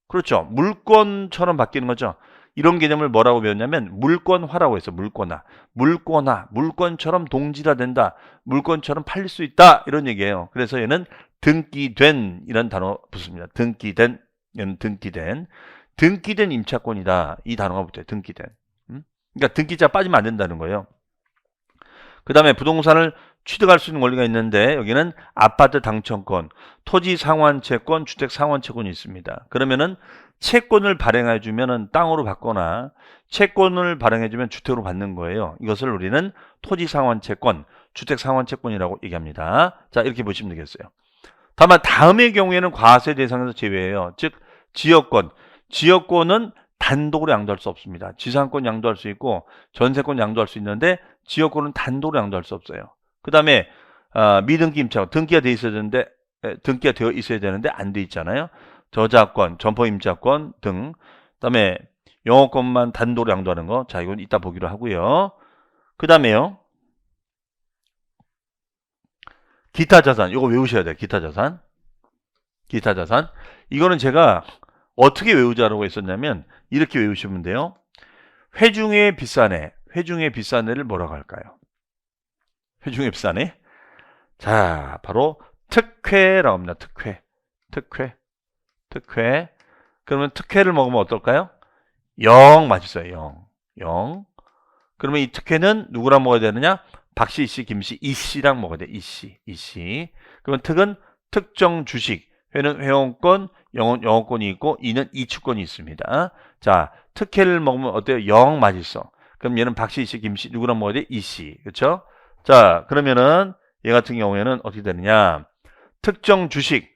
그렇죠. 물권처럼 바뀌는 거죠. 이런 개념을 뭐라고 배웠냐면 물권화라고 해서 물권화. 물권화, 물권처럼 동질화된다. 물권처럼 팔릴 수 있다. 이런 얘기예요. 그래서 얘는 등기된 이런 단어 붙습니다. 등기된, 얘는 등기된. 등기된 임차권이다. 이 단어가 붙어요. 등기된. 그러니까 등기자 빠지면 안 된다는 거예요. 그 다음에 부동산을 취득할 수 있는 권리가 있는데 여기는 아파트 당첨권, 토지 상환채권, 주택 상환채권이 있습니다. 그러면은 채권을 발행해 주면은 땅으로 받거나 채권을 발행해 주면 주택으로 받는 거예요. 이것을 우리는 토지 상환채권, 주택 상환채권이라고 얘기합니다. 자, 이렇게 보시면 되겠어요. 다만 다음의 경우에는 과세 대상에서 제외해요. 즉 지역권, 지역권은 단독으로 양도할 수 없습니다. 지상권 양도할 수 있고 전세권 양도할 수 있는데 지역권은 단독으로 양도할 수 없어요. 그 다음에 미등기 임차권, 등기가 되어 있어야 되는데 안 돼 있잖아요. 저작권, 점포 임차권 등. 그다음에 영업권만 단독으로 양도하는 거. 자, 이건 이따 보기로 하고요. 그 다음에요. 기타 자산. 이거 외우셔야 돼요. 기타 자산. 기타 자산. 이거는 제가 어떻게 외우자라고 했었냐면 이렇게 외우시면 돼요. 회중의 비싸네. 회중의 비싸네를 뭐라고 할까요? 회중의 비싸네. 자, 바로 특회라고 합니다. 특회. 특회. 특회. 그러면 특회를 먹으면 어떨까요? 0 맛있어요. 0. 0. 그러면 이 특회는 누구랑 먹어야 되느냐? 박씨, 이씨, 김씨, 이씨랑 먹어야 돼. 이씨, 이씨. 그러면 특은 특정 주식. 회는 회원권, 영업권이 있고 이는 이축권이 있습니다. 자, 특혜를 먹으면 어때요? 0 맛있어. 그럼 얘는 박씨, 이씨, 김씨 누구랑 먹어야 돼? 이씨. 그렇죠? 자, 그러면은 얘 같은 경우에는 어떻게 되느냐? 특정 주식,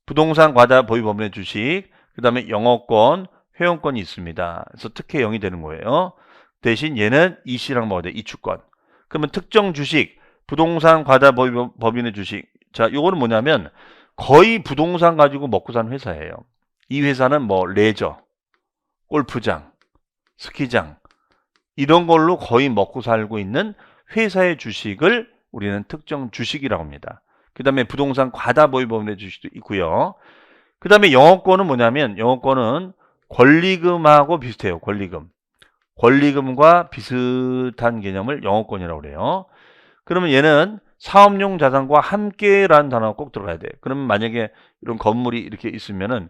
부동산 과다 보유 범위의 주식, 그 다음에 영업권, 회원권이 있습니다. 그래서 특혜 0이 되는 거예요. 대신 얘는 이씨랑 먹어야 돼. 이축권. 그러면 특정 주식, 부동산 과다 보유 범위의 주식. 자, 요거는 뭐냐면 거의 부동산 가지고 먹고 사는 회사예요. 이 회사는 뭐 레저, 골프장, 스키장 이런 걸로 거의 먹고 살고 있는 회사의 주식을 우리는 특정 주식이라고 합니다. 그 다음에 부동산 과다 보유 범위의 주식도 있고요. 그 다음에 영업권은 뭐냐면 영업권은 권리금하고 비슷해요. 권리금. 권리금과 비슷한 개념을 영업권이라고 그래요. 그러면 얘는 사업용 자산과 함께라는 단어가 꼭 들어가야 돼요. 그러면 만약에 이런 건물이 이렇게 있으면은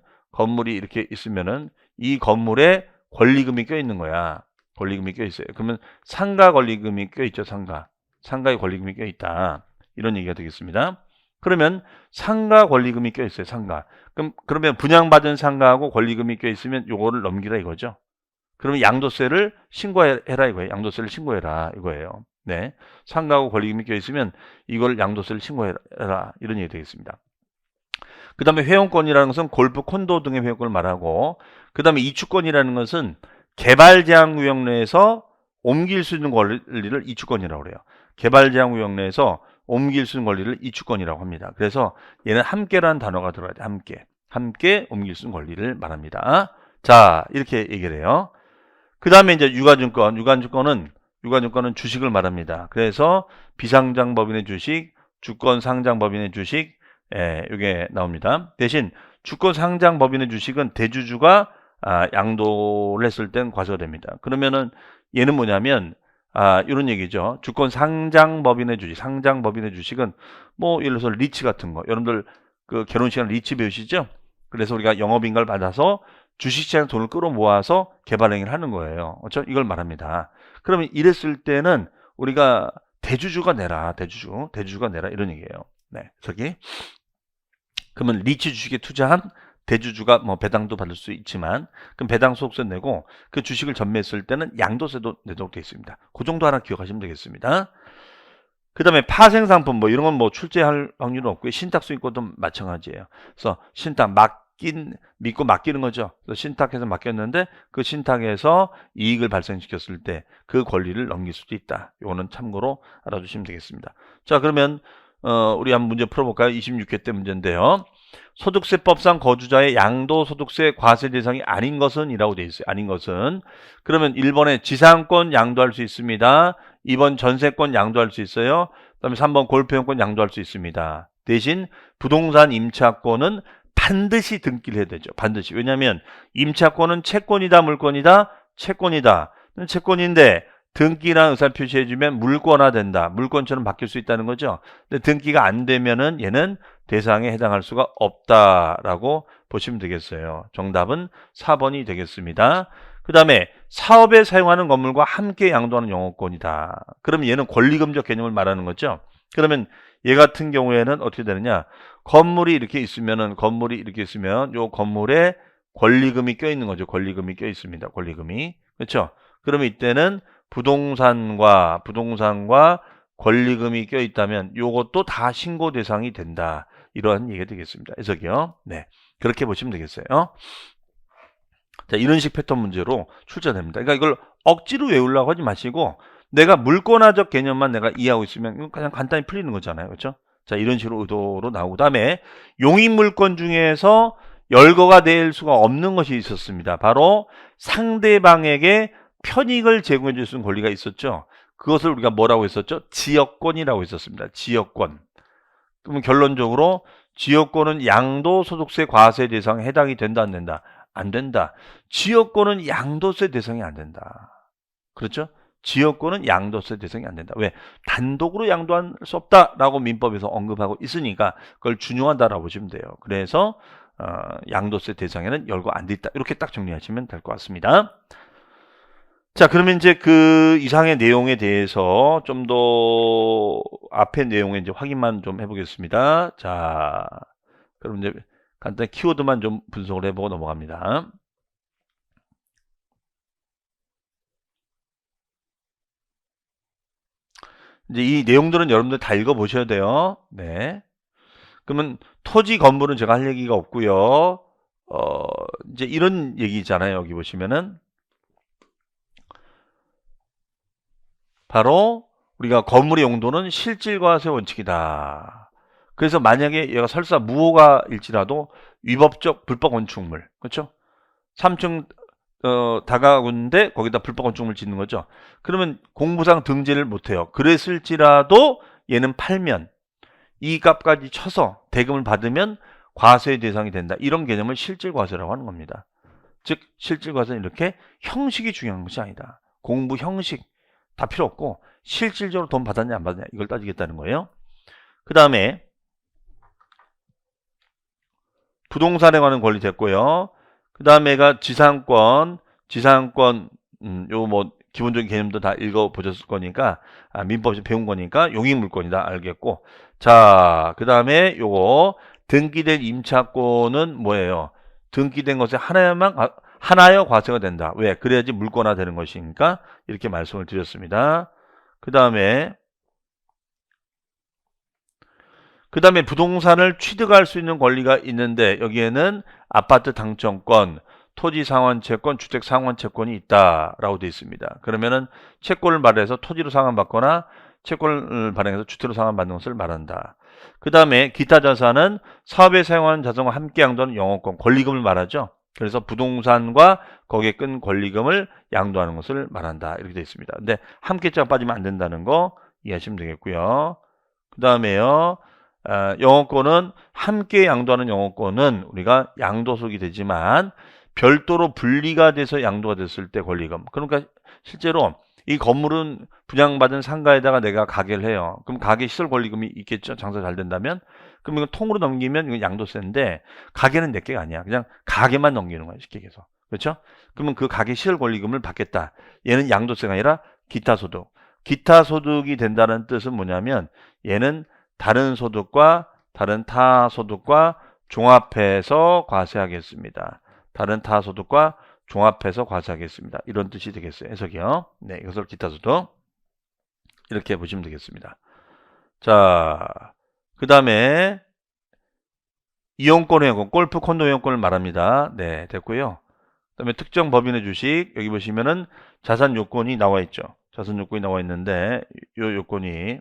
이 건물에 권리금이 껴 있는 거야. 권리금이 껴 있어요. 그러면 상가 권리금이 껴 있죠. 상가에 권리금이 껴 있다. 이런 얘기가 되겠습니다. 그러면 상가 권리금이 껴 있어요. 상가. 그러면 분양받은 상가하고 권리금이 껴 있으면 요거를 넘기라 이거죠. 그러면 양도세를 신고해라 이거예요. 양도세를 신고해라 이거예요. 네. 상가하고 권리금이 껴 있으면 이걸 양도세를 신고해라 이런 얘기 되겠습니다. 그 다음에 회원권이라는 것은 골프, 콘도 등의 회원권을 말하고 그 다음에 이축권이라는 것은 개발제한구역 내에서 옮길 수 있는 권리를 이축권이라고 그래요. 개발제한구역 내에서 옮길 수 있는 권리를 이축권이라고 합니다. 그래서 얘는 함께라는 단어가 들어가야 돼요. 함께 옮길 수 있는 권리를 말합니다. 자, 이렇게 얘기를 해요. 그 다음에 이제 유관증권은 주식을 말합니다. 그래서 비상장법인의 주식, 주권상장법인의 주식, 이게 나옵니다. 대신 주권상장법인의 주식은 대주주가 양도를 했을 땐 과세가 됩니다. 그러면은 얘는 뭐냐면 이런 얘기죠. 주권 상장법인의 주식, 상장법인의 주식은 뭐 예를 들어서 리츠 같은 거, 여러분들 그 결혼식이나 리츠 배우시죠? 그래서 우리가 영업인가를 받아서 주식시장 돈을 끌어모아서 개발행위를 하는 거예요. 그렇죠? 이걸 말합니다. 그러면 이랬을 때는 우리가 대주주가 내라, 대주주가 내라 이런 얘기예요. 네, 저기 그러면 리츠 주식에 투자한 대주주가 뭐 배당도 받을 수 있지만 그럼 배당 소득세 내고 그 주식을 전매했을 때는 양도세도 내도록 되어 있습니다. 그 정도 하나 기억하시면 되겠습니다. 그 다음에 파생상품 뭐 이런 건 뭐 출제할 확률은 없고요. 신탁수익권도 마찬가지예요. 그래서 신탁 믿고 맡기는 거죠. 그래서 신탁해서 맡겼는데 그 신탁에서 이익을 발생시켰을 때 그 권리를 넘길 수도 있다. 이거는 참고로 알아두시면 되겠습니다. 자, 그러면 우리 한번 문제 풀어볼까요? 26회 때 문제인데요. 소득세법상 거주자의 양도소득세 과세 대상이 아닌 것은 이라고 되어 있어요. 아닌 것은. 그러면 1번에 지상권 양도할 수 있습니다. 2번 전세권 양도할 수 있어요. 그 다음에 3번 골프용권 양도할 수 있습니다. 대신 부동산 임차권은 반드시 등기를 해야 되죠. 반드시. 왜냐하면 임차권은 채권이다, 물권이다, 채권이다. 채권인데 등기랑 의사표시해주면 물권화된다. 물권처럼 바뀔 수 있다는 거죠. 근데 등기가 안 되면은 얘는 대상에 해당할 수가 없다라고 보시면 되겠어요. 정답은 4번이 되겠습니다. 그 다음에 사업에 사용하는 건물과 함께 양도하는 영업권이다. 그럼 얘는 권리금적 개념을 말하는 거죠. 그러면 얘 같은 경우에는 어떻게 되느냐? 건물이 이렇게 있으면 요 건물에 권리금이 껴 있는 거죠. 권리금이 껴 있습니다. 권리금이. 그렇죠? 그러면 이때는 부동산과 권리금이 껴 있다면 요것도 다 신고 대상이 된다. 이러한 얘기가 되겠습니다. 해석이요. 네. 그렇게 보시면 되겠어요. 자, 이런 식 패턴 문제로 출제됩니다. 그러니까 이걸 억지로 외우려고 하지 마시고 내가 물권화적 개념만 내가 이해하고 있으면 그냥 간단히 풀리는 거잖아요. 그렇죠? 자, 이런 식으로 의도로 나오고 그다음에 용익물권 중에서 열거가 될 수가 없는 것이 있었습니다. 바로 상대방에게 편익을 제공해 줄 수 있는 권리가 있었죠. 그것을 우리가 뭐라고 했었죠? 지역권이라고 했었습니다. 지역권. 그러면 결론적으로 지역권은 양도소득세 과세 대상에 해당이 된다, 안 된다? 안 된다. 지역권은 양도세 대상이 안 된다. 그렇죠? 지역권은 양도세 대상이 안 된다. 왜? 단독으로 양도할 수 없다라고 민법에서 언급하고 있으니까 그걸 준용한다라고 보시면 돼요. 그래서 양도세 대상에는 열거 안 돼 있다. 이렇게 딱 정리하시면 될 것 같습니다. 자, 그러면 이제 그 이상의 내용에 대해서 좀 더 앞의 내용에 이제 확인만 좀 해보겠습니다. 자, 그럼 이제 간단히 키워드만 좀 분석을 해보고 넘어갑니다. 이제 이 내용들은 여러분들 다 읽어보셔야 돼요. 네. 그러면 토지 건물은 제가 할 얘기가 없고요. 이제 이런 얘기잖아요. 여기 보시면은. 바로 우리가 건물의 용도는 실질과세 원칙이다. 그래서 만약에 얘가 설사 무허가일지라도 위법적 불법 건축물, 그렇죠? 3층 다가구인데 거기다 불법 건축물 짓는 거죠. 그러면 공부상 등재를 못해요. 그랬을지라도 얘는 팔면 이 값까지 쳐서 대금을 받으면 과세의 대상이 된다. 이런 개념을 실질과세라고 하는 겁니다. 즉 실질과세는 이렇게 형식이 중요한 것이 아니다. 공부 형식 다 필요 없고 실질적으로 돈 받았냐 안 받았냐 이걸 따지겠다는 거예요. 그 다음에 부동산에 관한 권리 됐고요. 그 다음에가 지상권 요 뭐 기본적인 개념도 다 읽어보셨을 거니까 민법에서 배운 거니까 용익물권이다 알겠고, 자, 그 다음에 요거 등기된 임차권은 뭐예요? 등기된 것에 하나여 과세가 된다. 왜? 그래야지 물권화 되는 것이니까 이렇게 말씀을 드렸습니다. 그 다음에 부동산을 취득할 수 있는 권리가 있는데 여기에는 아파트 당첨권, 토지 상환채권, 주택 상환채권이 있다라고 되어 있습니다. 그러면은 채권을 발행해서 토지로 상환받거나 채권을 발행해서 주택으로 상환받는 것을 말한다. 그 다음에 기타 자산은 사업에 사용하는 자산과 함께 양도하는 영업권, 권리금을 말하죠. 그래서 부동산과 거기에 끈 권리금을 양도하는 것을 말한다. 이렇게 되어 있습니다. 근데 함께자가 빠지면 안 된다는 거 이해하시면 되겠고요. 그 다음에요. 영업권은 함께 양도하는 영업권은 우리가 양도소득이 되지만 별도로 분리가 돼서 양도가 됐을 때 권리금. 그러니까 실제로 이 건물은 분양받은 상가에다가 내가 가게를 해요. 그럼 가게 시설 권리금이 있겠죠. 장사 잘 된다면. 그럼 이건 통으로 넘기면 이건 양도세인데 가게는 내 게가 아니야. 그냥 가게만 넘기는 거야. 쉽게 얘기해서. 그렇죠? 그러면 그 가게 시설 권리금을 받겠다. 얘는 양도세가 아니라 기타 소득. 기타 소득이 된다는 뜻은 뭐냐면 얘는 다른 소득과 다른 타 소득과 종합해서 과세하겠습니다. 다른 타 소득과 종합해서 과세하겠습니다. 이런 뜻이 되겠어요. 해석이요. 네, 이것을 기타 소득 이렇게 보시면 되겠습니다. 자, 그 다음에 이용권 회원권, 골프 콘도 회원권을 말합니다. 네, 됐고요. 그 다음에 특정 법인의 주식, 여기 보시면은 자산 요건이 나와 있죠. 자산 요건이 나와 있는데 요 요건이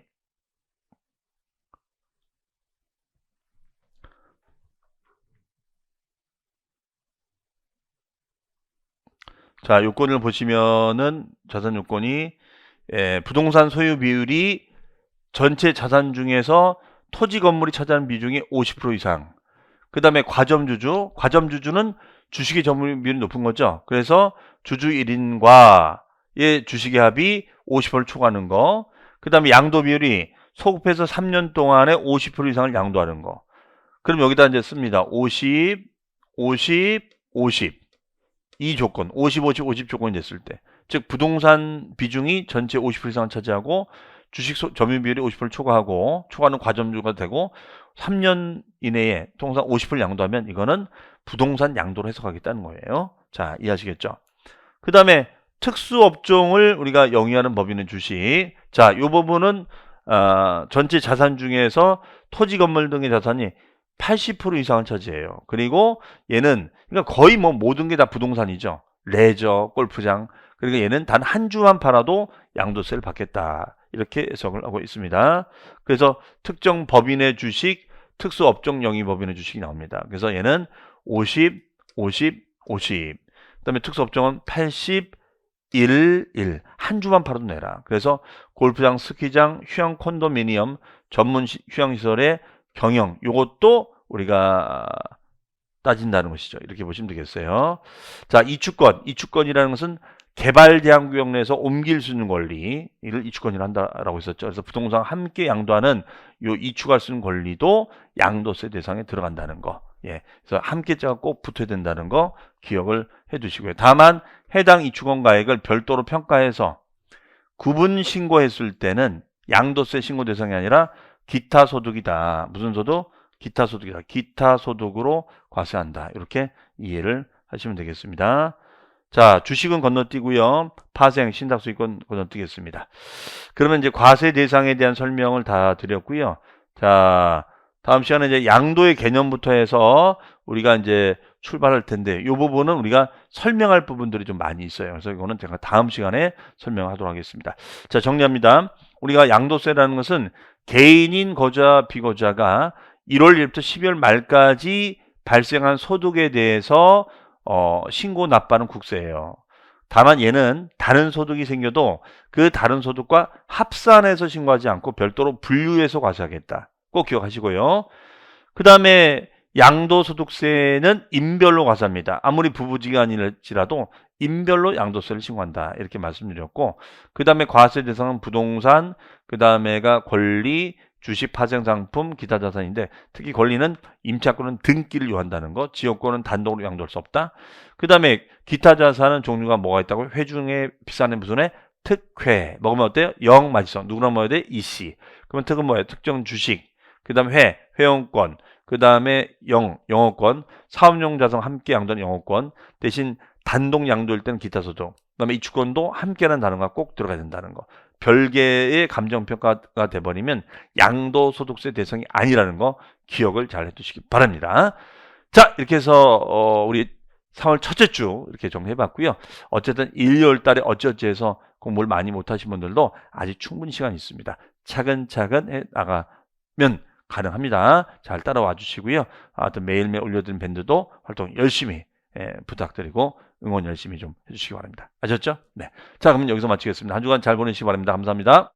자, 요건을 보시면은 자산 요건이 부동산 소유 비율이 전체 자산 중에서 토지 건물이 차지하는 비중이 50% 이상. 그 다음에 과점주주는 주식의 점유율이 높은 거죠. 그래서 주주 1인과의 주식의 합이 50%를 초과하는 거. 그 다음에 양도 비율이 소급해서 3년 동안에 50% 이상을 양도하는 거. 그럼 여기다 이제 씁니다. 50, 50, 50. 이 조건, 50, 50, 50 조건이 됐을 때. 즉, 부동산 비중이 전체 50% 이상을 차지하고 주식 점유 비율이 50%를 초과하고 초과하는 과점주가 되고 3년 이내에 통상 50%를 양도하면 이거는 부동산 양도로 해석하겠다는 거예요. 자, 이해하시겠죠? 그 다음에 특수업종을 우리가 영위하는 법인의 주식. 자, 이 부분은 전체 자산 중에서 토지 건물 등의 자산이 80% 이상을 차지해요. 그리고 얘는 그러니까 거의 뭐 모든 게 다 부동산이죠. 레저, 골프장. 그리고 얘는 단 한 주만 팔아도 양도세를 받겠다. 이렇게 해석을 하고 있습니다. 그래서 특정 법인의 주식, 특수업종 영위 법인의 주식이 나옵니다. 그래서 얘는 50, 50, 50. 그다음에 특수업종은 80, 1, 1. 한 주만 팔아도 내라. 그래서 골프장, 스키장, 휴양 콘도미니엄, 전문 휴양시설의 경영, 요것도 우리가 따진다는 것이죠. 이렇게 보시면 되겠어요. 자, 이주권이라는 것은 개발 제한 구역 내에서 옮길 수 있는 권리를 이주권이라 한다라고 했었죠. 그래서 부동산 함께 양도하는 요 이축할 수 있는 권리도 양도세 대상에 들어간다는 거. 예. 그래서 함께자가 꼭 붙어야 된다는 거 기억을 해 두시고요. 다만 해당 이주권 가액을 별도로 평가해서 구분 신고했을 때는 양도세 신고 대상이 아니라 기타 소득이다. 무슨 소득? 기타 소득이다. 기타 소득으로 과세한다. 이렇게 이해를 하시면 되겠습니다. 자, 주식은 건너뛰고요. 파생, 신탁수익권 건너뛰겠습니다. 그러면 이제 과세 대상에 대한 설명을 다 드렸고요. 자, 다음 시간에 이제 양도의 개념부터 해서 우리가 이제 출발할 텐데 이 부분은 우리가 설명할 부분들이 좀 많이 있어요. 그래서 이거는 제가 다음 시간에 설명하도록 하겠습니다. 자, 정리합니다. 우리가 양도세라는 것은 개인인 거주자, 비거주자가 1월 1일부터 12월 말까지 발생한 소득에 대해서 신고 납부하는 국세예요. 다만 얘는 다른 소득이 생겨도 그 다른 소득과 합산해서 신고하지 않고 별도로 분류해서 과세하겠다. 꼭 기억하시고요. 그 다음에 양도소득세는 인별로 과세합니다. 아무리 부부지간일지라도 인별로 양도세를 신고한다. 이렇게 말씀드렸고, 그 다음에 과세 대상은 부동산, 그 다음에가 권리, 주식, 파생상품, 기타 자산인데 특히 권리는 임차권은 등기를 요한다는 거, 지역권은 단독으로 양도할 수 없다. 그 다음에 기타 자산은 종류가 뭐가 있다고? 회중에 비싼 무슨에 특회. 먹으면 어때요? 영 맛있어. 누구랑 먹어야 돼? 이씨. 그러면 특은 뭐예요? 특정 주식. 그 다음 회원권. 그 다음에 영어권. 사업용 자산 함께 양도하는 영어권. 대신 단독 양도일 때는 기타 소득. 그 다음에 이주권도 함께라는 단어가 꼭 들어가야 된다는 거. 별개의 감정평가가 돼버리면 양도소득세 대상이 아니라는 거 기억을 잘 해두시기 바랍니다. 자, 이렇게 해서 우리 3월 첫째 주 이렇게 정리해봤고요. 어쨌든 1, 2월 달에 어찌어찌해서 공부를 많이 못하신 분들도 아직 충분히 시간이 있습니다. 차근차근 해나가면 가능합니다. 잘 따라와 주시고요. 하여튼 매일매일 올려드린 밴드도 활동 열심히 부탁드리고 응원 열심히 좀 해주시기 바랍니다. 아셨죠? 네. 자, 그럼 여기서 마치겠습니다. 한 주간 잘 보내시기 바랍니다. 감사합니다.